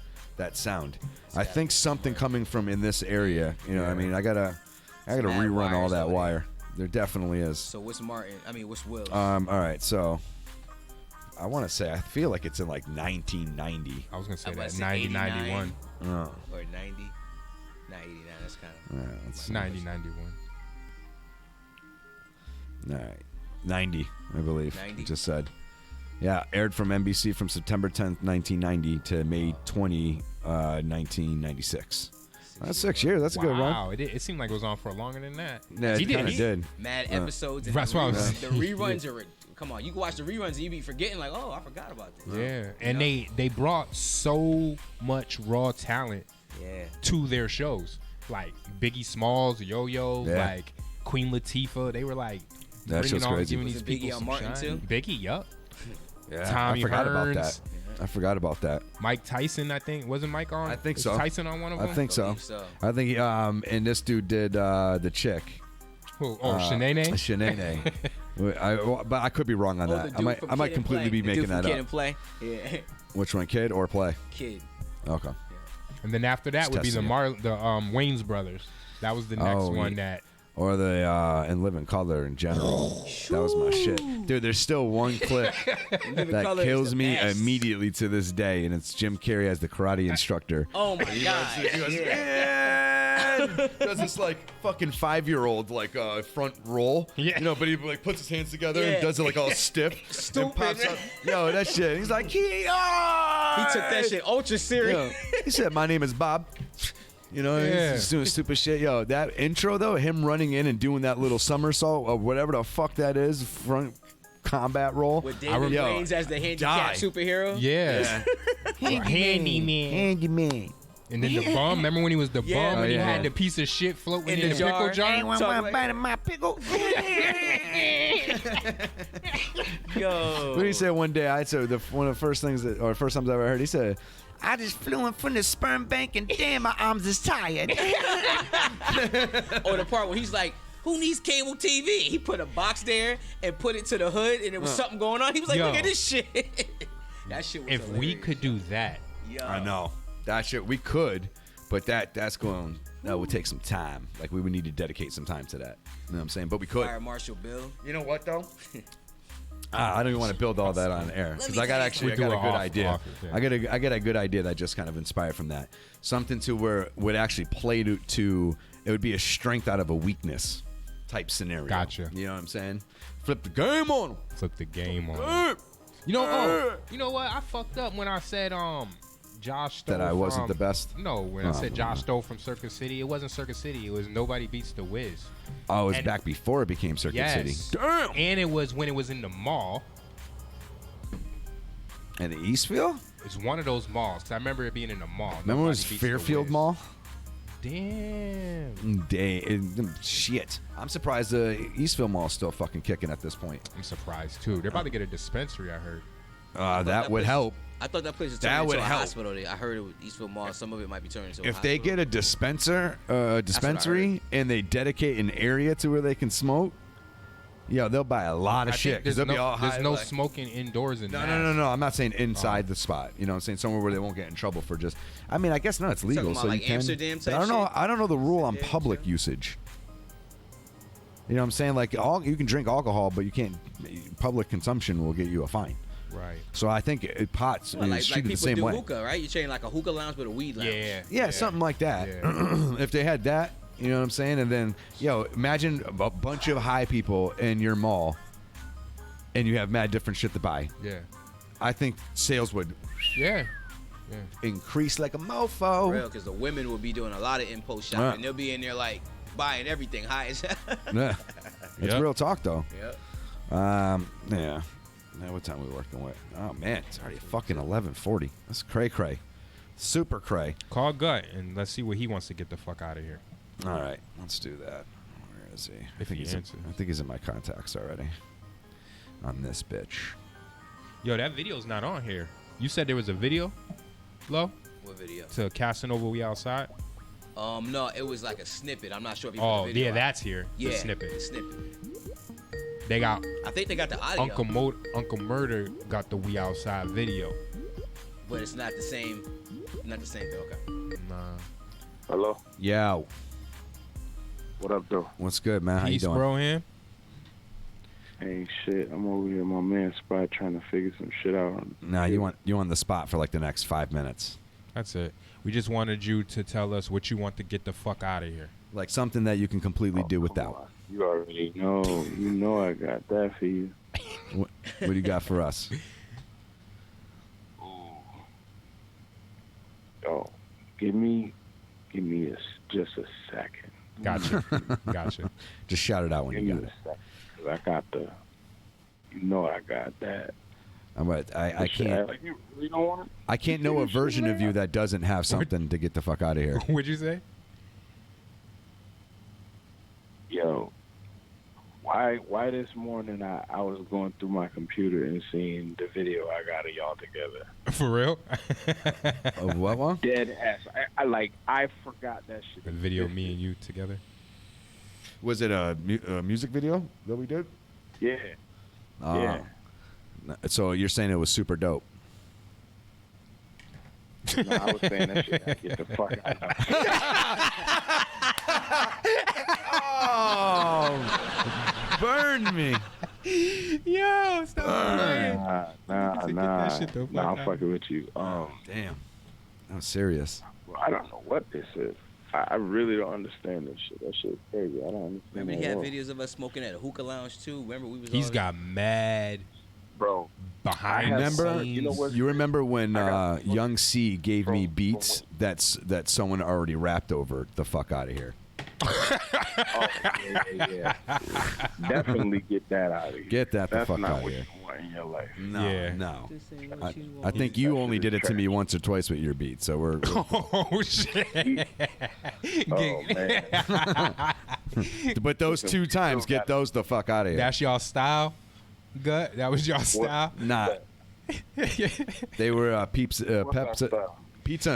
sound. I think something coming from in this area. You know what I mean? I gotta rerun all that wire. There definitely is. So what's what's Will? All right, so I want to say I feel like it's in like 1990. I was gonna say I was that gonna say 90, 91. Oh. Or 90, 89. That's kind of. All right, let's see. 90, 91. All right, 90, I believe. 90. You just said. Yeah, aired from NBC from September 10th, 1990 to May 20, 1996. That's 6 years. That's a good run. Wow, it seemed like it was on for longer than that. Yeah, it kind of did. Mad episodes. And That's the what I was reruns, the reruns are. Come on, you can watch the reruns and you be forgetting like, oh, I forgot about this. Yeah, and they brought so much raw talent to their shows, like Biggie Smalls, Yo-Yo, like Queen Latifah. They were like That show's crazy. giving Was these it people Biggie on some Martin shine. too? Biggie, yup. Yeah, Tommy I forgot Hearns. about that. I forgot about that. Mike Tyson, I think. Wasn't Mike on? I think Was so. Tyson on one of them? I think so. believe so. I think he, and this dude did the chick. Who? Oh, Shanae? Shanae. But I could be wrong on that. I might completely be making that Kid up. and Play. Yeah. Which one, Kid or Play? Kid. Okay. And then after that Just would be the testing Wayne's brothers. That was the next Oh, one yeah. that or the and Living Color in general. That was my shit, dude. There's still one clip that Color is kills the me best. immediately to this day, and it's Jim Carrey as the karate instructor. Oh my god. He goes, does this like fucking 5-year-old like front roll, you know, but he like puts his hands together and does it like all stiff, and pops up. Yo, that shit. He's like, he took that shit ultra serious. He said, "My name is Bob." You know, he's just doing stupid shit. Yo, that intro though, him running in and doing that little somersault or whatever the fuck that is, front combat roll. With David Wayne's as the handicapped superhero. Yeah. Handyman. And then the bum. Remember when he was the bum and he yeah. had the piece of shit floating in the jar. pickle jar? Anyone want a bite of my pickle? Yo. What did he say one day? I said one of the first things that, or first times I ever heard. He said, "I just flew in from the sperm bank and damn, my arms is tired." Or the part where he's like, "Who needs cable TV?" He put a box there and put it to the hood, and there was something going on. He was like, Yo. "Look at this shit." That shit was If hilarious. we could do that, I know that shit we could, but that would take some time. Like we would need to dedicate some time to that. You know what I'm saying? But we could. Fire Marshal Bill. You know what though? I don't even want to build all that on air because I got a good idea. I got a good idea that just kind of inspired from that. Something to where would actually play to it would be a strength out of a weakness type scenario. Gotcha. You know what I'm saying? Flip the game on him. flip the game on. You know, you know what? I fucked up when I said Josh Stowe That I wasn't from- the best? No, when I said Josh Stowe from Circuit City, it wasn't Circuit City. It was Nobody Beats the Wiz. Oh, it was And- back before it became Circuit Yes. City. Damn. And it was when it was in the mall. And the Eastfield? It's one of those malls. 'Cause I remember it being in the mall. Remember when it was Nobody Beats the Fairfield Wiz. Mall? Damn. Shit. I'm surprised the Eastville Mall is still fucking kicking at this point. I'm surprised too. They're about to get a dispensary, I heard. That would help. I thought that place was That turning would into a help. hospital. I heard it with Eastville Mall. Some of it might be turning into a If hospital. they get a dispensary and they dedicate an area to where they can smoke, they'll buy a lot of I shit think because they'll be all high. there's no like- smoking indoors in that. No. I'm not saying inside the spot. You know what I'm saying? Somewhere where they won't get in trouble for just. I mean, I guess no, it's legal, about so like you can. Amsterdam But type I don't know. shit? I don't know the rule on public usage. You know what I'm saying? Like you can drink alcohol, but you can't. Public consumption will get you a fine. Right. So I think pots Well, like treated the people same do way. hookah, right? You're trading like a hookah lounge but a weed lounge. Yeah, something like that. If they had that, you know what I'm saying? And then, imagine a bunch of high people in your mall and you have mad different shit to buy. Yeah. I think sales would increase like a mofo. Real, because the women will be doing a lot of impulse shopping. Yeah. They'll be in there like buying everything high as hell. Yeah. It's Yep. real talk, though. Yep. Yeah. Now, what time are we working with? Oh, man. It's already fucking 11:40. That's cray-cray. Super cray. Call Gut and let's see what he wants to get the fuck out of here. All right. Let's do that. Where is he? If he he's answers. I think he's in my contacts already. On this bitch. Yo, that video's not on here. You said there was a video, Lo? What video? To Casanova We Outside? No, it was like a snippet. I'm not sure if you Oh, put the video yeah, out. that's here. Yeah, The snippet. The snippet. They got I think they got the audio, Uncle Murder got the We Outside video. but it's not the same. Not the same thing. Okay. Nah. Hello. Yeah. What up, though? What's good, man? How you Peace, doing? bro, him? Ain't shit. I'm over here in my man's spot trying to figure some shit out. Nah, you on the spot for like the next 5 minutes. That's it. We just wanted you to tell us what you want to get the fuck out of here. Like something that you can completely do without. You already know. You know I got that for you. What do you got for us? Yo, give me just a second. Gotcha. Gotcha. Just shout it out when Give you me got a it. second. 'Cause I got the. You know I got that. I can't. Like you really don't want it? I can't know a version of you that doesn't have something to get the fuck out of here. What'd you say? Yo, why this morning I was going through my computer and seeing the video I got of y'all together. For real? Of what one? Dead ass. I forgot that shit. The video me and you together? Was it a music video that we did? Yeah. Yeah. So you're saying it was super dope? No, I was saying that shit. I get the fuck out of here. Burn me. Yo, stop playing. Nah, I'm fucking with you. Damn. That was serious. Well, I don't know what this is. I really don't understand this shit. That shit's crazy. I don't understand. Remember that he at had all. videos of us smoking at a hookah lounge too. Remember we was. He's all got mad, bro. Behind Remember, the scenes. you remember when Young C gave me beats that someone already rapped over? The fuck out of here. Yeah. Definitely get that out of here. Get that the That's fuck not out of what here. you want in your life. No. I think you only did it to me once or twice with your beat, so we're Oh shit! But those 2 times, get those the fuck out of here. That's y'all style, Gut. That was y'all style. Nah. They were Pizza and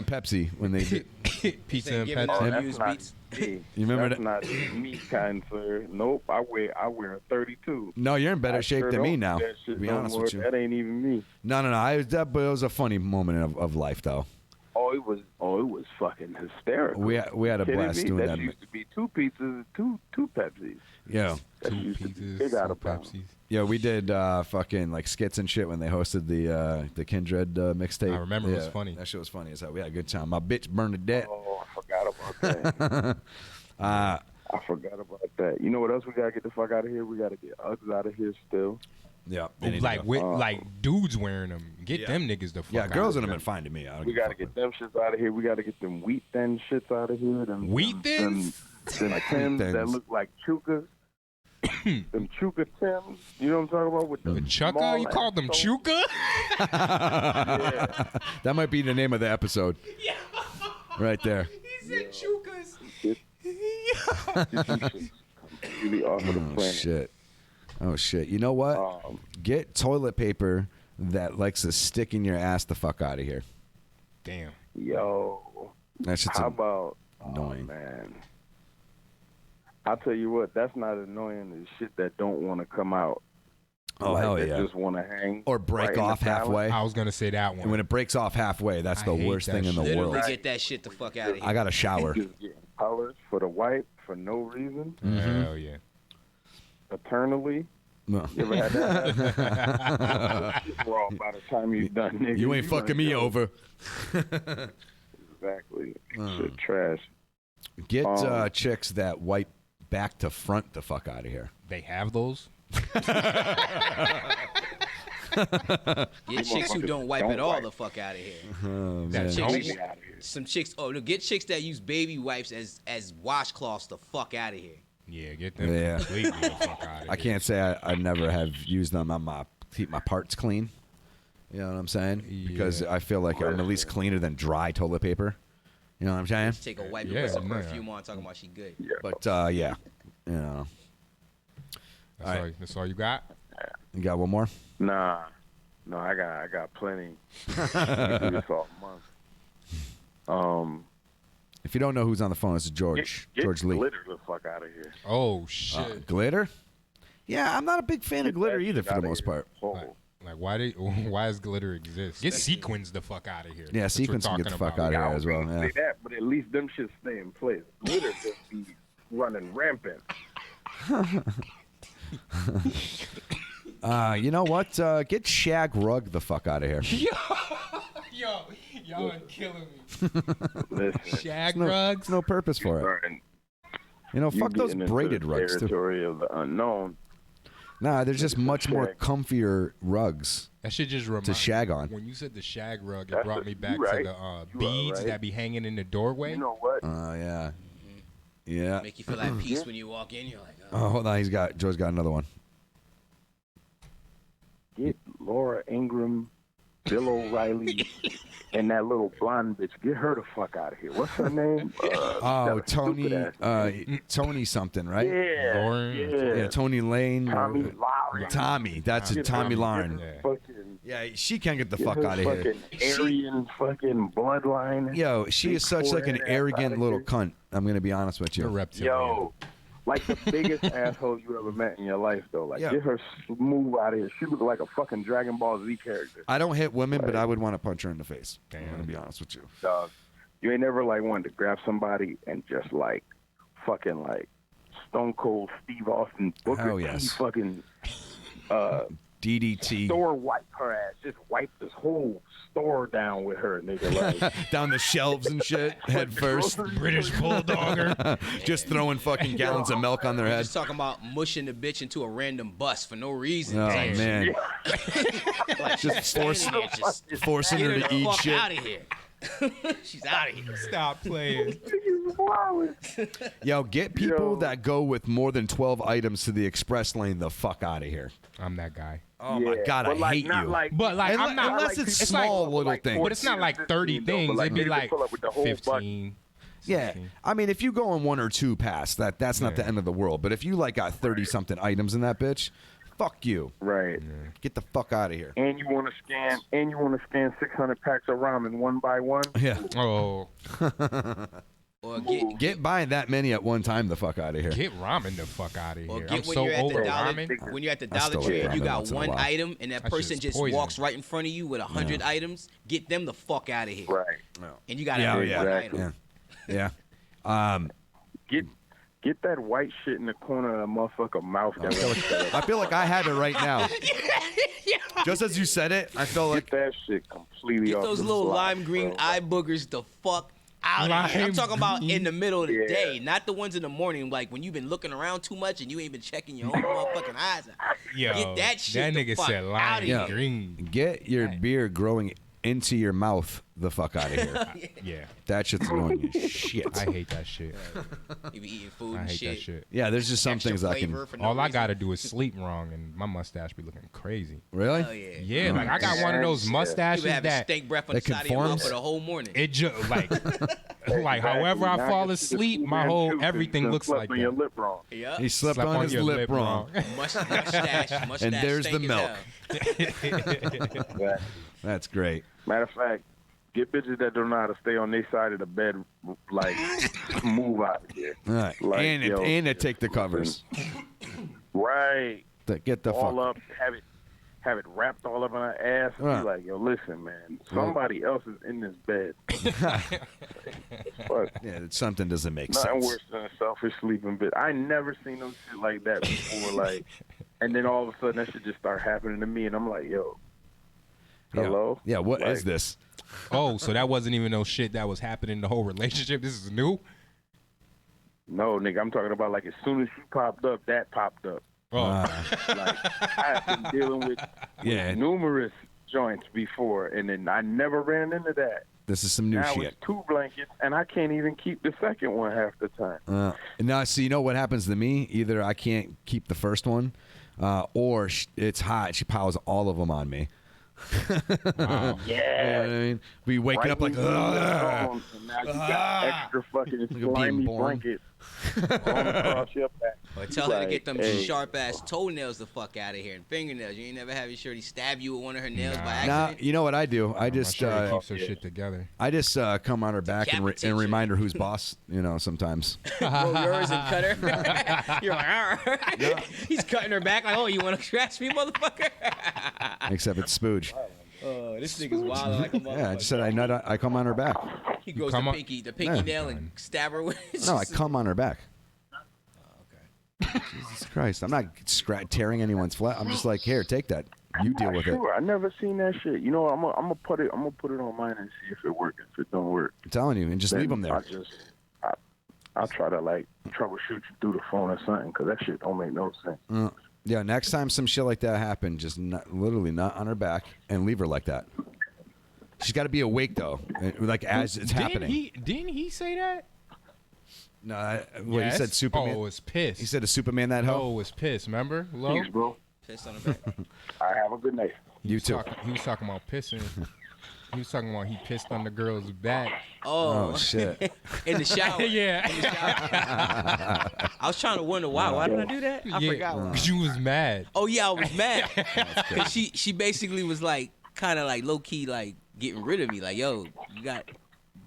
Pepsi when they did Pizza and Oh, Pepsi. that's not me. You remember that's not me, kind sir. Nope, I wear a 32. No, you're in better I shape sure than me don't now. do that shit To be no honest more. with you. That ain't even me. No. But it was a funny moment of life, though. Oh, it was fucking hysterical. We had a Kidding blast me? doing that. that. Used to be 2 pizzas, two Pepsis. Yeah. That used to be big out of pound. Yeah, we did fucking like skits and shit when they hosted the Kindred mixtape. I remember, it was funny. That shit was funny as hell. We had a good time. My bitch burned to death. Oh, I forgot about that. I forgot about that. You know what else we gotta get the fuck out of here? We gotta get Uggs out of here still. Yeah, Like like dudes wearing them. Get them niggas the fuck. Yeah, out girls of would have here. been fine to me. I don't We give a gotta get them shits out of here. We gotta get them wheat thin shits out of here. Them Wheat thins? Them Tims that look like chukas. Them chuka Tims. You know what I'm talking about? With the Chuka? You called them Chuka? That might be the name of the episode. Yeah. Right there. He said Chukas. Completely off of the planet. Oh shit. You know what? Get toilet paper that likes to stick in your ass the fuck out of here. Damn. Yo. That shit's How about annoying. Man. I'll tell you what, that's not annoying as shit that don't want to come out. Oh, Like, hell that yeah. just want to hang. Or break right in the off halfway. I was gonna say that one. And when it breaks off halfway, that's the hate worst that thing in the shit. world. Literally get that shit the fuck out of here. I got a shower. Just getting colored for the wipe for no reason. Hell yeah. Eternally. No. You ever had that? Raw by the time you're done, nigga. You ain't You fucking like, me yo. over. Exactly. Shit trash. Get chicks that wipe back to front the fuck out of here. They have those? Get chicks who don't wipe at all the fuck out of here. Oh, Some man. chicks, some chicks. Oh, no, get chicks that use baby wipes as washcloths the fuck out of here. Yeah, get them Yeah. completely the fuck out of I can't say I never have used them on keep my parts clean. You know what I'm saying? Because I feel like I'm at least cleaner than dry toilet paper. You know what I'm saying? Take a wipe and put some perfume on, talking about she good. But yeah, you know. That's all you got? You got one more? Nah. No, I got plenty. We do this all month. If you don't know who's on the phone, it's George. Get George Lee. Glitter the fuck out of here. Oh shit. Glitter? Yeah, I'm not a big fan of glitter either for the most part. Like why does glitter exist? Get sequins the fuck out of here. Yeah, That's what sequins we're can get the talking fuck out about. of here as well. Yeah. Say that, but at least them shit stay in place. Glitter just be running rampant. You know what? Get Shag Rug the fuck out of here. Yo, y'all are killing me. Listen, Shag There's rugs? no purpose for it. You know, fuck those getting into braided the rugs too. Territory of the unknown. Nah, they're just much more comfier rugs That shit just remind to shag on. When you said the shag rug, it That's brought a- me you back right. to the You are beads right. that be hanging in the doorway. You know what? Oh yeah, yeah. Make you feel at peace when you walk in. You're like, Oh, hold on, Joe's got another one. Get Laura Ingram, Bill O'Reilly, and that little blonde bitch. Get her the fuck out of here. What's her name? Oh, that Tony, stupid-ass Tony something, right? Yeah, yeah. Tony Lane. Tommy Lauren. Tommy, that's it. Get Tommy her- Lauren. get her fucking- Yeah, she can't get the get fuck her out of here. fucking Aryan fucking bloodline. Yo, she is such like an Big forehead ass arrogant outta little here. cunt. I'm gonna be honest with you. Yo, like the biggest asshole you ever met in your life, though. Like, Yeah. get her smooth out of here. She look like a fucking Dragon Ball Z character. I don't hit women, but I would want to punch her in the face. I'm gonna be honest with you. Dog, you ain't never like wanted to grab somebody and just like fucking like Stone Cold Steve Austin, Booker Hell T yes. fucking DDT. store wipe her ass. Just wipe this whole store down with her, nigga. Like, Down the shelves and shit, head first. British Bulldogger. Just throwing fucking gallons of milk on their head. Just talking about mushing the bitch into a random bus for no reason. Oh, Like, man. like, Just forcing her to eat fuck shit. out of here. She's out of here. Stop playing. Yo, get people that go with more than 12 items to the express lane the fuck out of here. I'm that guy. Oh my God, I hate you. But like, I'm not unless it's small little things. But it's not like 30 things. It'd be like 15. Yeah, I mean, if you go on 1 or 2 past, that's not the end of the world. But if you like got 30 something items in that bitch, fuck you. Right. Get the fuck out of here. And you want to scan 600 packs of ramen one by one. Yeah. Oh. Or get buying that many at one time the fuck out of here. Get ramen the fuck out of Or here. get I'm when so you're at over the dollar, ramen. when you're at the I Dollar still Tree like and you ramen got once in a one while. item and that That person shit's just poison. walks right in front of you with 100 items, get them the fuck out of here. Right. And you got to Yeah, have yeah, one exactly. item. Yeah. Get that white shit in the corner of the motherfucker mouth. I feel like I had it right now. Just as you said it, I felt like that shit completely Get off those the little block, lime green bro. eye boogers the fuck out of here. I'm Lime talking about in the middle of the Yeah. day, not the ones in the morning, like when you've been looking around too much and you ain't been checking your own motherfucking eyes out. Yo, Get that shit that the nigga fuck said out lime of here. green. get your beard growing into your mouth the fuck out of here. Yeah. That shit's annoying as shit. I hate that shit. You be eating food I and hate shit. that shit. Yeah, there's just some Extra things I can. flavor for no All I reason. gotta do is sleep wrong, and my mustache be looking crazy. Really? Hell yeah. Yeah, like I got one of those You mustaches been having that stank breath on that the side of your mouth conforms? for the whole morning. it just like however I Now fall you see the asleep, Cool my Man whole tooth everything and looks slept like on your that. lip wrong. Yeah. He slept Slept on his your lip wrong. Mustache. And there's the as milk. hell. That's great. Matter of fact, get bitches that don't know how to stay on their side of the bed, like, move out of here. All right. Like, and yo, to take the covers. Right. Get the all fuck. up, have it wrapped all up in her ass. Be Right. like, yo, listen, man, somebody else is in this bed. But Yeah, something doesn't make nothing sense. worse than a selfish sleeping bitch. I never seen no shit like that before. Like, and then all of a sudden that shit just start happening to me, and I'm like, yo, hello? Yeah, what is Like, this? Oh, so that wasn't even no shit that was happening in the whole relationship. This is new. No, nigga, I'm talking about like as soon as she popped up, that popped up. Oh, Like I've been dealing with Yeah. numerous joints before, and then I never ran into that. This is some new Now shit. it's 2 blankets, and I can't even keep the second one half the time. Now, so you know what happens to me? Either I can't keep the first one, or it's hot. She piles all of them on me. wow. Yeah. You know what I mean? We waking up like, when you leave the "Ugh." phone, and now you got extra fucking Like being slimy born. blankets all across your back. Or tell her to get them Hey. sharp ass toenails the fuck out of here and fingernails. You ain't never have your shorty stab you with one of her nails by Now, accident. you know what I do? I My just shorty keeps her shit together. I just come on her back and Decapitate remind her who's boss. You know, sometimes. Roll yours and cut her. You're like, "Arr." He's cutting her back like, oh, you want to scratch me, motherfucker? Except it's Spooge. Oh, this nigga's wild like a motherfucker. Yeah, I just said I come on her back. He goes come the on- pinky Yeah. nail and stab her with it. No, I come on her back. Oh, okay. Jesus Christ, I'm not tearing anyone's flat. I'm just like, here, take that. You deal with it. Sure, I never seen that shit. You know, I'm gonna put it on mine and see if it works. If it don't work, I'm telling you, and just leave them there. I'll try to like troubleshoot you through the phone or something, because that shit don't make no sense. Yeah, next time some shit like that happens, just literally not on her back and leave her like that. She's got to be awake though, like as it's happening. Didn't he say that? No, he Yes. said Superman. Oh, it was piss. He said a Superman that hoe. Oh, it was piss. Remember? Low? Thanks, bro. Piss on her back. All right, have a good night. You too. He was talking about pissing. He was talking about he pissed on the girl's back. Oh, shit. In the shower. Yeah. In the shower. I was trying to wonder why. Why did I do that? I forgot why. Because you was mad. Oh yeah, I was mad. Cause she basically was like kind of like low key like getting rid of me. Like, yo, you got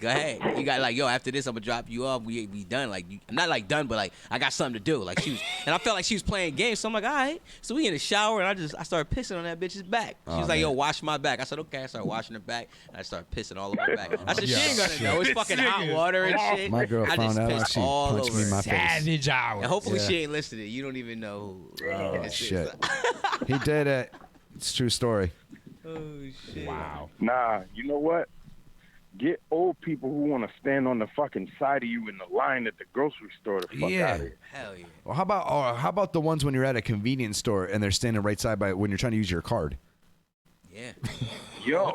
Go ahead. You got like, yo, after this, I'm gonna drop you off. We done. Like, not like done, but like I got something to do. Like she was, and I felt like she was playing games. So I'm like, all right. So we in the shower, and I started pissing on that bitch's back. She was like, yo, wash my back. I said, okay. I started washing her back, and I started pissing all over her back. I said, she ain't gonna know. It's fucking hot water and shit. My girl I found just out. pissed She all punched over me in her. my face. Savage hours. And hopefully she ain't listening. You don't even know who. Oh shit. He did it. It's a true story. Oh shit. Wow. Nah, you know what? Get old people who want to stand on the fucking side of you in the line at the grocery store the fuck Yeah. out of here. Hell yeah. Well, how about the ones when you're at a convenience store and they're standing right side by when you're trying to use your card? Yeah. Yo.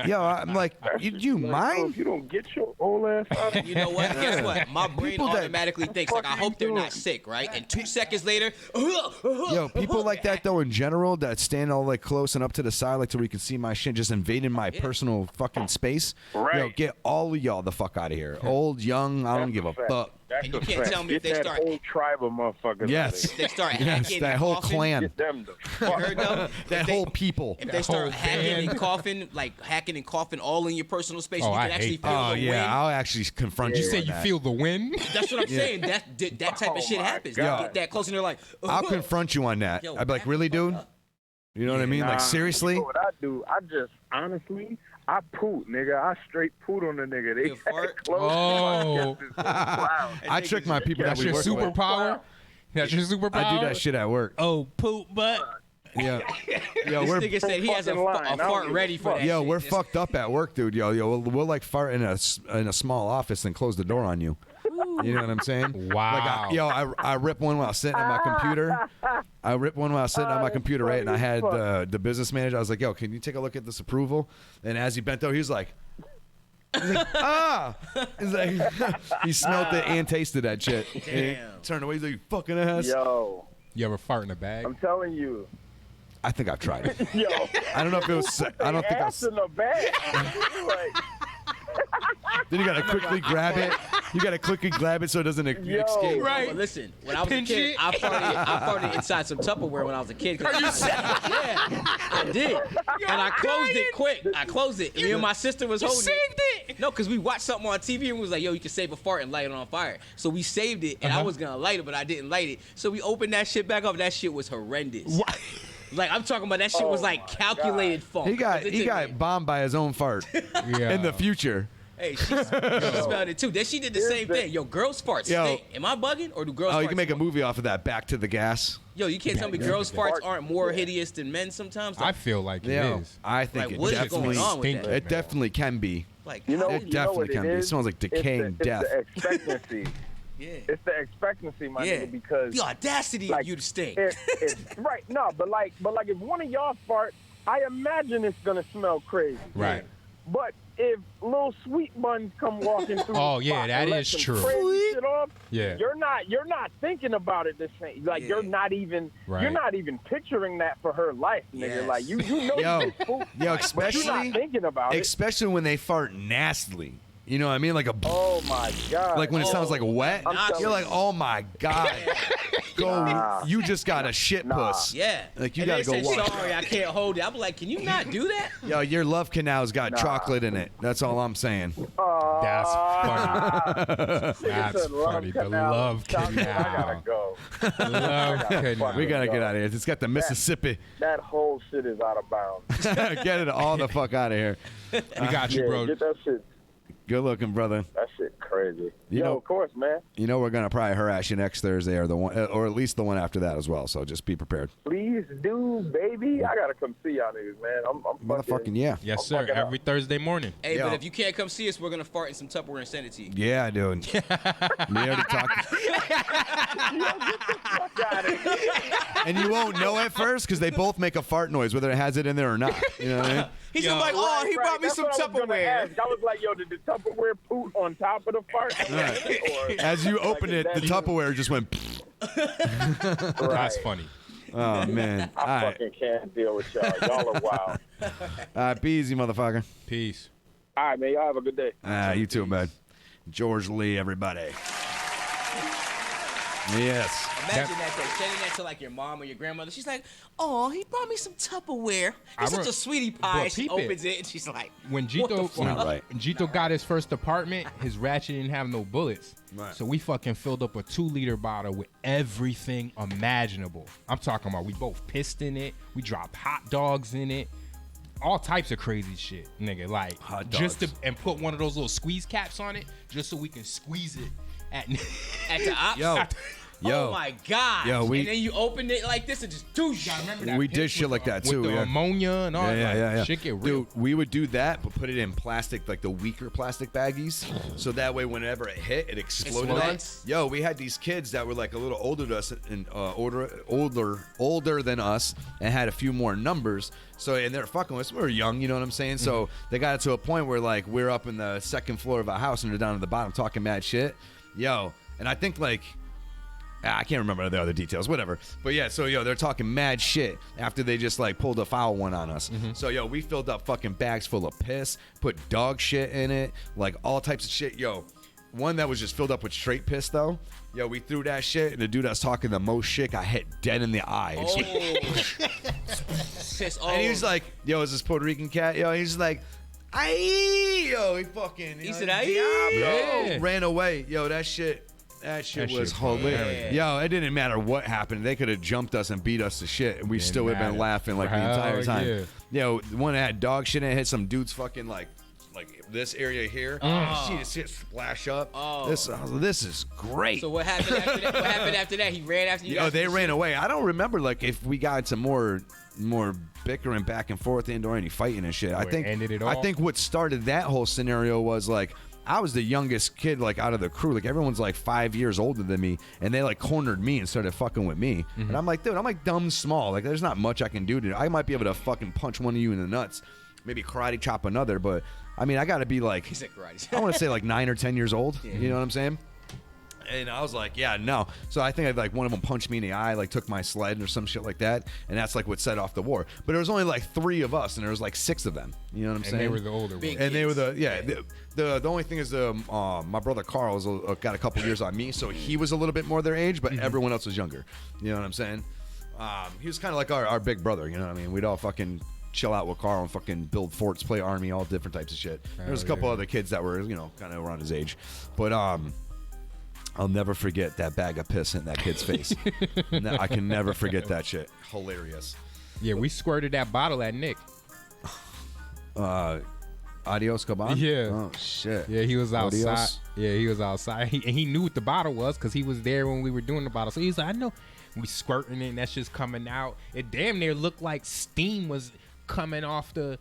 Yo, I'm like, you mind? If you don't get your old ass out of You know what? Guess what? My brain People that- automatically thinks like, I hope they're not sick, right? And 2 seconds later, Yo, people like that though in general that stand all like close and up to the side like so we can see my shit, just invading my personal fucking space. Right. Yo, get all of y'all the fuck out of here. Old, young, I don't give a fuck. That's And you a can't fact. tell me Get if they that start- whole tribe of motherfuckers. Yes. if they start Yes, hacking that and whole coughing, clan. Get them the You fuck. heard though? That whole people. If they start hacking and coughing, like hacking and coughing all in your personal space, Oh, you I can actually hate feel Oh the yeah, wind. I'll actually confront you. You say on you that. feel the wind? That's what I'm saying. That type of shit my happens. God. They get that close and they're like, I'll confront you on that. Yo, I'd be like, really, dude? You know what I mean? Nah, Like seriously? You know what I do? I just honestly, I poot, nigga. I straight poot on the nigga. They You fart? close. Oh. I trick my people. That's that we your work with. superpower? That's your superpower? I do that shit at work. Oh, poop butt. Yeah. Yo, this we're nigga said he has a fucking line. I don't fart give a ready for fuck. that. Yo, shit. we're Just- fucked up at work, dude. Yo, we'll like fart in a small office and close the door on you. You know what I'm saying? Wow. Like, I rip one while sitting at my computer. Right? And I had the business manager. I was like, yo, can you take a look at this approval? And as he bent over, he was like, ah. He's like, he smelled it and tasted that shit. And he turned away. He's like, you fucking ass. Yo, You ever fart in a bag? I'm telling you. I think I've tried it. Yo. I don't know if it was. I don't think I ass was. in the bag. Like, Then you gotta quickly grab it. You gotta quickly grab it so it doesn't escape. Right. Well, listen, when I was a Pinch kid, it. I farted inside some Tupperware when I was a kid. Are you serious? Yeah, I did. And I closed it quick. I closed it. Me and my sister was holding saved it. No, because we watched something on TV and we was like, yo, you can save a fart and light it on fire. So we saved it, and I was going to light it, but I didn't light it. So we opened that shit back up. That shit was horrendous. What? Like, I'm talking about that shit was like calculated funk. He got 'Cause it's in there. bombed by his own fart Yeah. in the future. Hey, she smelled it too. Then she did the same thing. Yo, girls farts Yo. stink. Am I bugging or do girls farts Oh, you can make a stink? movie off of that. Back to the Gas. Yo, you can't tell me girls farts aren't more hideous than men sometimes? I feel like it Yeah, is. I think Like, it what is definitely. going on with that? It definitely can be. Like, you know, It definitely can be. It smells like decaying death. It's the expectancy. Yeah. It's the expectancy, my Yeah. nigga, because The audacity like, of you to stink. it's right. No, but like if one of y'all fart, I imagine it's gonna smell crazy. Right. But if little sweet buns come walking through, Oh, the yeah, spot that and let is some true. Crazy shit off, Yeah. you're not thinking about it the same. Like you're not even Right. picturing that for her life, nigga. Yes. like you know Yo, you get poop, yo, but you're not thinking about it. Especially when they fart nastily. You know what I mean? Like a. Oh my god. Like when it sounds like wet. I'm You're like, oh my god. Go. Nah. You just got a shit puss. Yeah. Like you and gotta they go say, wash. sorry, I can't hold it. I'm like, can you not do that? Yo, your love canal's got chocolate in it. That's all I'm saying. That's funny. That's said love funny. The canal. love Stop it, I gotta canal. go. Love canal. We gotta get out of here. It's got the Mississippi. That whole shit is out of bounds. Get it all the fuck out of here. We got you, Yeah, bro. get that shit. Good looking, brother. That shit crazy. You know- of course, man. You know we're gonna probably harass you next Thursday or the one, or at least the one after that as well. So just be prepared. Please do, baby. I gotta come see y'all niggas, man. I'm Motherfucking yeah. Yes, I'm sir. fucking up. Every Thursday morning. Hey, Yo. but if you can't come see us, we're gonna fart in some Tupperware and send it to you. Yeah, dude. We already talked. And you won't know at first because they both make a fart noise, whether it has it in there or not. You know what I mean? He's just like, oh, he brought me That's some what I was gonna Tupperware. ask. I was like, yo, did the Tupperware poop on top of the fart? Or- As you open is it, the that- Tupperware just went. That's funny. Oh man! All I right, fucking can't deal with y'all. Y'all are wild. be easy, motherfucker. Peace. All right, man. Y'all have a good day. You too, man. George Lee, everybody. Yes. Imagine that though, sending that to like your mom or your grandmother. She's like, "Oh, he brought me some Tupperware. He's such a sweetie pie." But She peep opens it and she's like, When "What the Gito, fuck?" when Gito got his first apartment, his ratchet didn't have no bullets. Right. So we fucking filled up a 2-liter bottle with everything imaginable. I'm talking about we both pissed in it. We dropped hot dogs in it. All types of crazy shit, nigga. Like Hot just dogs. and put one of those little squeeze caps on it just so we can squeeze it at At the ops? Yo. Oh my god. Yo, we- and then you open it like this and just douche. We did shit like that too. with the yeah. ammonia and all that. Yeah. Shit get real. Dude, we would do that, but put it in plastic, like the weaker plastic baggies, so that way whenever it hit, it exploded. on Explodes? us. Yo, we had these kids that were like a little older than us and older than us, and had a few more numbers. So and they're fucking with us. We were young, you know what I'm saying? So they got it to a point where like we're up in the second floor of a house and they're down at the bottom talking mad shit. Yo, and I think like. I can't remember the other details, whatever. But yeah, so they're talking mad shit after they just like pulled a foul one on us. So we filled up fucking bags full of piss, put dog shit in it, like all types of shit. One that was just filled up with straight piss though. We threw that shit, and the dude that's talking the most shit got hit dead in the eye. Piss. And he was like, is this Puerto Rican cat? He's like, aye, he fucking. He said, aye? Yeah. Ran away. That shit. That shit was hilarious. It didn't matter what happened. They could have jumped us and beat us to shit, and we still would have been laughing like the entire time. The one that had dog shit in it hit some dude's fucking like this area here. See the shit splash up. This is great. So what happened after that? What happened after that? He ran after you. They ran away. I don't remember like if we got into more bickering back and forth or any fighting and shit. I think what started that whole scenario was like I was the youngest kid like out of the crew. Like everyone's like 5 years older than me, and they like cornered me and started fucking with me. And I'm like, dude, I'm like dumb small. Like there's not much I can do to. I might be able to fucking punch one of you in the nuts, maybe karate chop another, but I mean I got to be like I want to say like 9 or 10 years old. Yeah. You know what I'm saying? And I was like, yeah, no. So I think like one of them punched me in the eye, like took my sled or some shit like that, and that's like what set off the war. But there was only like 3 of us, and there was like 6 of them. You know what I'm saying? And they were the older ones. And they were the only thing is my brother Carl got a couple years on me, so he was a little bit more their age, but everyone else was younger. You know what I'm saying? He was kind of like our big brother. You know what I mean? We'd all fucking chill out with Carl and fucking build forts, play army, all different types of shit. There was a couple other kids that were kind of around his age, but I'll never forget that bag of piss in that kid's face. I can never forget that shit. Hilarious. Yeah, we squirted that bottle at Nick. Adios, Caban? Yeah. Oh, shit. Yeah, he was outside. Adios. Yeah, he was outside. And he knew what the bottle was because he was there when we were doing the bottle. So he's like, I know. We squirting it and that's just coming out. It damn near looked like steam was coming off the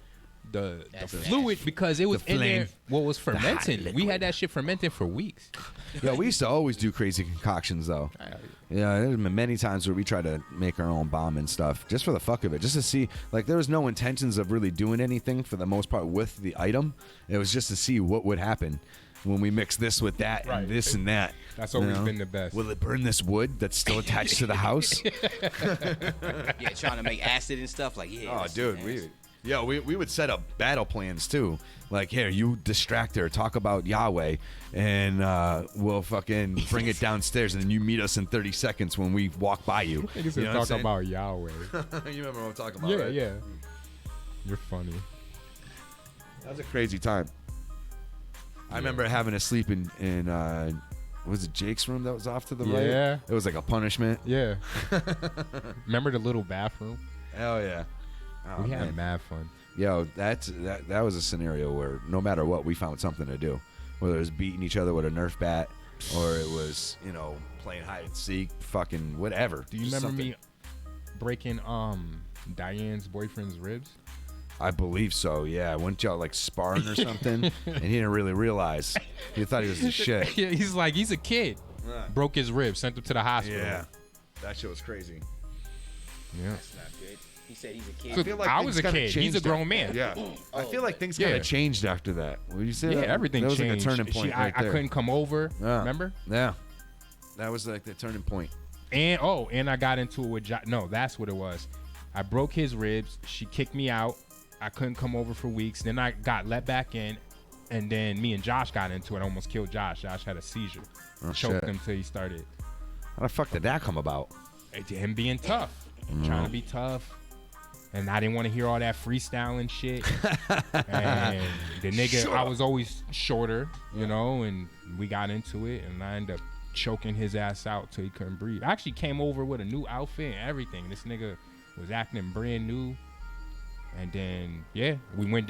fluid because it was in there. What was fermenting? We had that shit fermenting for weeks. Yeah, we used to always do crazy concoctions though. Yeah, there's been many times where we try to make our own bomb and stuff just for the fuck of it, just to see. Like there was no intentions of really doing anything for the most part with the item. It was just to see what would happen when we mix this with that and this and that. That's always been the best. Will it burn this wood that's still attached to the house? Yeah, trying to make acid and stuff like Oh, dude, we would set up battle plans too. Like, here, you distract her, talk about Yahweh, and we'll fucking bring it downstairs, and then you meet us in 30 seconds when we walk by you. I think it's talk about Yahweh. You remember what I'm talking about? Yeah, right? yeah. You're funny. That was a crazy time. I remember having to sleep in was it Jake's room that was off to the right? Yeah. It was like a punishment. Yeah. Remember the little bathroom? Hell yeah. Oh, we had mad fun. Yo, that was a scenario where no matter what, we found something to do. Whether it was beating each other with a Nerf bat, or it was, playing hide and seek, fucking whatever. Do you remember me breaking Diane's boyfriend's ribs? I believe so, yeah. Weren't y'all like sparring or something? And he didn't really realize. He thought he was the shit. Yeah, he's like, he's a kid. Yeah. Broke his ribs, sent him to the hospital. Yeah. That shit was crazy. Yeah. That's not good. He said he's a kid. I feel like I was a kid. He's a grown man. Yeah. I feel like things kind of changed after that. Would you say Yeah, that? everything that was changed. like a turning point I right there. couldn't come over. Yeah. Remember? Yeah. That was like the turning point. And I got into it with no, that's what it was. I broke his ribs. She kicked me out. I couldn't come over for weeks. Then I got let back in, and then me and Josh got into it. I almost killed Josh. Josh had a seizure. Oh, Choked shit. him till he started How the fuck did that come about? Him being tough, trying to be tough. And I didn't want to hear all that freestyling shit. And the nigga, I was always shorter, you know, and we got into it, and I ended up choking his ass out till he couldn't breathe. I actually came over with a new outfit and everything. This nigga was acting brand new. And then, yeah, we went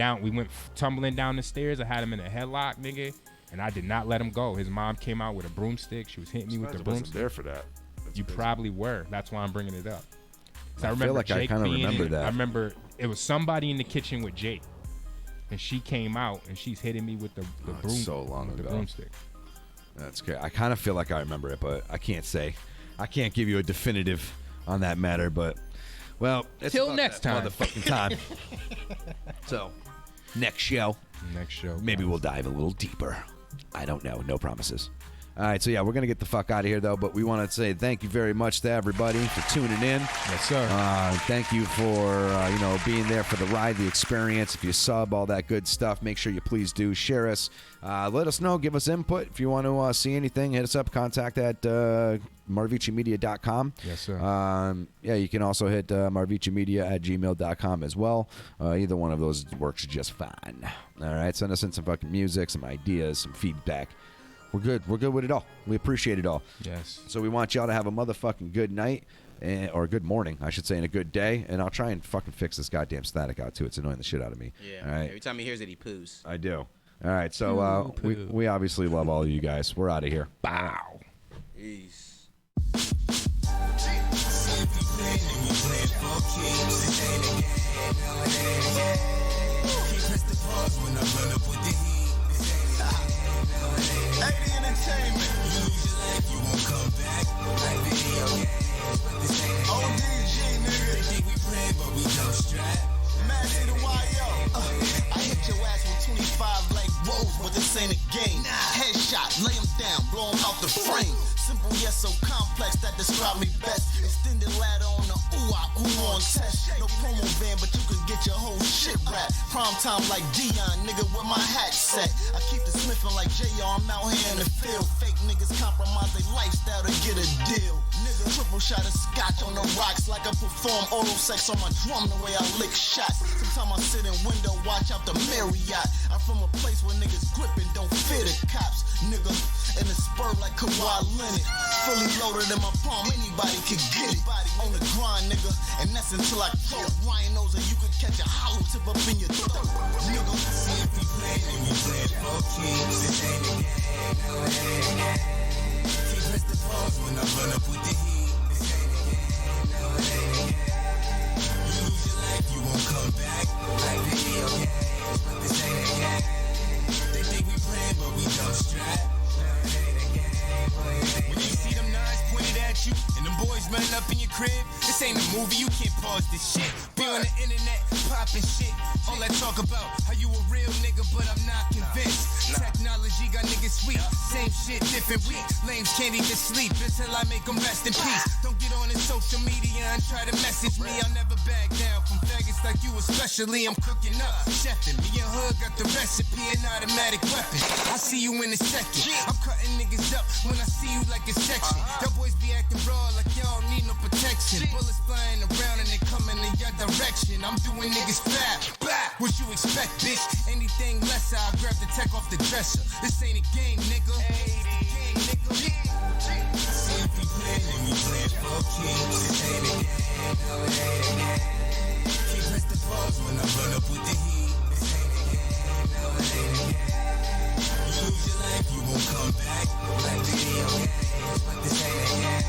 tumbling down the stairs. I had him in a headlock, nigga, and I did not let him go. His mom came out with a broomstick. She was hitting me with the broomstick. There for that. You probably were. That's why I'm bringing it up. I remember like Jake I kind of remember that. I remember it was somebody in the kitchen with Jake, and she came out and she's hitting me with the broom. So long ago. The broomstick. That's good. I kind of feel like I remember it, but I can't say. I can't give you a definitive on that matter, but well, it's till next time. Motherfucking time. So, next show. Maybe we'll dive a little deeper. I don't know. No promises. All right, so yeah, we're going to get the fuck out of here, though, but we want to say thank you very much to everybody for tuning in. Yes, sir. Thank you for, being there for the ride, the experience. If you sub, all that good stuff, make sure you please do share us. Let us know. Give us input. If you want to see anything, hit us up. Contact at marvicimedia.com. Yes, sir. You can also hit marvicimedia@gmail.com as well. Either one of those works just fine. All right, send us in some fucking music, some ideas, some feedback. We're good. We're good with it all. We appreciate it all. Yes. So we want y'all to have a motherfucking good night, or a good morning, I should say, and a good day. And I'll try and fucking fix this goddamn static out, too. It's annoying the shit out of me. Yeah. All right? Every time he hears it, he poos. I do. All right. So we obviously love all of you guys. We're out of here. Bow. Peace. Entertainment. You lose your life, you won't come back. Like video games, but this ain't ODG, nigga. They think we play, but we don't strap. Master the YO. I hit your ass with 25 like whoa, but this ain't a game. Headshot, lay him down, blow him out the frame. Simple yet so complex that describe me best. Extended ladder on the ooh on test. No promo van, but you can get your whole shit wrapped. Prime time like Dion, nigga, where my hat set. I keep the sniffing like JR, I'm out here in the field. Fake niggas compromise their lifestyle to get a deal. Nigga, triple shot of scotch on the rocks like I perform oral sex on my drum the way I lick shots. Sometimes I sit in window, watch out the Marriott. I'm from a place where niggas gripping, don't fear the cops. Nigga, in the spur like Kawhi Leonard. Fully loaded in my palm, anybody can get it. On the grind, nigga, and that's until I throw rhinos and you can catch a hollow tip up in your throat. Nigga, see if we play, then we play for keeps. This ain't a game, no, it ain't a game. Can't press the pause when I run up with the heat. This ain't a game, no, it ain't a game. You lose your life, you won't come back. Like video games, but this ain't a game. They think we play, but we don't strap. When you see them knives pointed at you and them boys running up in your crib, this ain't a movie, you can't pause this shit. Be on the internet, popping shit. All that talk about how you a real nigga, but I'm not convinced. Technology got niggas sweet, same shit, different week. Lames can't even sleep until I make them rest in peace. Don't get on in social media and try to message me. I'll never back down from faggots like you especially. I'm cooking up, chefing. Me and Hood got the recipe, an automatic weapon. I'll see you in a second. I'm cutting niggas up when I see you like a section. Y'all boys be acting raw like y'all don't need no protection. Bullets flying around and they coming in your direction. I'm doing niggas fat. What you expect, bitch? Anything less, I'll grab the tech off the dresser. This ain't a game, nigga. See if we play, then we play for keeps. This ain't a game, no, it ain't a game. Can't press the pause when I run up with the heat. This ain't a game, no, it ain't a game. You lose your life, you won't come back. Like video games, but this ain't a game.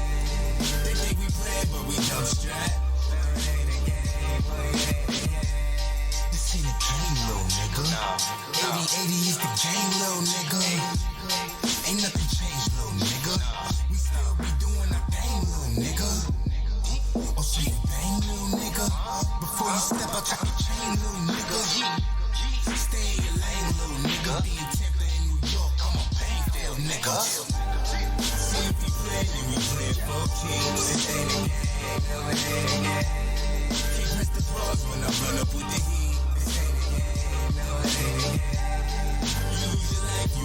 They think we play, but we don't strap. No, it ain't a game, no, it ain't a game. This ain't a game, little nigga. 80-80 is the game, little nigga. Ain't nothing changed, little nigga. We still be doing our thing, little nigga. Oh, so you bang, little nigga. Before you step out your chain, little nigga. Stay in your lane, little nigga. Be in Tampa in New York, I'm a Bainfield, nigga. See if we play, then we play for keeps. This ain't a game, no, it ain't a game. Can't press the pause when I run up with the heat. This ain't a game, no, it ain't a game. You lose your life, you